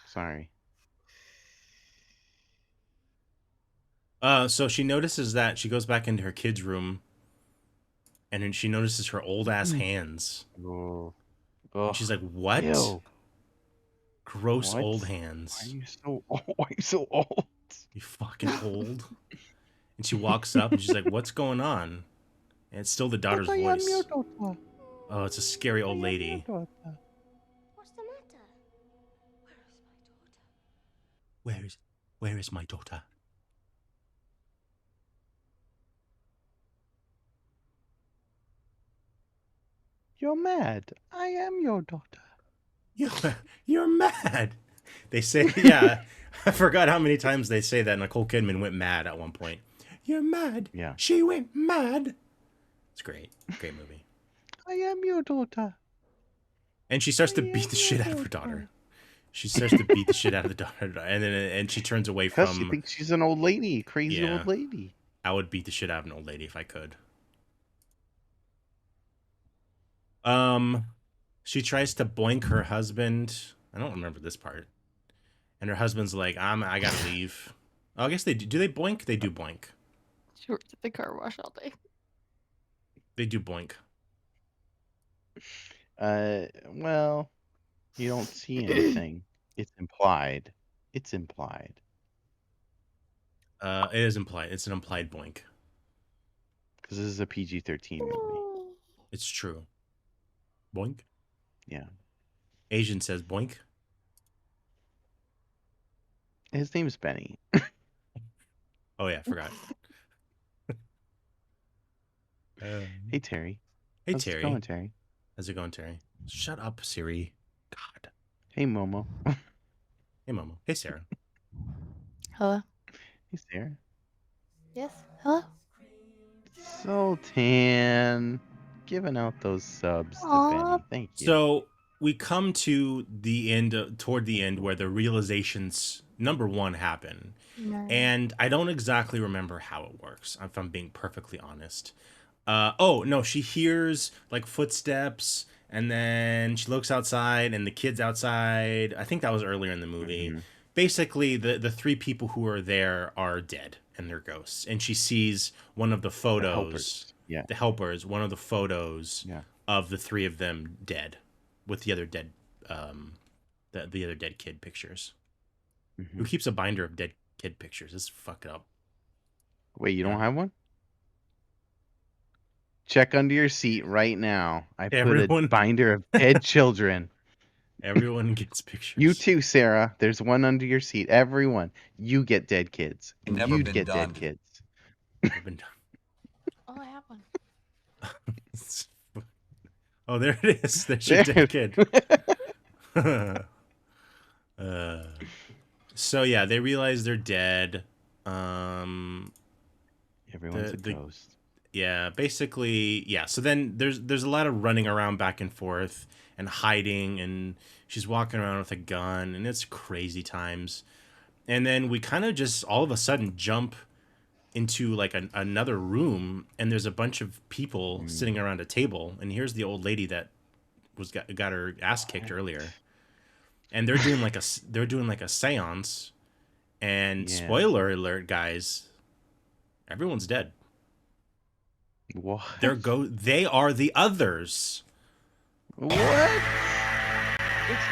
A: Sorry.
B: So she notices that she goes back into her kid's room, and then she notices her old ass hands.
A: Oh.
B: And she's like, "What?
A: Ew.
B: Gross
A: What?
B: old hands.
A: Why are you so old? Why are you so old?
B: You fucking old." And she walks up and she's like, "What's going on?" And it's still the daughter's voice. Oh, it's a scary old lady.
L: What's the matter?
B: Where is my daughter?
A: You're mad. I am your daughter.
B: You're mad. They say, yeah. I forgot how many times they say that. Nicole Kidman went mad at one point. You're mad.
A: Yeah.
B: She went mad. It's great. Great movie.
A: I am your daughter.
B: And she starts to beat the shit out of her daughter. She starts to beat the shit out of the daughter, and she turns away
A: Because
B: from.
A: she thinks she's an old lady, crazy old lady.
B: I would beat the shit out of an old lady if I could. She tries to boink her husband. I don't remember this part. And her husband's like, I gotta leave. Oh, I guess they do. Do they boink? They do boink.
C: She works at the car wash all day.
B: They do boink.
A: Well, you don't see anything. It's implied. It's implied.
B: It is implied. It's an implied boink.
A: Because this is a PG-13 movie.
B: It's true. Boink.
A: Yeah.
B: Asian says boink.
A: His name's Benny.
B: Oh yeah, forgot.
A: Hey Terry.
B: Hey
A: How's
B: Terry.
A: it going, Terry?
B: How's it going, Terry? Shut up, Siri. God.
A: Hey Momo.
B: Hey Momo. Hey Sarah.
C: Hello.
A: Hey Sarah.
C: Yes. Hello.
A: Sultan, giving out those subs to Benny. Thank you.
B: So we come to the end, toward the end, where the realizations number one happen, and I don't exactly remember how it works. If I'm being perfectly honest. Oh no, she hears like footsteps, and then she looks outside, and the kid's outside. I think that was earlier in the movie.
A: Mm-hmm.
B: Basically, the three people who are there are dead, and they're ghosts. And she sees one of the photos, the helpers, one of the photos of the three of them dead, with the other dead, the other dead kid pictures.
A: Mm-hmm.
B: Who keeps a binder of dead kid pictures? It's fucked up.
A: Wait, you don't have one? Check under your seat right now. I put a binder of dead children.
B: Everyone gets pictures.
A: You too, Sarah. There's one under your seat. Everyone. You get dead kids.
K: Never
A: You'd
K: been
A: get
K: done.
A: dead kids.
B: Never been done.
C: Oh, I have one.
B: Oh, there it is. There's your dead kid. So yeah, they realize they're dead.
A: Everyone's a ghost.
B: Yeah, basically, yeah. So then there's a lot of running around back and forth and hiding, and she's walking around with a gun, and it's crazy times. And then we kind of just all of a sudden jump into like another room, and there's a bunch of people sitting around a table, and here's the old lady that got her ass kicked earlier, and they're doing like a seance, and spoiler alert, guys, everyone's dead.
A: What?
B: They are the others.
A: What?
M: It's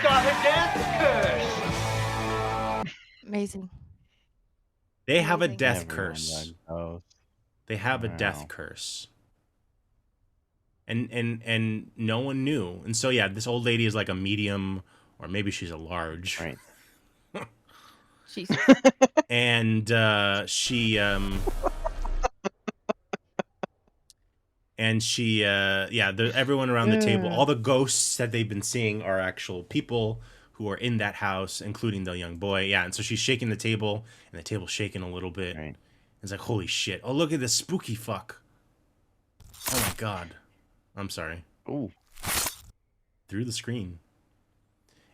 M: got a death curse.
C: Amazing.
B: They have a death curse. They have a death curse. And no one knew. And so yeah, this old lady is like a medium, or maybe she's a large.
A: Right.
C: Jesus.
B: And everyone around the table, all the ghosts that they've been seeing are actual people who are in that house, including the young boy. Yeah, and so she's shaking the table, and the table's shaking a little bit.
A: Right.
B: It's like, holy shit. Oh, look at this spooky fuck. Oh my god. I'm sorry.
A: Oh.
B: Through the screen.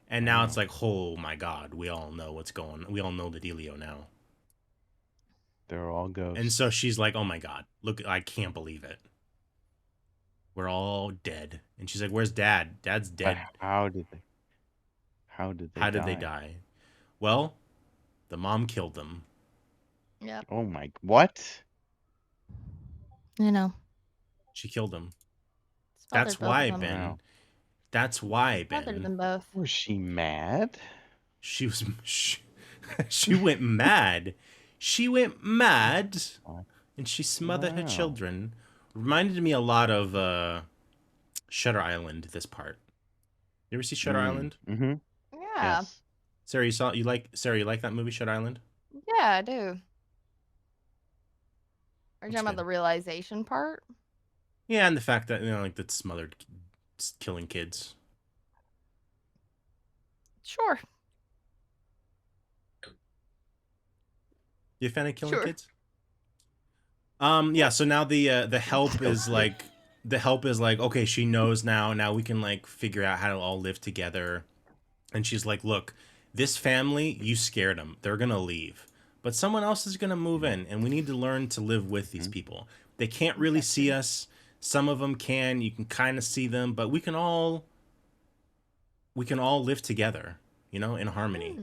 B: And now it's like, oh my god, we all know what's going on. We all know the dealio now.
A: They're all ghosts.
B: And so she's like, oh my god, look, I can't believe it. We're all dead. And she's like, where's Dad? Dad's dead.
A: But how did they
B: die? Well, the mom killed them.
C: Yeah.
A: Oh my, what?
C: You know.
B: She killed them.
C: That's
B: why, Ben.
A: Wow.
B: That's why, Ben.
C: Smothered them both.
A: Was she mad?
B: She went mad. She went mad, and she smothered her children. Reminded me a lot of Shutter Island. This part. You ever see Shutter Island?
A: Mm-hmm.
C: Yeah.
A: Yes.
B: Sarah, you like that movie, Shutter Island?
C: Yeah, I do. Are you talking about the realization part?
B: Yeah, and the fact that like that's smothered killing kids.
C: Sure.
B: You a fan of killing kids? Yeah, so now the help is like okay, she knows now we can like figure out how to all live together. And she's like, look, this family, you scared them, they're gonna leave, but someone else is gonna move in, and we need to learn to live with these people. They can't really see us, some of them can, you can kind of see them, but we can all live together, you know, in harmony.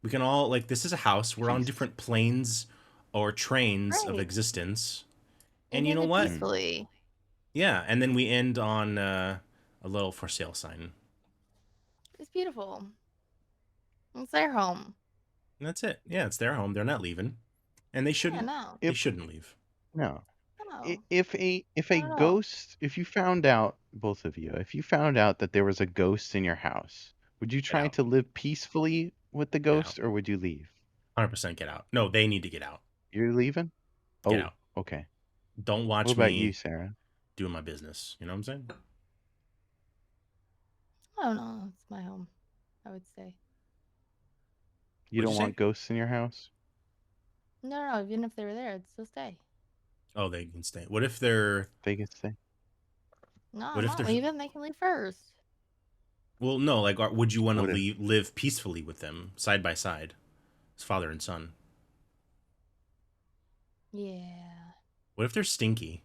B: We can all, like, this is a house, we're on different planes or trains of existence. And you know what?
C: Peacefully.
B: Yeah, and then we end on a little for sale sign.
C: It's beautiful. It's their home.
B: And that's it. Yeah, it's their home. They're not leaving, and they shouldn't.
C: No.
B: They shouldn't leave.
A: No.
C: No.
A: If a ghost, if you found out, both of you, if you found out that there was a ghost in your house, would you try to live peacefully with the ghost, or would you leave?
B: 100% get out. No, they need to get out.
A: You're leaving?
B: Get out.
A: Okay.
B: Don't watch
A: What about
B: me
A: you, Sarah?
B: doing my business. You know what I'm saying?
C: I don't know. It's my home, I would say.
A: You
B: What'd
A: don't
B: you
A: want ghosts in your house?
C: No, even if they were there, I'd still stay.
B: Oh, they can stay. What if they're...
A: They can stay.
C: No,
B: What
C: I'm
B: if
C: not
B: they're...
C: leaving. They can leave first.
B: Well, no, like, would you want to live peacefully with them, side by side, as father and son?
C: Yeah.
B: What if they're stinky?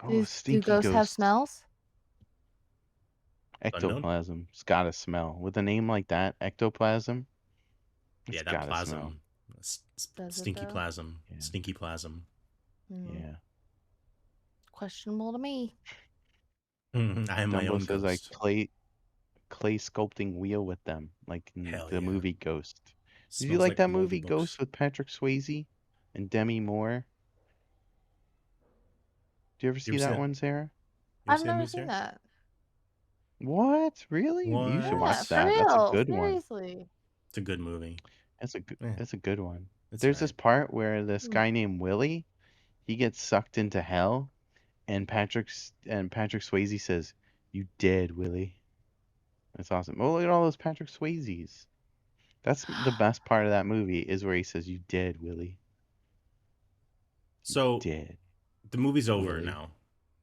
A: Oh, stinky
C: do ghosts have smells?
A: Ectoplasm. It's gotta smell. With a name like that, ectoplasm,
B: Yeah,
A: it's
B: that
A: gotta
B: plasm.
C: Does it,
B: Stinky
C: though?
B: plasm. Stinky plasm.
A: Yeah.
C: Questionable to me.
B: I am my
A: Dumbo
B: own
A: says I
B: ghost.
A: clay sculpting wheel with them, like in
B: Hell
A: the
B: yeah.
A: movie Ghost. Did you
B: Smells
A: like
B: like
A: that
B: moldy
A: movie
B: books.
A: Ghost with Patrick Swayze and Demi Moore? Do you ever see that one, Sarah?
C: I've never seen that.
A: What? Really?
B: What?
A: You should
C: Yeah,
A: watch
C: for
A: that. That's a
C: real.
A: good one.
C: Seriously.
B: It's a good movie.
A: That's a good one.
B: It's
A: There's this
B: alright.
A: part where this guy named Willie, he gets sucked into hell, and Patrick Swayze says, "You dead, Willie." That's awesome. Oh, look at all those Patrick Swayzes. That's the best part of that movie is where he says, "You dead, Willie."
B: So,
A: dead.
B: The movie's over
A: Willie.
B: now.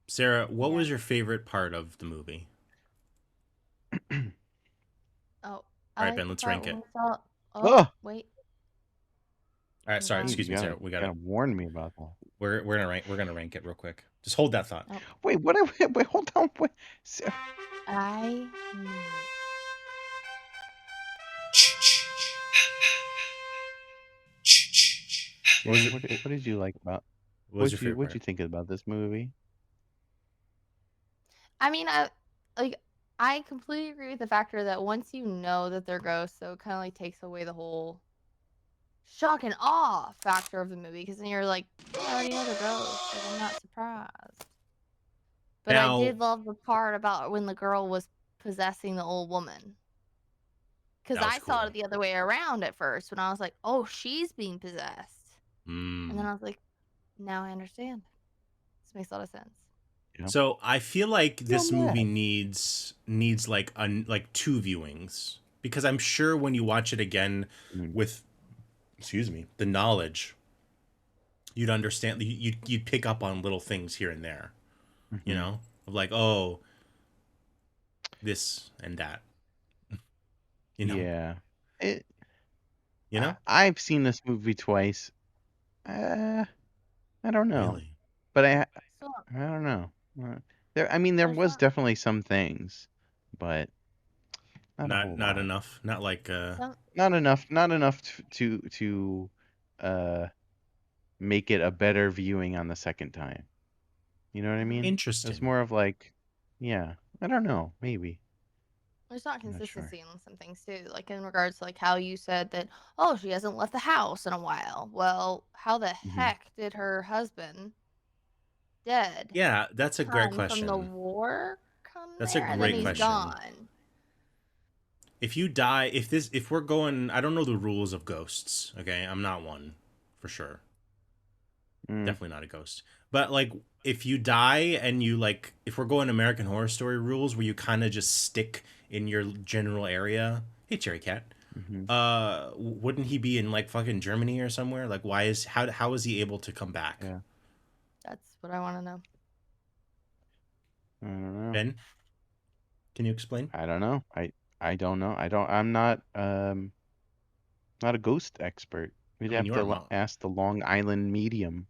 B: Sarah, what was your favorite part of the movie?
C: Oh,
B: all right, Ben, let's rank it.
C: Wait.
B: All right, sorry,
A: Jeez,
B: excuse
A: you
B: me,
A: gotta,
B: Sarah. We
A: gotta warn me about that.
B: We're gonna rank it real quick. Just hold that thought.
A: Wait, what? Wait, hold on. Wait.
C: I.
A: What did you like about?
B: What was your favorite
A: What'd you think about this movie?
C: I mean, I completely agree with the factor that once you know that they're ghosts, so it kind of like takes away the whole shock and awe factor of the movie, because then you're like, I already know they're ghosts, like I'm not surprised. But
B: Now,
C: I did love the part about when the girl was possessing the old woman. Because I saw it the other way around at first when I was like, oh, she's being possessed. And then I was like, now I understand. This makes a lot of sense.
B: So I feel like this movie needs like two viewings, because I'm sure when you watch it again with, the knowledge, you'd understand. You'd pick up on little things here and there, you know, of like, oh, this and that. You know?
A: Yeah.
B: You know?
A: I've seen this movie twice. I don't know.
B: Really?
A: But I don't know. There was definitely some things, but not
B: enough. Not like
A: not enough to make it a better viewing on the second time. You know what I mean?
B: Interesting.
A: It's more of like, yeah, I don't know, maybe.
C: There's not consistency in some things too, like in regards to like how you said that, oh, she hasn't left the house in a while. Well, how the heck did her husband dead?
B: Yeah, that's a great question.
C: From the war come
B: That's
C: there,
B: a
C: and then
B: great
C: he's
B: question.
C: gone.
B: If you die, if we're going, I don't know the rules of ghosts. Okay, I'm not one, for sure. Definitely not a ghost. But like, if you die and you like, if we're going American Horror Story rules, where you kind of just stick in your general area. Hey, Cherry Cat. Wouldn't he be in like fucking Germany or somewhere? Like, how is he able to come back?
A: Yeah.
C: That's what I want to know.
A: I don't know.
B: Ben, can you explain?
A: I don't know. I don't know. I'm not a ghost expert. We'd
B: I mean,
A: have
B: you
A: to
B: are.
A: ask the Long Island medium.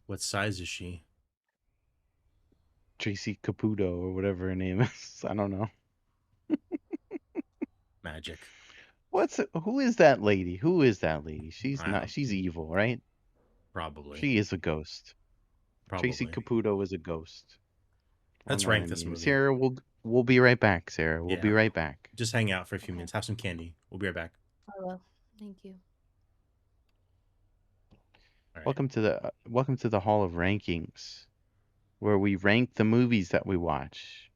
B: What size is she?
A: Tracy Caputo or whatever her name is. I don't know.
B: Magic.
A: Who is that lady? Who is that lady? She's
B: I
A: not.
B: don't-
A: She's evil, right?
B: Probably.
A: She is a ghost. Tracy
B: Probably.
A: Caputo is a ghost.
B: Let's
A: Long
B: rank
A: Island
B: this
A: medium.
B: movie.
A: Sarah, we'll be right back. Sarah, we'll be
B: Yeah.
A: right back.
B: Just hang out for a few minutes. Have some candy. We'll be right back.
C: I will. Thank you.
B: All right.
A: Welcome to the Hall of Rankings, where we rank the movies that we watch.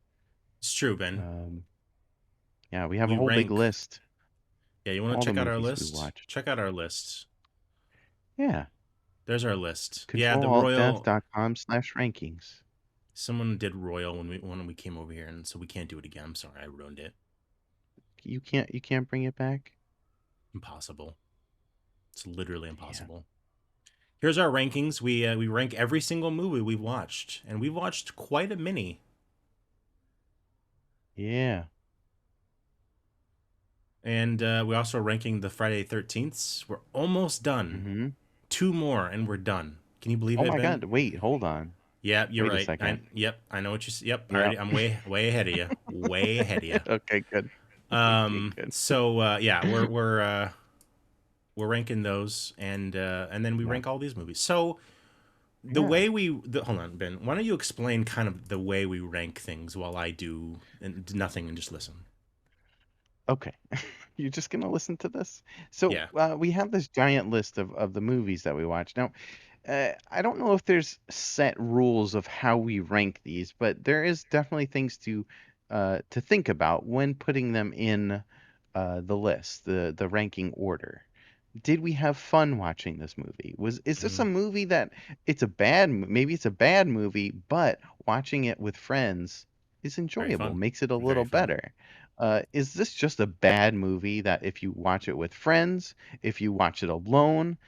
B: It's true, Ben.
A: Yeah, we have a whole big list.
B: Yeah, you want to check out our list? Check out our list.
A: Yeah.
B: There's our list.
A: ControlAltDeath.com/rankings.
B: Someone did Royal when we came over here, and so we can't do it again. I'm sorry, I ruined it.
A: You can't bring it back?
B: Impossible. It's literally impossible. Yeah. Here's our rankings. We rank every single movie we've watched, and we've watched quite a many.
A: Yeah.
B: And we're also ranking the Friday 13th. We're almost done. 2 more, and we're done. Can you believe it, Ben?
A: Oh my God! Wait, hold on.
B: Yeah, you're right.
A: A second.
B: I know what you said. Yep. Already, I'm way ahead of you. Way ahead of you.
A: Okay, good.
B: Good. So yeah, we're ranking those, and then we rank all these movies. So the way hold on, Ben. Why don't you explain kind of the way we rank things while I do nothing and just listen?
A: Okay. You're just gonna listen to this? So we have this giant list of the movies that we watch. Now, I don't know if there's set rules of how we rank these, but there is definitely things to think about when putting them in the list, the ranking order. Did we have fun watching this movie? Is this a movie that maybe it's a bad movie, but watching it with friends is enjoyable, makes it a little better. Is this just a bad movie that if you watch it with friends, if you watch it alone,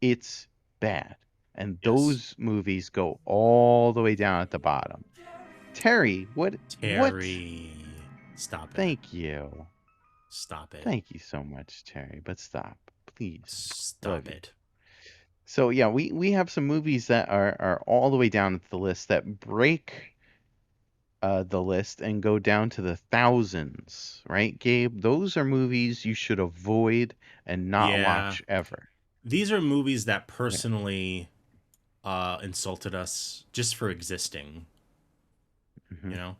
A: it's bad? And those movies go all the way down at the bottom. Terry, what?
B: Stop it.
A: Thank you.
B: Stop it.
A: Thank you so much, Terry. But stop, please.
B: Stop it.
A: So yeah, we have some movies that are all the way down at the list that break the list and go down to the thousands, right, Gabe? Those are movies you should avoid and not watch ever.
B: These are movies that personally insulted us just for existing. You know?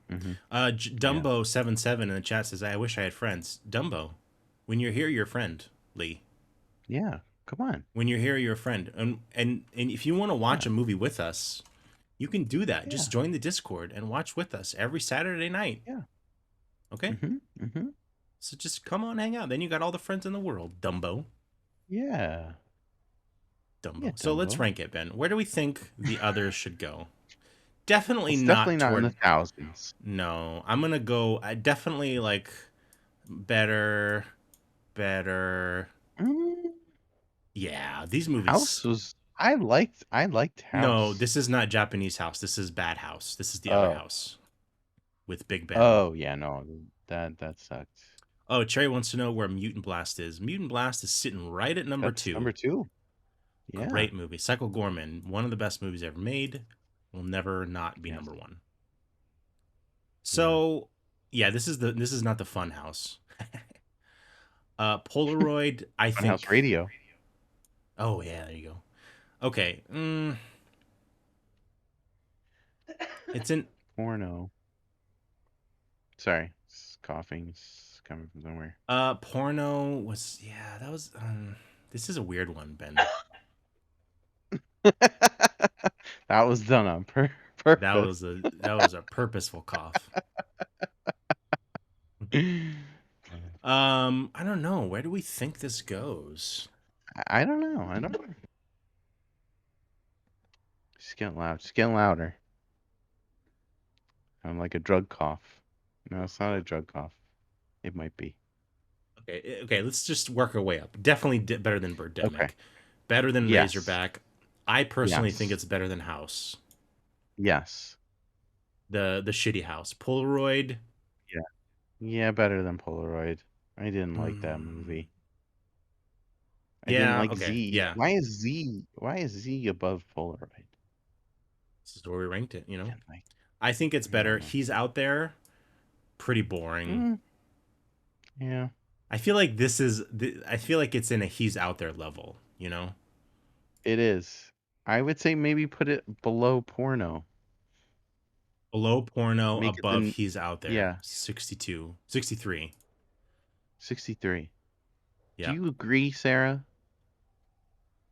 B: Dumbo77 in the chat says, I wish I had friends. Dumbo, when you're here, you're a friend, Lee.
A: Yeah, come on.
B: When you're here, you're a friend. And if you want to watch a movie with us, you can do that. Yeah. Just join the Discord and watch with us every Saturday night.
A: Yeah.
B: Okay? So just come on, hang out. Then you got all the friends in the world, Dumbo.
A: Yeah.
B: Dumbo. Yeah, so let's rank it, Ben. Where do we think the others should go? Definitely
A: not in the thousands.
B: No. I'm going to go definitely like better. Yeah, these movies.
A: House was I liked House.
B: No, this is not Japanese House. This is Bad House. This is the other house with Big Ben.
A: Oh yeah, no, that sucked.
B: Oh, Cherry wants to know where Mutant Blast is. Mutant Blast is sitting right at number 2.
A: Number 2. Yeah.
B: Great movie. Psycho Gorman, one of the best movies ever made. Will never not be number 1. So, yeah, this is not the Fun House. Polaroid, I think.
A: Funhouse Radio.
B: Oh yeah, there you go. Okay. It's in
A: porno. Sorry, coughing. It's coming from somewhere.
B: Porno was that was. This is a weird one, Ben.
A: That was done on purpose.
B: That was a purposeful cough. I don't know. Where do we think this goes?
A: I don't know. It's getting loud. It's getting louder. I'm like a drug cough. No, it's not a drug cough. It might be.
B: Okay. Let's just work our way up. Definitely better than Birdemic.
A: Okay.
B: Better than
A: Yes.
B: Razorback. I personally think
A: Yes.
B: it's better than House.
A: Yes.
B: The shitty House. Polaroid.
A: Yeah. Yeah, better than Polaroid. I didn't like that movie. I didn't like Z.
B: Yeah.
A: Why is Z above Polaroid?
B: This is where we ranked it, I think it's better. He's Out There. Pretty boring.
A: Yeah.
B: I feel like I feel like it's in a He's Out There level,
A: It is. I would say maybe put it below Porno.
B: Below Porno,
A: Make it
B: above He's Out There.
A: Yeah.
B: 62. 63.
A: 63.
B: Yeah.
A: Do you agree, Sarah?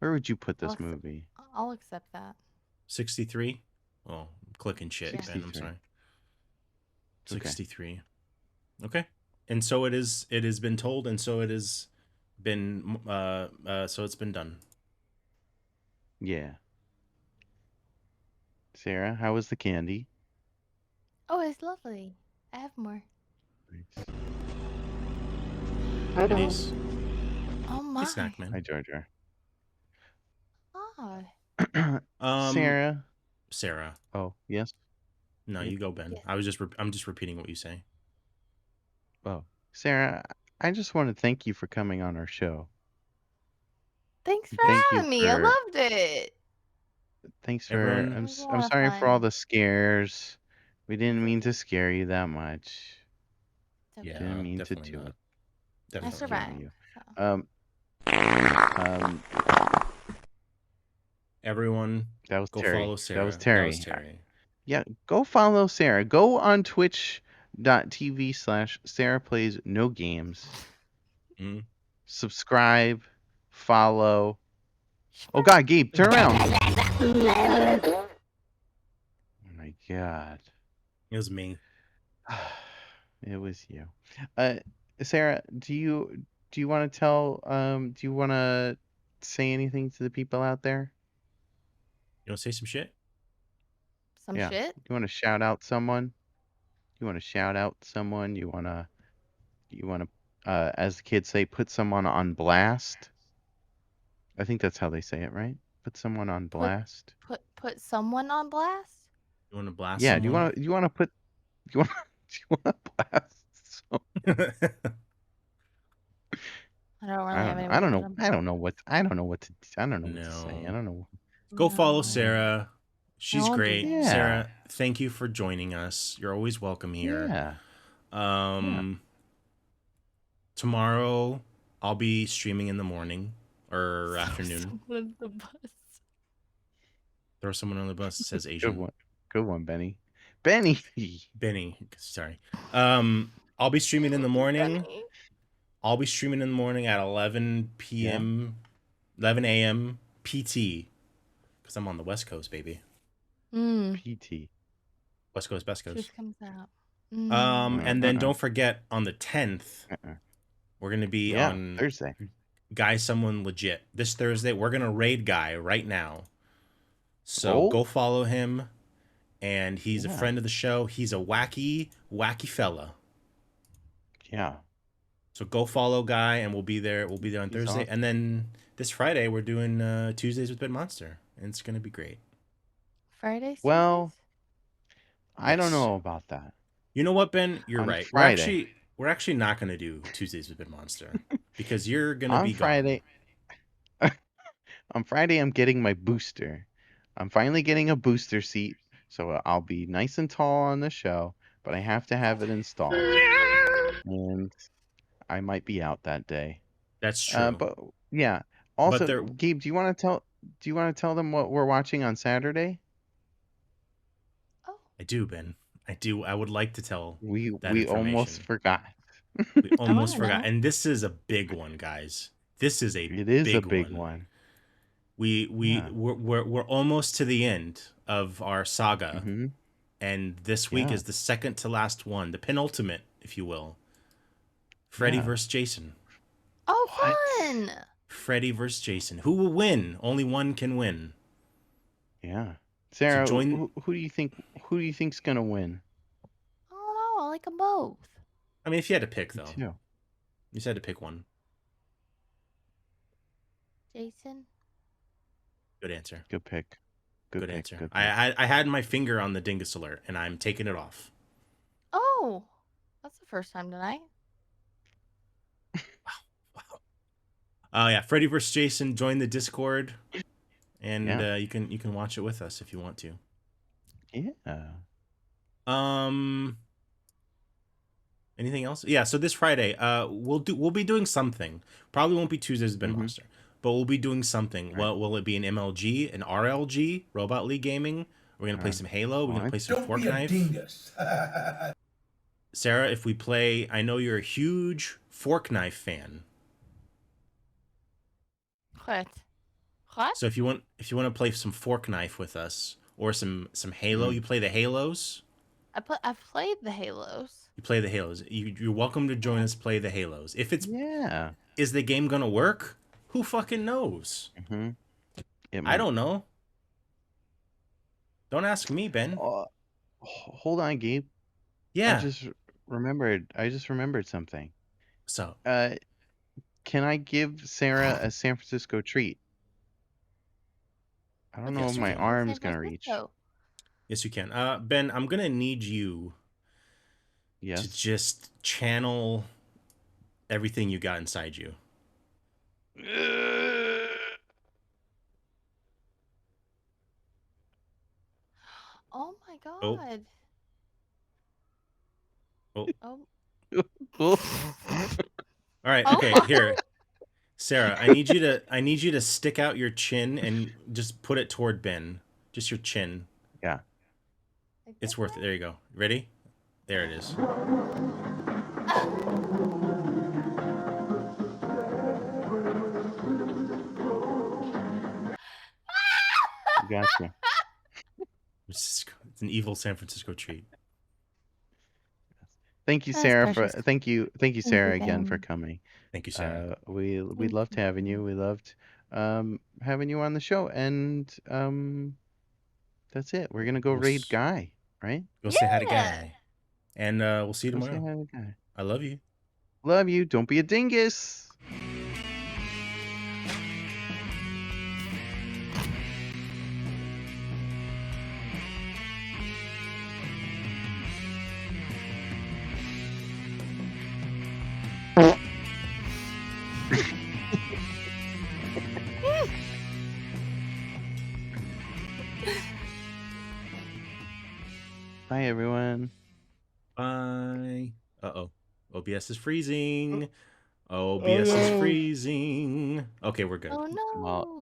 A: Where would you put this movie?
C: I'll accept that.
B: 63? Oh, I'm clicking shit, Ben. I'm
A: 63.
B: sorry.
A: Okay.
B: 63. Okay. And so it has been told, and so it has been so it's been done.
A: Yeah. Sarah, how was the candy?
C: Oh, it's lovely. I have more.
B: Denise.
C: Oh my.
B: Hey, Snack Man.
A: Hi, Jar Jar.
C: Ah.
B: Sarah.
A: Oh, yes.
B: No, you go, Ben.
C: Yes.
B: I'm just repeating what you say.
A: Oh, Sarah, I just want to thank you for coming on our show.
C: Thanks for
A: Thank you
C: having me. I
A: for-
C: loved it.
A: Thanks for.
B: Everyone-
C: It was a
A: I'm
C: lot of
A: sorry for all
C: fun.
A: the scares. We didn't mean to scare you that much.
C: It's okay.
A: Didn't mean to
B: definitely
A: do
B: not.
A: it.
C: I
B: Definitely.
C: survived.
B: Everyone,
A: That was
B: go
A: Terry.
B: follow Sarah.
A: That was Terry.
B: That was Terry.
A: Yeah, go follow Sarah. Go on twitch.tv/SarahPlaysNoGames.
B: Mm.
A: Subscribe, follow. Oh God, Gabe, turn around. Oh my God.
B: It was me.
A: It was you. Sarah, do you want to tell do you want to say anything to the people out there?
B: You want to say some shit?
C: Some
A: Yeah.
C: shit?
A: You want to shout out someone? You want to shout out someone? You want to as the kids say, put someone on blast? I think that's how they say it, right? Put someone on blast.
C: Put someone on blast?
B: You want to blast
A: Yeah,
B: someone?
A: do you want to blast someone?
C: I don't really
A: I
C: have
A: don't know.
C: anybody.
A: I don't know what to say. I don't know.
B: Go follow Sarah. She's
C: won't do
B: great.
A: that.
B: Sarah, thank you for joining us. You're always welcome here.
A: Yeah.
B: Tomorrow I'll be streaming in the morning or afternoon.
C: Someone on the bus.
B: Throw someone on the bus that says Asian.
A: Good one, Benny. Benny.
B: Sorry. I'll be streaming in the morning. I'll be streaming in the morning at 11 p.m. 11 a.m. PT because I'm on the West Coast, baby.
A: PT.
B: West Coast, Best Coast.
C: Truth comes out.
B: And then don't forget on the 10th, we're gonna be on
A: Thursday.
B: Guy Someone Legit. This Thursday, we're gonna raid Guy right now. So go follow him. And he's a friend of the show. He's a wacky fella.
A: Yeah.
B: So go follow Guy, and we'll be there. We'll be there on Thursday,
A: awesome.
B: and then this Friday we're doing Tuesdays with BenMonster, and it's gonna be great.
C: Fridays.
A: Well,
C: Tuesdays?
A: I don't know about that.
B: You know what, Ben? You're
A: On
B: right.
A: Friday.
B: We're actually not gonna do Tuesdays with BenMonster because you're gonna be
A: Friday. On Friday, I'm getting my booster. I'm finally getting a booster seat, so I'll be nice and tall on the show. But I have to have it installed, and I might be out that day.
B: That's true.
A: But yeah. Also, Gabe, do you want to tell them what we're watching on Saturday?
B: I do, Ben. I do. I would like to tell.
A: We
B: information.
A: almost forgot.
B: We almost forgot, and this is a big one, guys. This is a big one. We're almost to the end of our saga, and this week is the second to last one, the penultimate, if you will. Freddy versus Jason.
C: Oh, fun!
B: Freddy versus Jason. Who will win? Only one can win.
A: Yeah, Sarah.
B: So
A: who do you think? Who do you think's gonna win?
C: I don't know. I like them both.
B: I mean, if you had to pick, though.
A: Too.
B: You just had to pick one.
C: Jason?
B: Good answer.
A: Good pick. Good pick.
B: Answer.
A: Good pick.
B: I had my finger on the dingus alert, and I'm taking it off.
C: Oh, that's the first time tonight.
B: Wow. Yeah, Freddy vs. Jason, join the Discord, and
A: Yeah.
B: you can watch it with us if you want to.
A: Yeah.
B: Anything else? Yeah. So this Friday, we'll be doing something. Probably won't be Tuesdays with Ben Monster, but we'll be doing something.
A: Right.
B: Well, will it be an MLG, an RLG, Robot League Gaming? We're gonna play some Halo. We're gonna play some Fork Knife.
D: Dingus.
B: Sarah, if we play, I know you're a huge Fork Knife fan.
C: What?
B: So if you want to play some Fork Knife with us, or some Halo, you play the Halos.
C: I've played the Halos.
B: You play the Halos. You're welcome to join us play the Halos. If it's is the game gonna work? Who fucking knows? I don't know. Don't ask me, Ben.
A: Hold on, Gabe.
B: Yeah.
A: I just remembered something.
B: So,
A: can I give Sarah a San Francisco treat? I don't know if my arm's gonna reach.
B: Yes, you can. Ben, I'm gonna need you to just channel everything you got inside you.
C: Oh my god.
B: Oh.
C: Oh.
B: All right. Okay. Here, Sarah. I need you to stick out your chin and just put it toward Ben. Just your chin.
A: Yeah.
B: It's worth it. There you go. Ready? There it is.
A: Gotcha.
B: It's an evil San Francisco treat.
A: Thank you, Sarah. Thank you, Sarah, again for coming.
B: Thank you, Sarah.
A: We loved having you. We loved having you on the show, and that's it. We're gonna go raid Guy, right?
B: Go say hi to Guy, and we'll see you
A: Go say
B: tomorrow.
A: hi to Guy.
B: I love you.
A: Love you. Don't be a dingus. Bye, everyone.
B: Bye. Uh-oh. OBS is freezing. OBS is freezing. Okay, we're good.
C: Oh no.
A: Well,